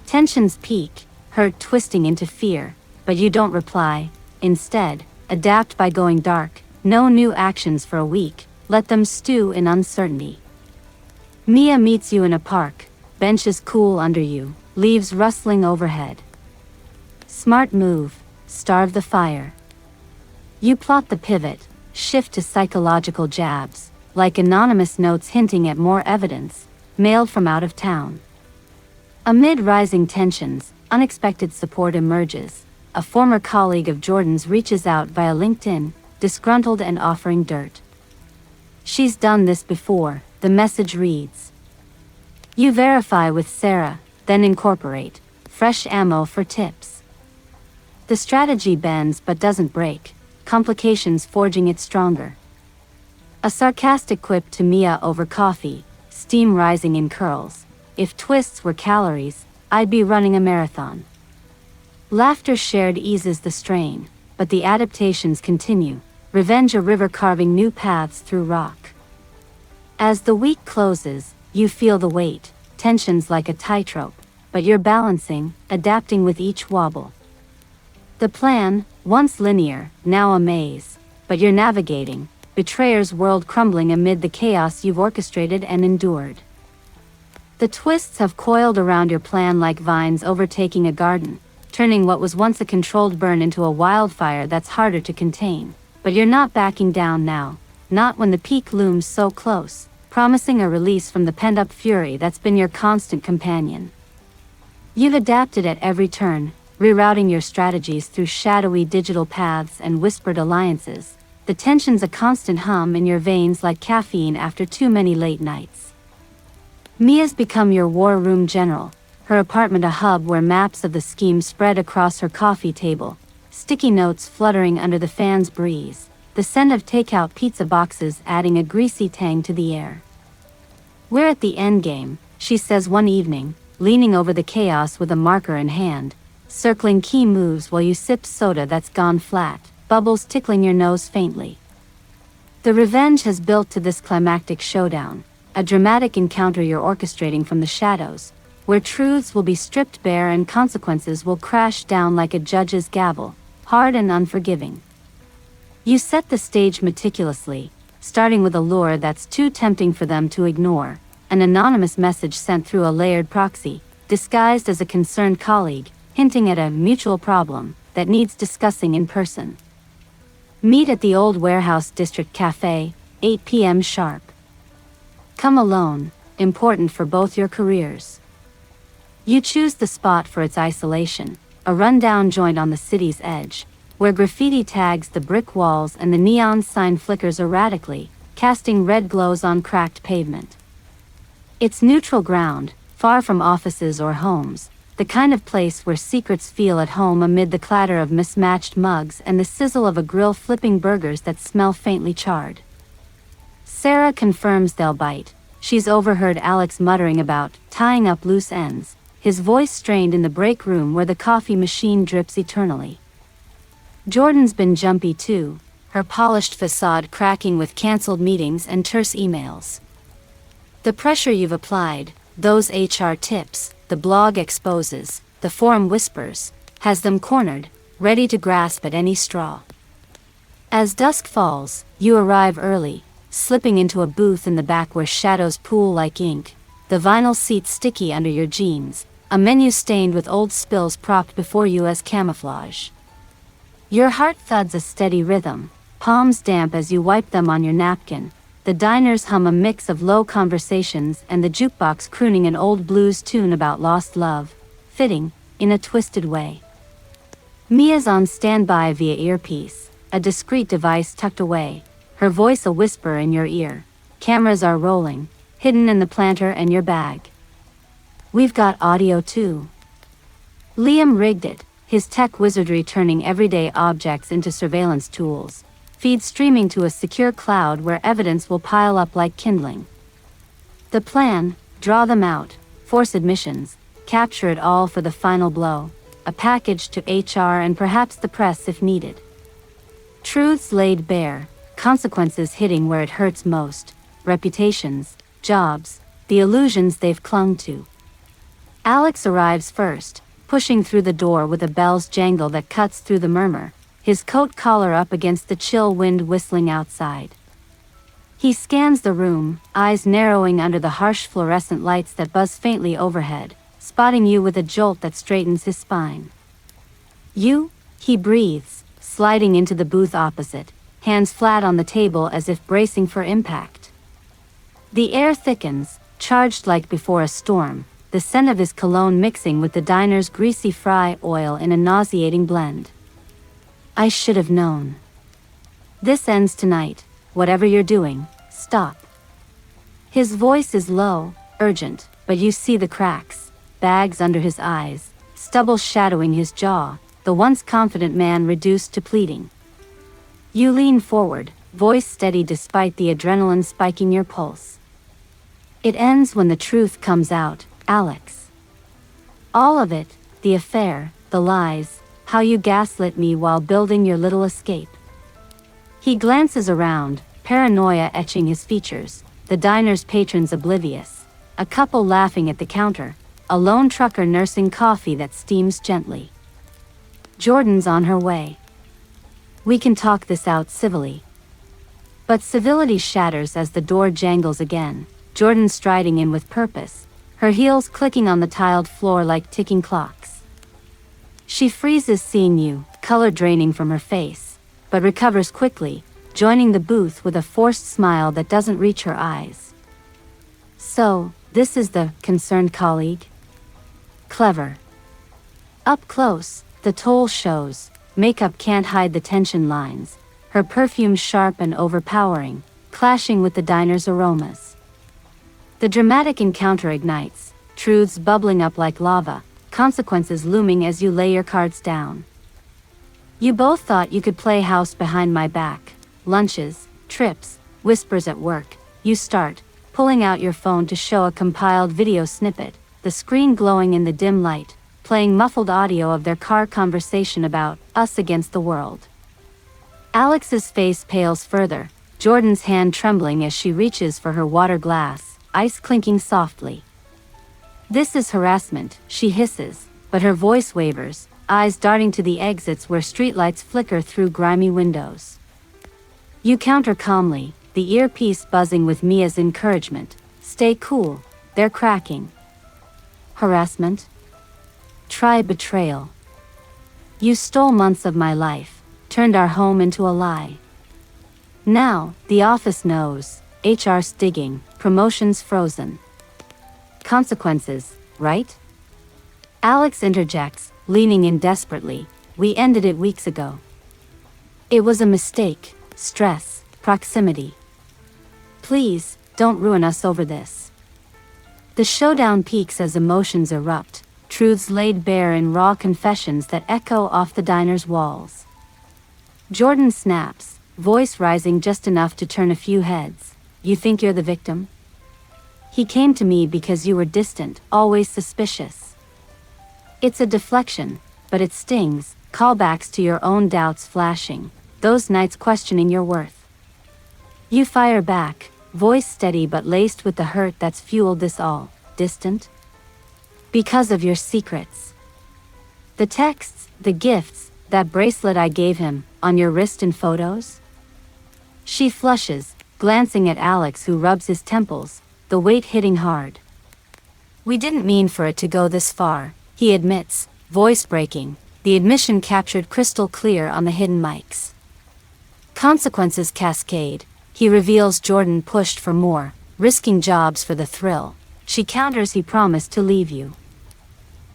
Tensions peak, hurt twisting into fear, but you don't reply. Instead, adapt by going dark, no new actions for a week, let them stew in uncertainty. Mia meets you in a park, benches cool under you, leaves rustling overhead. Smart move, starve the fire. You plot the pivot, shift to psychological jabs, like anonymous notes hinting at more evidence, mailed from out of town. Amid rising tensions, unexpected support emerges. A former colleague of Jordan's reaches out via LinkedIn, disgruntled and offering dirt. She's done this before, the message reads. You verify with Sarah, then incorporate, fresh ammo for tips. The strategy bends but doesn't break, complications forging it stronger. A sarcastic quip to Mia over coffee, steam rising in curls. If twists were calories, I'd be running a marathon. Laughter shared eases the strain, but the adaptations continue, revenge a river carving new paths through rock. As the week closes, you feel the weight, tensions like a tightrope, but you're balancing, adapting with each wobble. The plan, once linear, now a maze, but you're navigating, betrayer's world crumbling amid the chaos you've orchestrated and endured. The twists have coiled around your plan like vines overtaking a garden, turning what was once a controlled burn into a wildfire that's harder to contain. But you're not backing down now, not when the peak looms so close, promising a release from the pent-up fury that's been your constant companion. You've adapted at every turn, rerouting your strategies through shadowy digital paths and whispered alliances. The tension's a constant hum in your veins like caffeine after too many late nights. Mia's become your war room general, her apartment a hub where maps of the scheme spread across her coffee table, sticky notes fluttering under the fan's breeze, the scent of takeout pizza boxes adding a greasy tang to the air. "We're at the endgame," she says one evening, leaning over the chaos with a marker in hand, circling key moves while you sip soda that's gone flat, bubbles tickling your nose faintly. The revenge has built to this climactic showdown, a dramatic encounter you're orchestrating from the shadows, where truths will be stripped bare and consequences will crash down like a judge's gavel, hard and unforgiving. You set the stage meticulously, starting with a lure that's too tempting for them to ignore, an anonymous message sent through a layered proxy, disguised as a concerned colleague, hinting at a mutual problem that needs discussing in person. Meet at the old Warehouse District Cafe, 8 p.m. sharp. Come alone, important for both your careers. You choose the spot for its isolation, a rundown joint on the city's edge, where graffiti tags the brick walls and the neon sign flickers erratically, casting red glows on cracked pavement. It's neutral ground, far from offices or homes, the kind of place where secrets feel at home amid the clatter of mismatched mugs and the sizzle of a grill flipping burgers that smell faintly charred. Sarah confirms they'll bite. She's overheard Alex muttering about tying up loose ends, his voice strained in the break room where the coffee machine drips eternally. Jordan's been jumpy too, her polished facade cracking with cancelled meetings and terse emails. The pressure you've applied, those HR tips, the blog exposes, the forum whispers, has them cornered, ready to grasp at any straw. As dusk falls, you arrive early, slipping into a booth in the back where shadows pool like ink, the vinyl seat sticky under your jeans, a menu stained with old spills propped before you as camouflage. Your heart thuds a steady rhythm, palms damp as you wipe them on your napkin. The diners hum a mix of low conversations and the jukebox crooning an old blues tune about lost love, fitting, in a twisted way. Mia's on standby via earpiece, a discreet device tucked away, her voice a whisper in your ear. Cameras are rolling, hidden in the planter and your bag. We've got audio too. Liam rigged it, his tech wizardry turning everyday objects into surveillance tools. Feed streaming to a secure cloud where evidence will pile up like kindling. The plan, draw them out, force admissions, capture it all for the final blow, a package to HR and perhaps the press if needed. Truths laid bare, consequences hitting where it hurts most, reputations, jobs, the illusions they've clung to. Alex arrives first, pushing through the door with a bell's jangle that cuts through the murmur, his coat collar up against the chill wind whistling outside. He scans the room, eyes narrowing under the harsh fluorescent lights that buzz faintly overhead, spotting you with a jolt that straightens his spine. "You?" he breathes, sliding into the booth opposite, hands flat on the table as if bracing for impact. The air thickens, charged like before a storm, the scent of his cologne mixing with the diner's greasy fry oil in a nauseating blend. "I should have known. This ends tonight. Whatever you're doing, stop." His voice is low, urgent, but you see the cracks, bags under his eyes, stubble shadowing his jaw, the once confident man reduced to pleading. You lean forward, voice steady despite the adrenaline spiking your pulse. "It ends when the truth comes out, Alex. All of it, the affair, the lies, how you gaslit me while building your little escape." He glances around, paranoia etching his features, the diner's patrons oblivious, a couple laughing at the counter, a lone trucker nursing coffee that steams gently. Jordan's on her way. We can talk this out civilly. But civility shatters as the door jangles again, Jordan striding in with purpose, her heels clicking on the tiled floor like ticking clocks. She freezes seeing you, color draining from her face, but recovers quickly, joining the booth with a forced smile that doesn't reach her eyes. So, this is the concerned colleague? Clever. Up close, the toll shows, makeup can't hide the tension lines, her perfume sharp and overpowering, clashing with the diner's aromas. The dramatic encounter ignites, truths bubbling up like lava, consequences looming as you lay your cards down. You both thought you could play house behind my back. Lunches, trips, whispers at work. You start, pulling out your phone to show a compiled video snippet, the screen glowing in the dim light, playing muffled audio of their car conversation about us against the world. Alex's face pales further, Jordan's hand trembling as she reaches for her water glass, ice clinking softly. This is harassment, she hisses, but her voice wavers, eyes darting to the exits where streetlights flicker through grimy windows. You counter calmly, the earpiece buzzing with Mia's encouragement. Stay cool, they're cracking. Harassment? Try betrayal. You stole months of my life, turned our home into a lie. Now, the office knows, HR's digging, promotions frozen. Consequences, right? Alex interjects, leaning in desperately. We ended it weeks ago. It was a mistake, stress, proximity. Please, don't ruin us over this. The showdown peaks as emotions erupt, truths laid bare in raw confessions that echo off the diner's walls. Jordan snaps, voice rising just enough to turn a few heads. You think you're the victim? He came to me because you were distant, always suspicious. It's a deflection, but it stings, callbacks to your own doubts flashing, those nights questioning your worth. You fire back, voice steady but laced with the hurt that's fueled this all. Distant? Because of your secrets. The texts, the gifts, that bracelet I gave him, on your wrist in photos? She flushes, glancing at Alex who rubs his temples, the weight hitting hard. We didn't mean for it to go this far, he admits, voice breaking, the admission captured crystal clear on the hidden mics. Consequences cascade, he reveals Jordan pushed for more, risking jobs for the thrill. She counters he promised to leave you.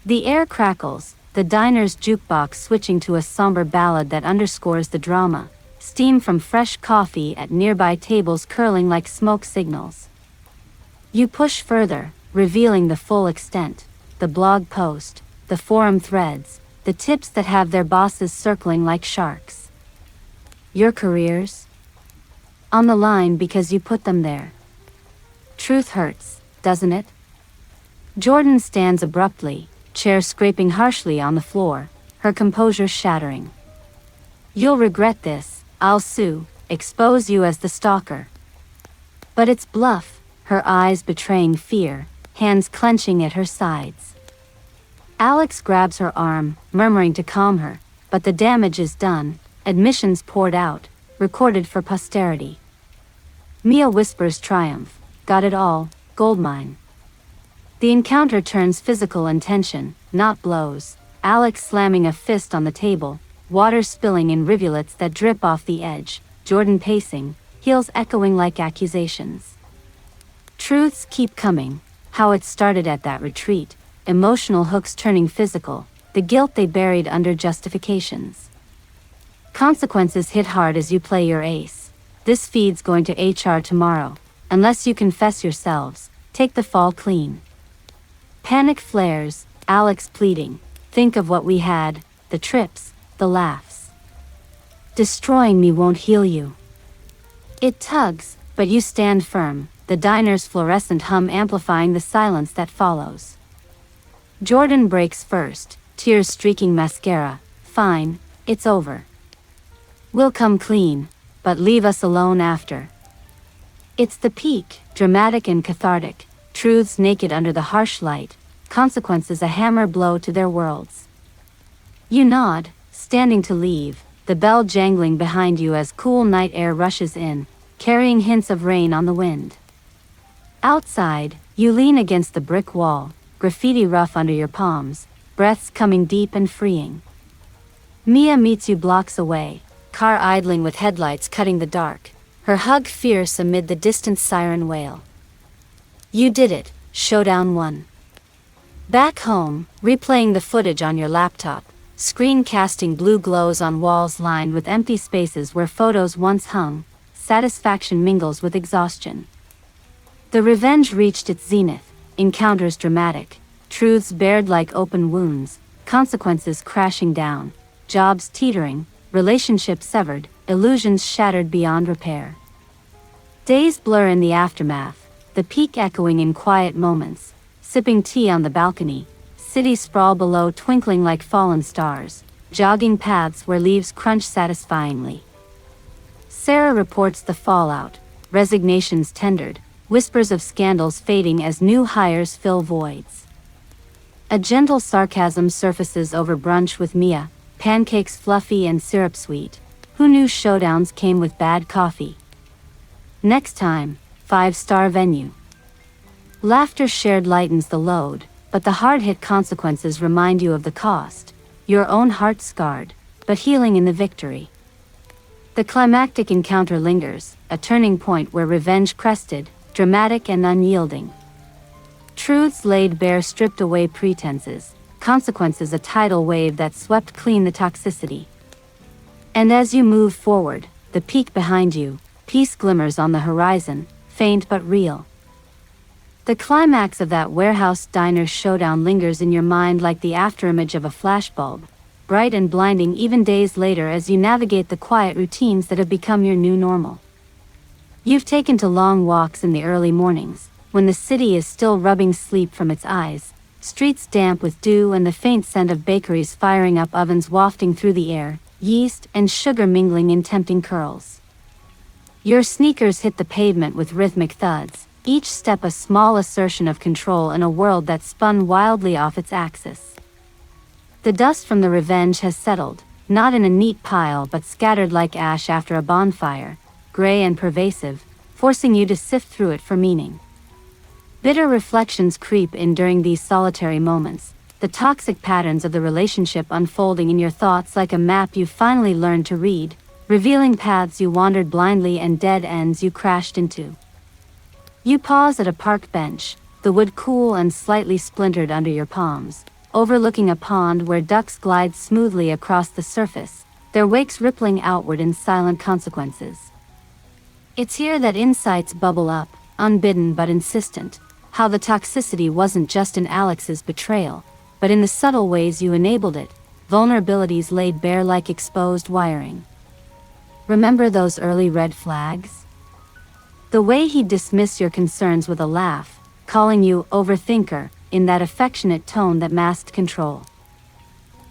The air crackles, the diner's jukebox switching to a somber ballad that underscores the drama, steam from fresh coffee at nearby tables curling like smoke signals. You push further, revealing the full extent, the blog post, the forum threads, the tips that have their bosses circling like sharks. Your careers? On the line because you put them there. Truth hurts, doesn't it? Jordan stands abruptly, chair scraping harshly on the floor, her composure shattering. You'll regret this, I'll sue, expose you as the stalker. But it's bluff, her eyes betraying fear, hands clenching at her sides. Alex grabs her arm, murmuring to calm her, but the damage is done, admissions poured out, recorded for posterity. Mia whispers triumph, got it all, goldmine. The encounter turns physical in tension, not blows, Alex slamming a fist on the table, water spilling in rivulets that drip off the edge, Jordan pacing, heels echoing like accusations. Truths keep coming, how it started at that retreat, emotional hooks turning physical, the guilt they buried under justifications. Consequences hit hard as you play your ace. This feed's going to HR tomorrow, unless you confess yourselves, take the fall clean. Panic flares, Alex pleading, think of what we had, the trips, the laughs. Destroying me won't heal you. It tugs, but you stand firm, the diner's fluorescent hum amplifying the silence that follows. Jordan breaks first, tears streaking mascara. Fine, it's over. We'll come clean, but leave us alone after. It's the peak, dramatic and cathartic, truths naked under the harsh light, consequences a hammer blow to their worlds. You nod, standing to leave, the bell jangling behind you as cool night air rushes in, carrying hints of rain on the wind. Outside, You lean against the brick wall, graffiti rough under your palms, breaths coming deep and freeing. Mia meets you blocks away, car idling with headlights cutting the dark, her hug fierce amid the distant siren wail. You did it, Showdown 1. Back home, replaying the footage on your laptop, screen casting blue glows on walls lined with empty spaces where photos once hung, satisfaction mingles with exhaustion. The revenge reached its zenith, encounters dramatic, truths bared like open wounds, consequences crashing down, jobs teetering, relationships severed, illusions shattered beyond repair. Days blur in the aftermath, the peak echoing in quiet moments, sipping tea on the balcony, cities sprawl below twinkling like fallen stars, jogging paths where leaves crunch satisfyingly. Sarah reports the fallout, resignations tendered, whispers of scandals fading as new hires fill voids. A gentle sarcasm surfaces over brunch with Mia, pancakes fluffy and syrup sweet. Who knew showdowns came with bad coffee? Next time, 5-star venue. Laughter shared lightens the load, but the hard-hit consequences remind you of the cost, your own heart scarred, but healing in the victory. The climactic encounter lingers, a turning point where revenge crested, dramatic and unyielding. Truths laid bare stripped away pretenses, consequences a tidal wave that swept clean the toxicity. And as you move forward, the peak behind you, peace glimmers on the horizon, faint but real. The climax of that warehouse diner showdown lingers in your mind like the afterimage of a flashbulb, bright and blinding even days later as you navigate the quiet routines that have become your new normal. You've taken to long walks in the early mornings, when the city is still rubbing sleep from its eyes, streets damp with dew and the faint scent of bakeries firing up ovens wafting through the air, yeast and sugar mingling in tempting curls. Your sneakers hit the pavement with rhythmic thuds, each step a small assertion of control in a world that spun wildly off its axis. The dust from the revenge has settled, not in a neat pile but scattered like ash after a bonfire, gray and pervasive, forcing you to sift through it for meaning. Bitter reflections creep in during these solitary moments, the toxic patterns of the relationship unfolding in your thoughts like a map you've finally learned to read, revealing paths you wandered blindly and dead ends you crashed into. You pause at a park bench, the wood cool and slightly splintered under your palms, overlooking a pond where ducks glide smoothly across the surface, their wakes rippling outward in silent consequences. It's here that insights bubble up, unbidden but insistent, how the toxicity wasn't just in Alex's betrayal, but in the subtle ways you enabled it, vulnerabilities laid bare like exposed wiring. Remember those early red flags? The way he'd dismiss your concerns with a laugh, calling you overthinker, in that affectionate tone that masked control.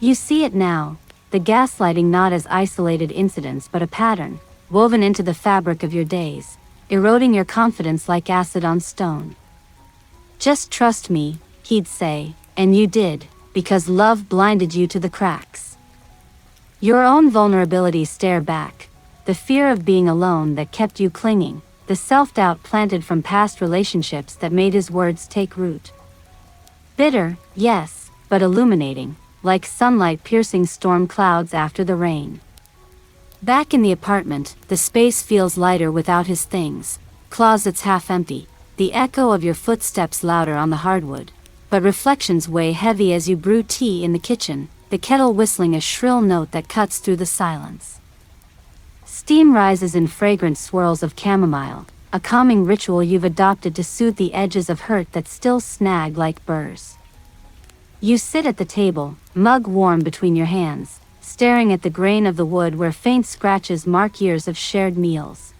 You see it now, the gaslighting not as isolated incidents but a pattern, woven into the fabric of your days, eroding your confidence like acid on stone. Just trust me, he'd say, and you did, because love blinded you to the cracks. Your own vulnerabilities stare back, the fear of being alone that kept you clinging, the self-doubt planted from past relationships that made his words take root. Bitter, yes, but illuminating, like sunlight piercing storm clouds after the rain. Back in the apartment, the space feels lighter without his things, closets half empty, the echo of your footsteps louder on the hardwood, but reflections weigh heavy as you brew tea in the kitchen, the kettle whistling a shrill note that cuts through the silence. Steam rises in fragrant swirls of chamomile, a calming ritual you've adopted to soothe the edges of hurt that still snag like burrs. You sit at the table, mug warm between your hands, staring at the grain of the wood where faint scratches mark years of shared meals.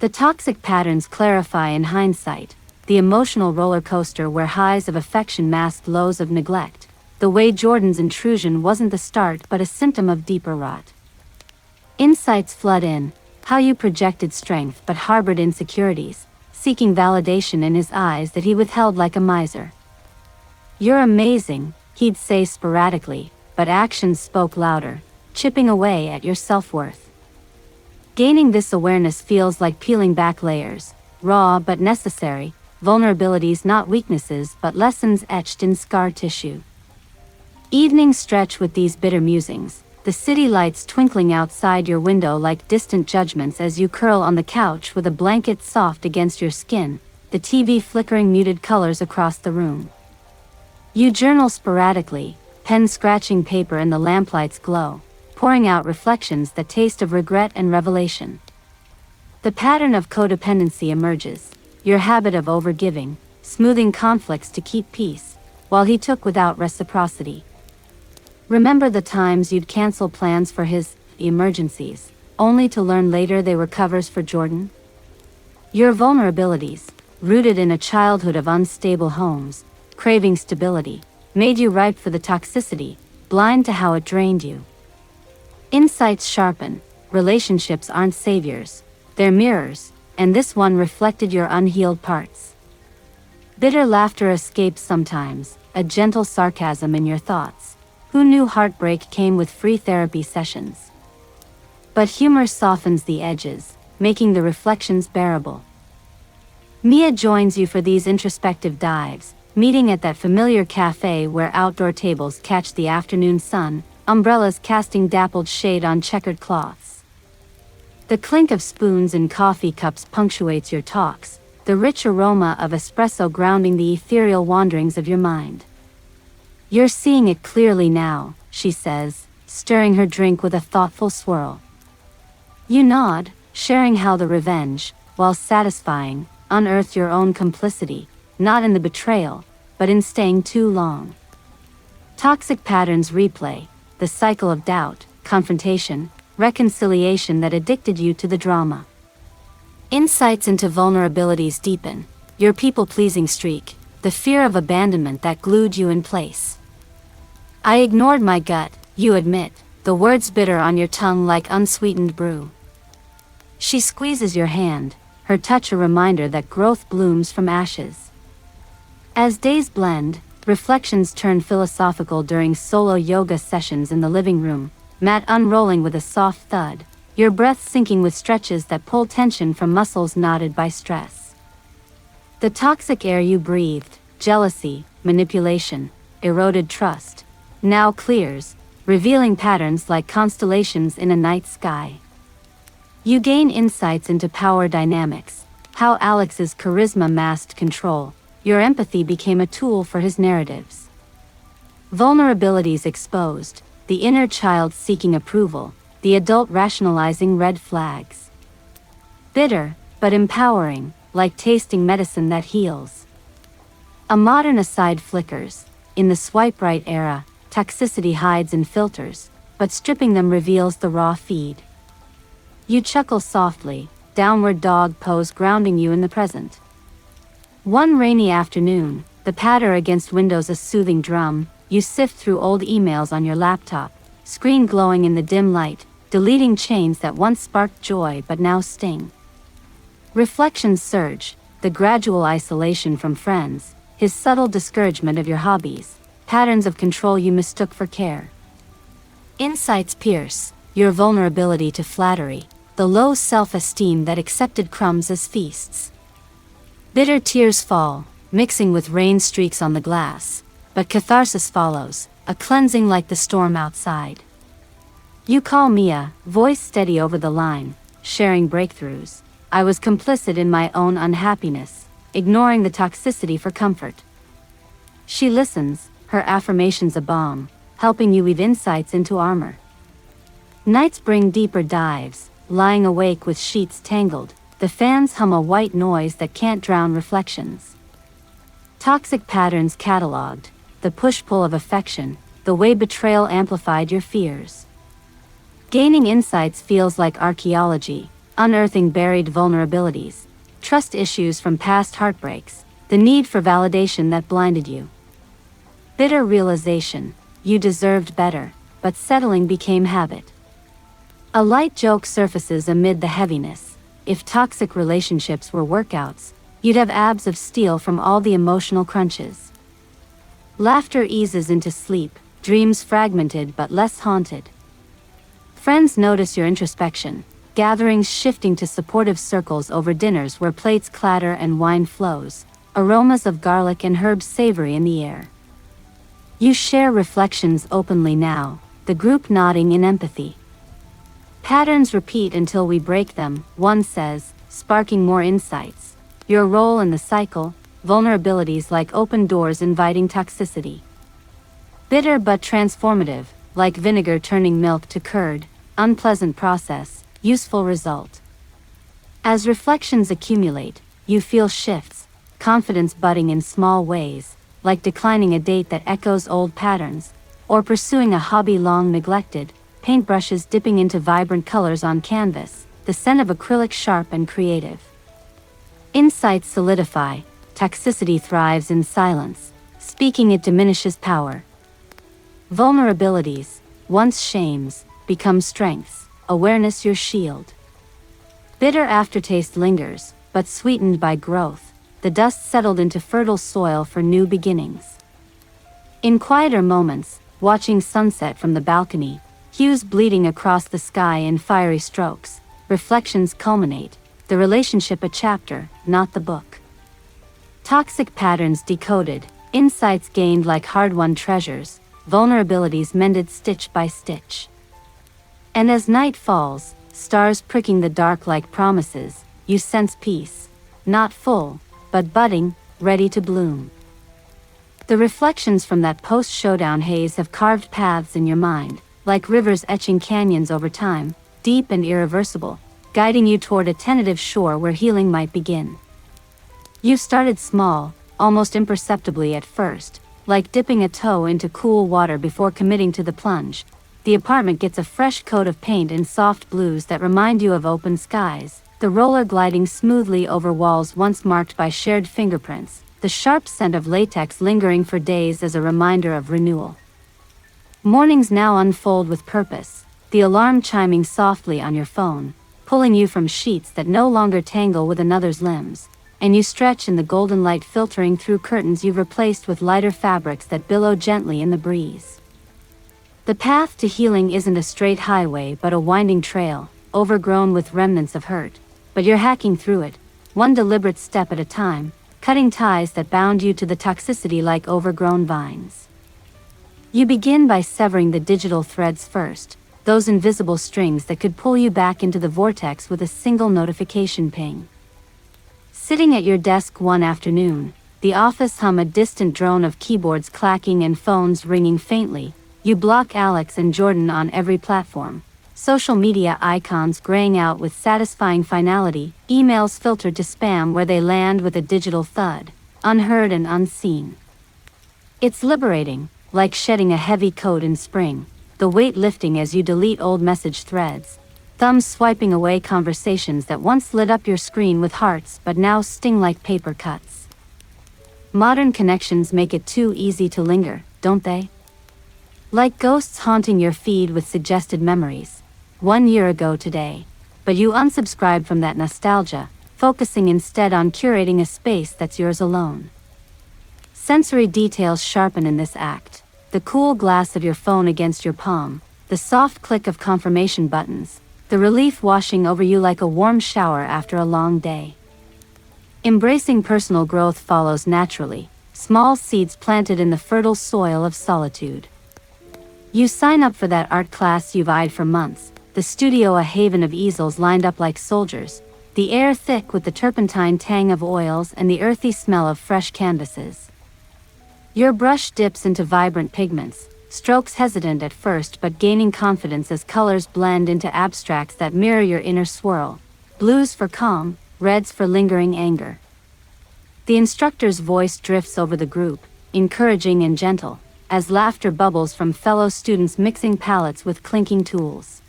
The toxic patterns clarify in hindsight, the emotional roller coaster where highs of affection masked lows of neglect, the way Jordan's intrusion wasn't the start but a symptom of deeper rot. Insights flood in, how you projected strength but harbored insecurities, seeking validation in his eyes that he withheld like a miser. You're amazing, he'd say sporadically, but actions spoke louder, chipping away at your self-worth. Gaining this awareness feels like peeling back layers, raw but necessary, vulnerabilities not weaknesses but lessons etched in scar tissue. Evenings stretch with these bitter musings, the city lights twinkling outside your window like distant judgments as you curl on the couch with a blanket soft against your skin, the TV flickering muted colors across the room. You journal sporadically, pen scratching paper in the lamplight's glow, pouring out reflections that taste of regret and revelation. The pattern of codependency emerges, your habit of overgiving, smoothing conflicts to keep peace, while he took without reciprocity. Remember the times you'd cancel plans for his emergencies, only to learn later they were covers for Jordan? Your vulnerabilities, rooted in a childhood of unstable homes, craving stability, made you ripe for the toxicity, blind to how it drained you. Insights sharpen, relationships aren't saviors, they're mirrors, and this one reflected your unhealed parts. Bitter laughter escapes sometimes, a gentle sarcasm in your thoughts. Who knew heartbreak came with free therapy sessions? But humor softens the edges, making the reflections bearable. Mia joins you for these introspective dives, meeting at that familiar cafe where outdoor tables catch the afternoon sun, umbrellas casting dappled shade on checkered cloths. The clink of spoons in coffee cups punctuates your talks, the rich aroma of espresso grounding the ethereal wanderings of your mind. You're seeing it clearly now, she says, stirring her drink with a thoughtful swirl. You nod, sharing how the revenge, while satisfying, unearthed your own complicity, not in the betrayal, but in staying too long. Toxic patterns replay, the cycle of doubt, confrontation, reconciliation that addicted you to the drama. Insights into vulnerabilities deepen, your people-pleasing streak, the fear of abandonment that glued you in place. I ignored my gut, you admit, the words bitter on your tongue like unsweetened brew. She squeezes your hand, her touch a reminder that growth blooms from ashes. As days blend, reflections turn philosophical during solo yoga sessions in the living room, mat unrolling with a soft thud, your breath sinking with stretches that pull tension from muscles knotted by stress. The toxic air you breathed, jealousy, manipulation, eroded trust, now clears, revealing patterns like constellations in a night sky. You gain insights into power dynamics, how Alex's charisma masked control, your empathy became a tool for his narratives. Vulnerabilities exposed, the inner child seeking approval, the adult rationalizing red flags. Bitter, but empowering, like tasting medicine that heals. A modern aside flickers, in the swipe right era, toxicity hides in filters, but stripping them reveals the raw feed. You chuckle softly, downward dog pose grounding you in the present. One rainy afternoon, the patter against windows a soothing drum, you sift through old emails on your laptop, screen glowing in the dim light, deleting chains that once sparked joy but now sting. Reflections surge, the gradual isolation from friends, his subtle discouragement of your hobbies, patterns of control you mistook for care. Insights pierce, your vulnerability to flattery, the low self-esteem that accepted crumbs as feasts. Bitter tears fall, mixing with rain streaks on the glass, but catharsis follows, a cleansing like the storm outside. You call Mia, voice steady over the line, sharing breakthroughs. I was complicit in my own unhappiness, ignoring the toxicity for comfort. She listens, her affirmations a balm, helping you weave insights into armor. Nights bring deeper dives, lying awake with sheets tangled, the fans hum a white noise that can't drown reflections. Toxic patterns cataloged, the push-pull of affection, the way betrayal amplified your fears. Gaining insights feels like archaeology, unearthing buried vulnerabilities, trust issues from past heartbreaks, the need for validation that blinded you. Bitter realization, you deserved better, but settling became habit. A light joke surfaces amid the heaviness. If toxic relationships were workouts, you'd have abs of steel from all the emotional crunches. Laughter eases into sleep, dreams fragmented but less haunted. Friends notice your introspection, gatherings shifting to supportive circles over dinners where plates clatter and wine flows, aromas of garlic and herbs savory in the air. You share reflections openly now, the group nodding in empathy. Patterns repeat until we break them, one says, sparking more insights. Your role in the cycle, vulnerabilities like open doors inviting toxicity. Bitter but transformative, like vinegar turning milk to curd, unpleasant process, useful result. As reflections accumulate, you feel shifts, confidence budding in small ways, like declining a date that echoes old patterns, or pursuing a hobby long neglected, paintbrushes dipping into vibrant colors on canvas, the scent of acrylic sharp and creative. Insights solidify, toxicity thrives in silence, speaking it diminishes power. Vulnerabilities, once shames, become strengths, awareness your shield. Bitter aftertaste lingers, but sweetened by growth, the dust settled into fertile soil for new beginnings. In quieter moments, watching sunset from the balcony, hues bleeding across the sky in fiery strokes, reflections culminate, the relationship a chapter, not the book. Toxic patterns decoded, insights gained like hard-won treasures, vulnerabilities mended stitch by stitch. And as night falls, stars pricking the dark like promises, you sense peace, not full, but budding, ready to bloom. The reflections from that post-showdown haze have carved paths in your mind, like rivers etching canyons over time, deep and irreversible, guiding you toward a tentative shore where healing might begin. You started small, almost imperceptibly at first, like dipping a toe into cool water before committing to the plunge. The apartment gets a fresh coat of paint in soft blues that remind you of open skies, the roller gliding smoothly over walls once marked by shared fingerprints, the sharp scent of latex lingering for days as a reminder of renewal. Mornings now unfold with purpose, the alarm chiming softly on your phone, pulling you from sheets that no longer tangle with another's limbs, and you stretch in the golden light filtering through curtains you've replaced with lighter fabrics that billow gently in the breeze. The path to healing isn't a straight highway but a winding trail, overgrown with remnants of hurt, but you're hacking through it, one deliberate step at a time, cutting ties that bound you to the toxicity like overgrown vines. You begin by severing the digital threads first, those invisible strings that could pull you back into the vortex with a single notification ping. Sitting at your desk one afternoon, the office hum a distant drone of keyboards clacking and phones ringing faintly. You block Alex and Jordan on every platform, social media icons graying out with satisfying finality, emails filtered to spam where they land with a digital thud, unheard and unseen. It's liberating, like shedding a heavy coat in spring, the weight lifting as you delete old message threads, thumbs swiping away conversations that once lit up your screen with hearts but now sting like paper cuts. Modern connections make it too easy to linger, don't they? Like ghosts haunting your feed with suggested memories. 1 year ago today. But you unsubscribe from that nostalgia, focusing instead on curating a space that's yours alone. Sensory details sharpen in this act. The cool glass of your phone against your palm, the soft click of confirmation buttons, the relief washing over you like a warm shower after a long day. Embracing personal growth follows naturally, small seeds planted in the fertile soil of solitude. You sign up for that art class you've eyed for months, the studio a haven of easels lined up like soldiers, the air thick with the turpentine tang of oils and the earthy smell of fresh canvases. Your brush dips into vibrant pigments, strokes hesitant at first but gaining confidence as colors blend into abstracts that mirror your inner swirl, blues for calm, reds for lingering anger. The instructor's voice drifts over the group, encouraging and gentle, as laughter bubbles from fellow students mixing palettes with clinking tools.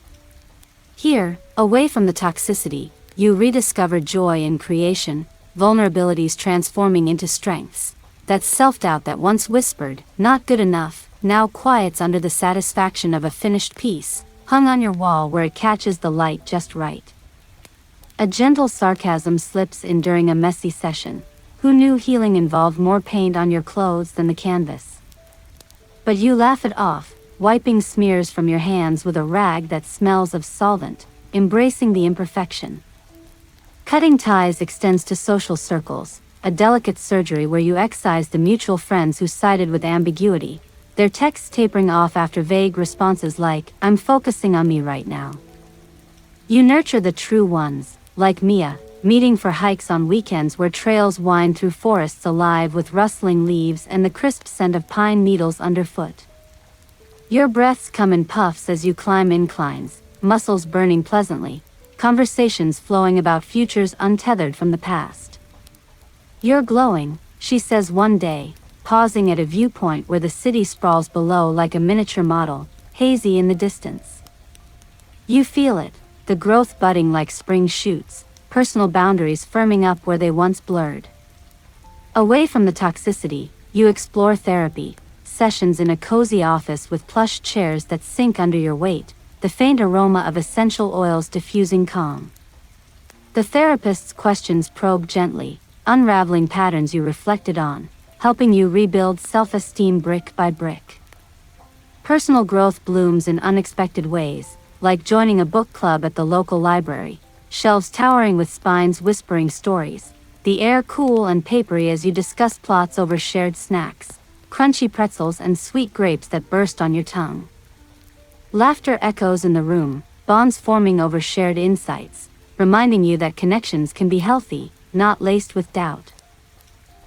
Here, away from the toxicity, you rediscover joy in creation, vulnerabilities transforming into strengths. That self-doubt that once whispered, "Not good enough," now quiets under the satisfaction of a finished piece, hung on your wall where it catches the light just right. A gentle sarcasm slips in during a messy session. Who knew healing involved more paint on your clothes than the canvas? But you laugh it off, wiping smears from your hands with a rag that smells of solvent, embracing the imperfection. Cutting ties extends to social circles, a delicate surgery where you excise the mutual friends who sided with ambiguity, their texts tapering off after vague responses like, "I'm focusing on me right now." You nurture the true ones, like Mia, meeting for hikes on weekends where trails wind through forests alive with rustling leaves and the crisp scent of pine needles underfoot. Your breaths come in puffs as you climb inclines, muscles burning pleasantly, conversations flowing about futures untethered from the past. "You're glowing," she says one day, pausing at a viewpoint where the city sprawls below like a miniature model, hazy in the distance. You feel it, the growth budding like spring shoots, personal boundaries firming up where they once blurred. Away from the toxicity, you explore therapy, sessions in a cozy office with plush chairs that sink under your weight, the faint aroma of essential oils diffusing calm. The therapist's questions probe gently, unraveling patterns you reflected on, helping you rebuild self-esteem brick by brick. Personal growth blooms in unexpected ways, like joining a book club at the local library, shelves towering with spines whispering stories, the air cool and papery as you discuss plots over shared snacks, crunchy pretzels and sweet grapes that burst on your tongue. Laughter echoes in the room, bonds forming over shared insights, reminding you that connections can be healthy, not laced with doubt.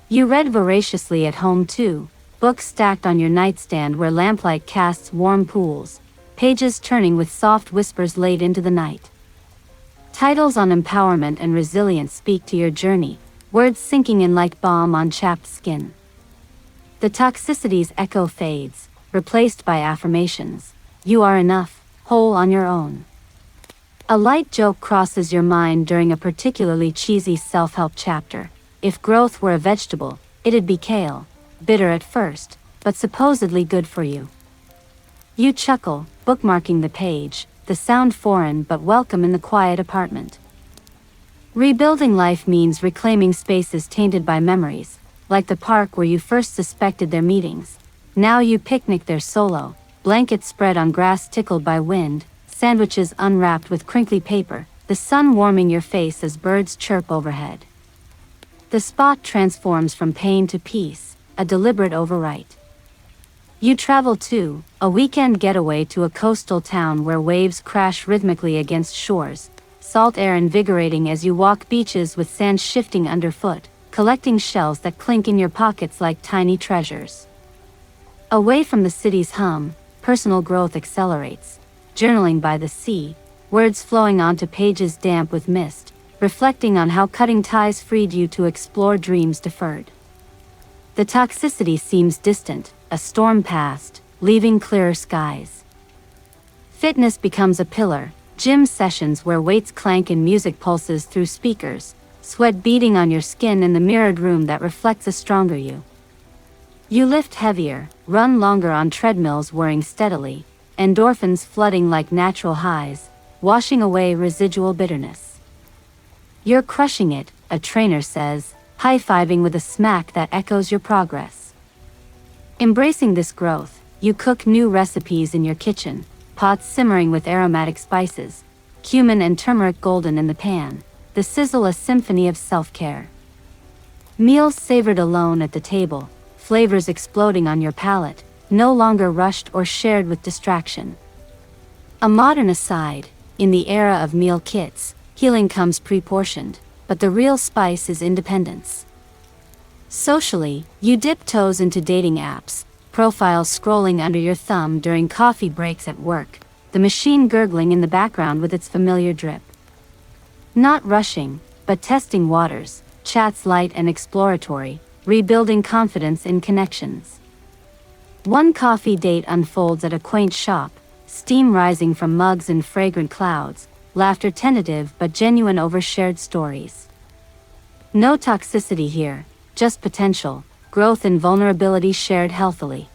You read voraciously at home too, books stacked on your nightstand where lamplight casts warm pools, pages turning with soft whispers late into the night. Titles on empowerment and resilience speak to your journey, words sinking in like balm on chapped skin. The toxicity's echo fades, replaced by affirmations. You are enough, whole on your own. A light joke crosses your mind during a particularly cheesy self-help chapter. If growth were a vegetable, it'd be kale, bitter at first, but supposedly good for you. You chuckle, bookmarking the page, the sound foreign but welcome in the quiet apartment. Rebuilding life means reclaiming spaces tainted by memories, like the park where you first suspected their meetings. Now you picnic there solo, blankets spread on grass tickled by wind, sandwiches unwrapped with crinkly paper, the sun warming your face as birds chirp overhead. The spot transforms from pain to peace, a deliberate overwrite. You travel too, a weekend getaway to a coastal town where waves crash rhythmically against shores, salt air invigorating as you walk beaches with sand shifting underfoot, collecting shells that clink in your pockets like tiny treasures. Away from the city's hum, personal growth accelerates, journaling by the sea, words flowing onto pages damp with mist, reflecting on how cutting ties freed you to explore dreams deferred. The toxicity seems distant, a storm past, leaving clearer skies. Fitness becomes a pillar, gym sessions where weights clank and music pulses through speakers, sweat beading on your skin in the mirrored room that reflects a stronger you. You lift heavier, run longer on treadmills whirring steadily, endorphins flooding like natural highs, washing away residual bitterness. You're crushing it, a trainer says, high-fiving with a smack that echoes your progress. Embracing this growth, you cook new recipes in your kitchen, pots simmering with aromatic spices, cumin and turmeric golden in the pan, the sizzle a symphony of self-care. Meals savored alone at the table, flavors exploding on your palate, no longer rushed or shared with distraction. A modern aside, in the era of meal kits, healing comes pre-portioned, but the real spice is independence. Socially, you dip toes into dating apps, profiles scrolling under your thumb during coffee breaks at work, the machine gurgling in the background with its familiar drip. Not rushing, but testing waters, chats light and exploratory, rebuilding confidence in connections. One coffee date unfolds at a quaint shop, steam rising from mugs and fragrant clouds, laughter tentative but genuine over shared stories. No toxicity here, just potential, growth and vulnerability shared healthily.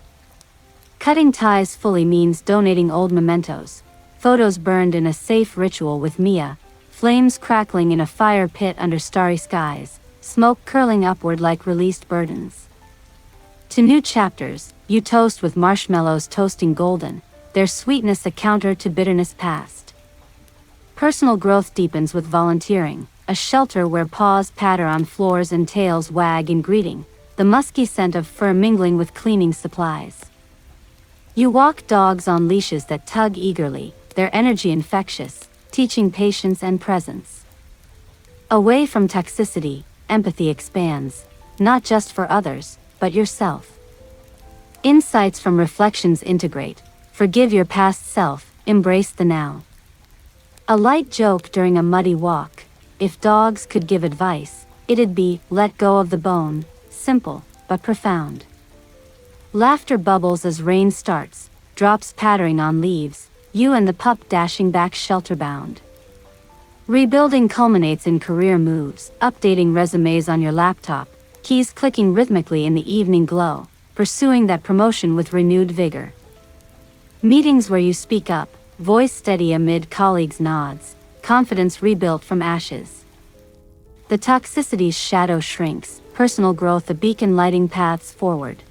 Cutting ties fully means donating old mementos, photos burned in a safe ritual with Mia, flames crackling in a fire pit under starry skies, smoke curling upward like released burdens. To new chapters, you toast with marshmallows toasting golden, their sweetness a counter to bitterness past. Personal growth deepens with volunteering, a shelter where paws patter on floors and tails wag in greeting, the musky scent of fur mingling with cleaning supplies. You walk dogs on leashes that tug eagerly, their energy infectious, teaching patience and presence. Away from toxicity, empathy expands, not just for others, but yourself. Insights from reflections integrate, forgive your past self, embrace the now. A light joke during a muddy walk, if dogs could give advice, it'd be, let go of the bone, simple, but profound. Laughter bubbles as rain starts, drops pattering on leaves, you and the pup dashing back shelter-bound. Rebuilding culminates in career moves, updating resumes on your laptop, keys clicking rhythmically in the evening glow, pursuing that promotion with renewed vigor. Meetings where you speak up, voice steady amid colleagues' nods, confidence rebuilt from ashes. The toxicity's shadow shrinks, personal growth a beacon lighting paths forward.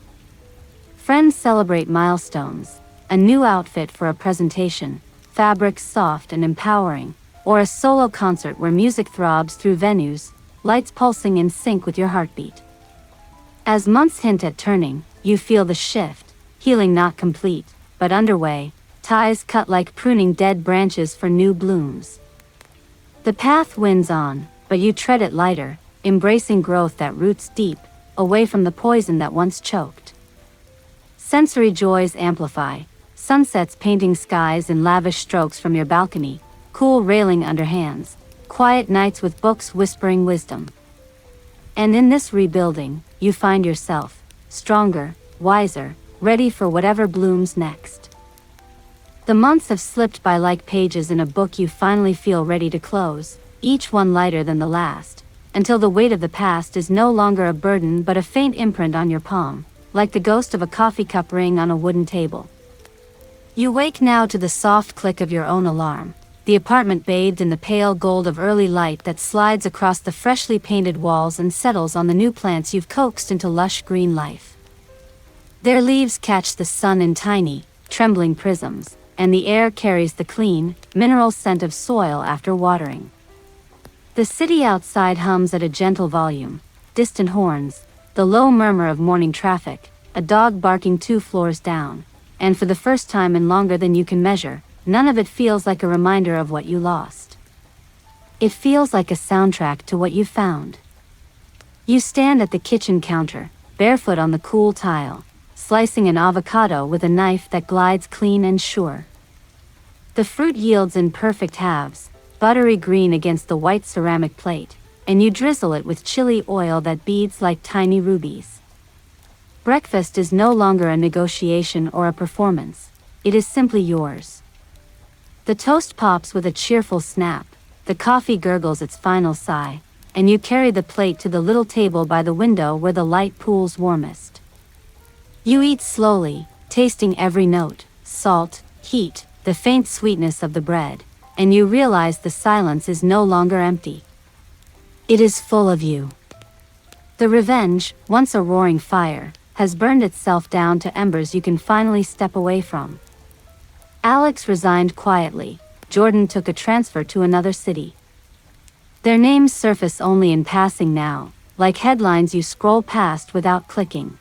Friends celebrate milestones, a new outfit for a presentation, fabrics soft and empowering, or a solo concert where music throbs through venues, lights pulsing in sync with your heartbeat. As months hint at turning, you feel the shift, healing not complete, but underway, ties cut like pruning dead branches for new blooms. The path winds on, but you tread it lighter, embracing growth that roots deep, away from the poison that once choked. Sensory joys amplify, sunsets painting skies in lavish strokes from your balcony, cool railing under hands, quiet nights with books whispering wisdom. And in this rebuilding, you find yourself, stronger, wiser, ready for whatever blooms next. The months have slipped by like pages in a book you finally feel ready to close, each one lighter than the last, until the weight of the past is no longer a burden but a faint imprint on your palm, like the ghost of a coffee cup ring on a wooden table. You wake now to the soft click of your own alarm, the apartment bathed in the pale gold of early light that slides across the freshly painted walls and settles on the new plants you've coaxed into lush green life. Their leaves catch the sun in tiny, trembling prisms, and the air carries the clean, mineral scent of soil after watering. The city outside hums at a gentle volume, distant horns, the low murmur of morning traffic, a dog barking 2 floors down, and for the first time in longer than you can measure, none of it feels like a reminder of what you lost. It feels like a soundtrack to what you found. You stand at the kitchen counter, barefoot on the cool tile, slicing an avocado with a knife that glides clean and sure. The fruit yields in perfect halves, buttery green against the white ceramic plate, and you drizzle it with chili oil that beads like tiny rubies. Breakfast is no longer a negotiation or a performance, it is simply yours. The toast pops with a cheerful snap, the coffee gurgles its final sigh, and you carry the plate to the little table by the window where the light pools warmest. You eat slowly, tasting every note, salt, heat, the faint sweetness of the bread, and you realize the silence is no longer empty. It is full of you. The revenge, once a roaring fire, has burned itself down to embers you can finally step away from. Alex resigned quietly, Jordan took a transfer to another city. Their names surface only in passing now, like headlines you scroll past without clicking.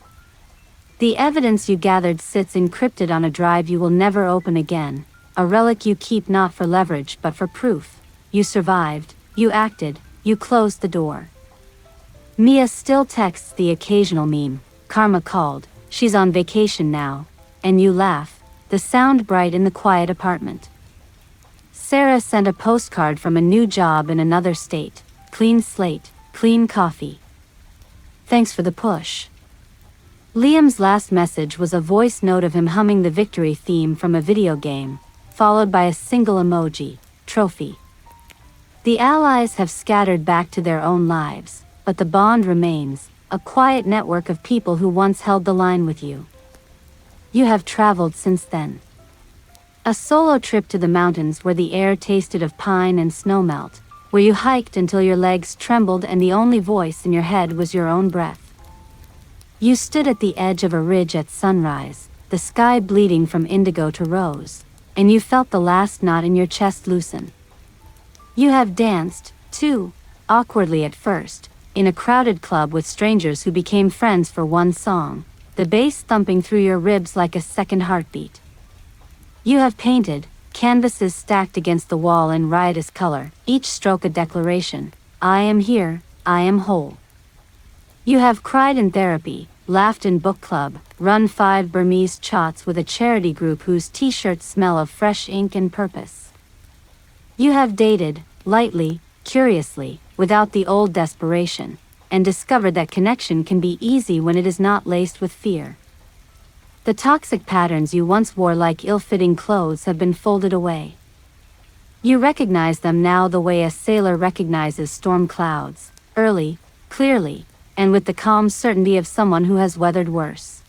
The evidence you gathered sits encrypted on a drive you will never open again, a relic you keep not for leverage but for proof. You survived, you acted, you closed the door. Mia still texts the occasional meme, Karma called, she's on vacation now, and you laugh, the sound bright in the quiet apartment. Sarah sent a postcard from a new job in another state, clean slate, clean coffee. Thanks for the push. Liam's last message was a voice note of him humming the victory theme from a video game, followed by a single emoji, trophy. The allies have scattered back to their own lives, but the bond remains, a quiet network of people who once held the line with you. You have traveled since then. A solo trip to the mountains where the air tasted of pine and snowmelt, where you hiked until your legs trembled and the only voice in your head was your own breath. You stood at the edge of a ridge at sunrise, the sky bleeding from indigo to rose, and you felt the last knot in your chest loosen. You have danced, too, awkwardly at first, in a crowded club with strangers who became friends for one song, the bass thumping through your ribs like a second heartbeat. You have painted, canvases stacked against the wall in riotous color, each stroke a declaration: I am here, I am whole. You have cried in therapy, laughed in book club, run 5 Burmese chats with a charity group whose t-shirts smell of fresh ink and purpose. You have dated, lightly, curiously, without the old desperation, and discovered that connection can be easy when it is not laced with fear. The toxic patterns you once wore like ill-fitting clothes have been folded away. You recognize them now the way a sailor recognizes storm clouds, early, clearly, and with the calm certainty of someone who has weathered worse.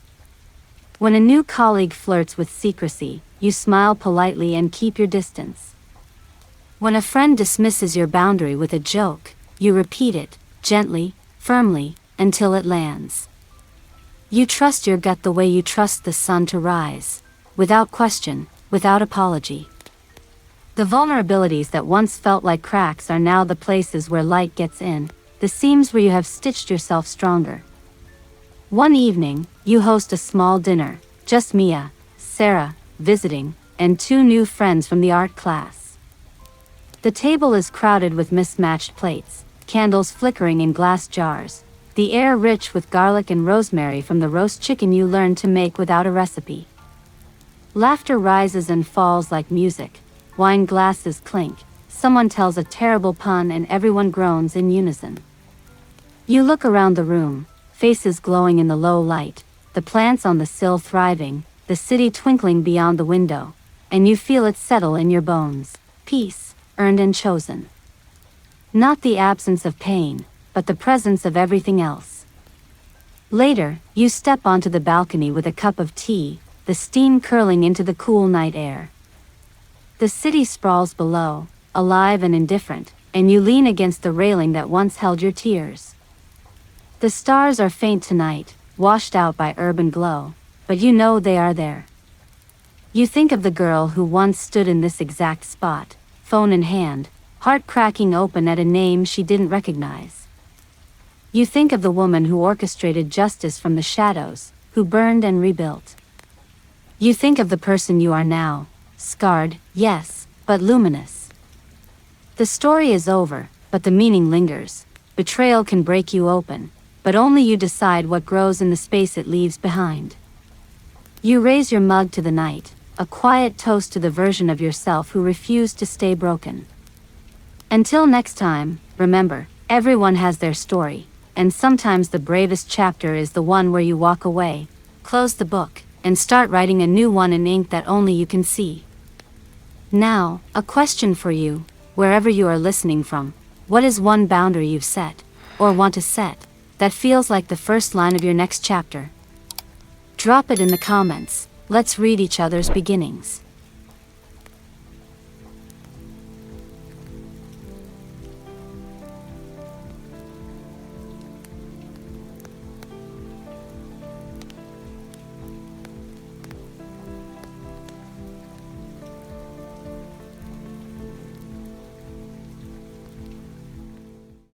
When a new colleague flirts with secrecy, you smile politely and keep your distance. When a friend dismisses your boundary with a joke, you repeat it, gently, firmly, until it lands. You trust your gut the way you trust the sun to rise, without question, without apology. The vulnerabilities that once felt like cracks are now the places where light gets in, the seams where you have stitched yourself stronger. One evening, you host a small dinner, just Mia, Sarah, visiting, and 2 new friends from the art class. The table is crowded with mismatched plates, candles flickering in glass jars, the air rich with garlic and rosemary from the roast chicken you learned to make without a recipe. Laughter rises and falls like music, wine glasses clink, someone tells a terrible pun and everyone groans in unison. You look around the room, faces glowing in the low light, the plants on the sill thriving, the city twinkling beyond the window, and you feel it settle in your bones. Peace, earned and chosen. Not the absence of pain, but the presence of everything else. Later, you step onto the balcony with a cup of tea, the steam curling into the cool night air. The city sprawls below, alive and indifferent, and you lean against the railing that once held your tears. The stars are faint tonight, washed out by urban glow, but you know they are there. You think of the girl who once stood in this exact spot, phone in hand, heart cracking open at a name she didn't recognize. You think of the woman who orchestrated justice from the shadows, who burned and rebuilt. You think of the person you are now, scarred, yes, but luminous. The story is over, but the meaning lingers. Betrayal can break you open, but only you decide what grows in the space it leaves behind. You raise your mug to the night, a quiet toast to the version of yourself who refused to stay broken. Until next time, remember, everyone has their story, and sometimes the bravest chapter is the one where you walk away, close the book, and start writing a new one in ink that only you can see. Now, a question for you, wherever you are listening from: what is one boundary you've set, or want to set, that feels like the first line of your next chapter? Drop it in the comments. Let's read each other's beginnings.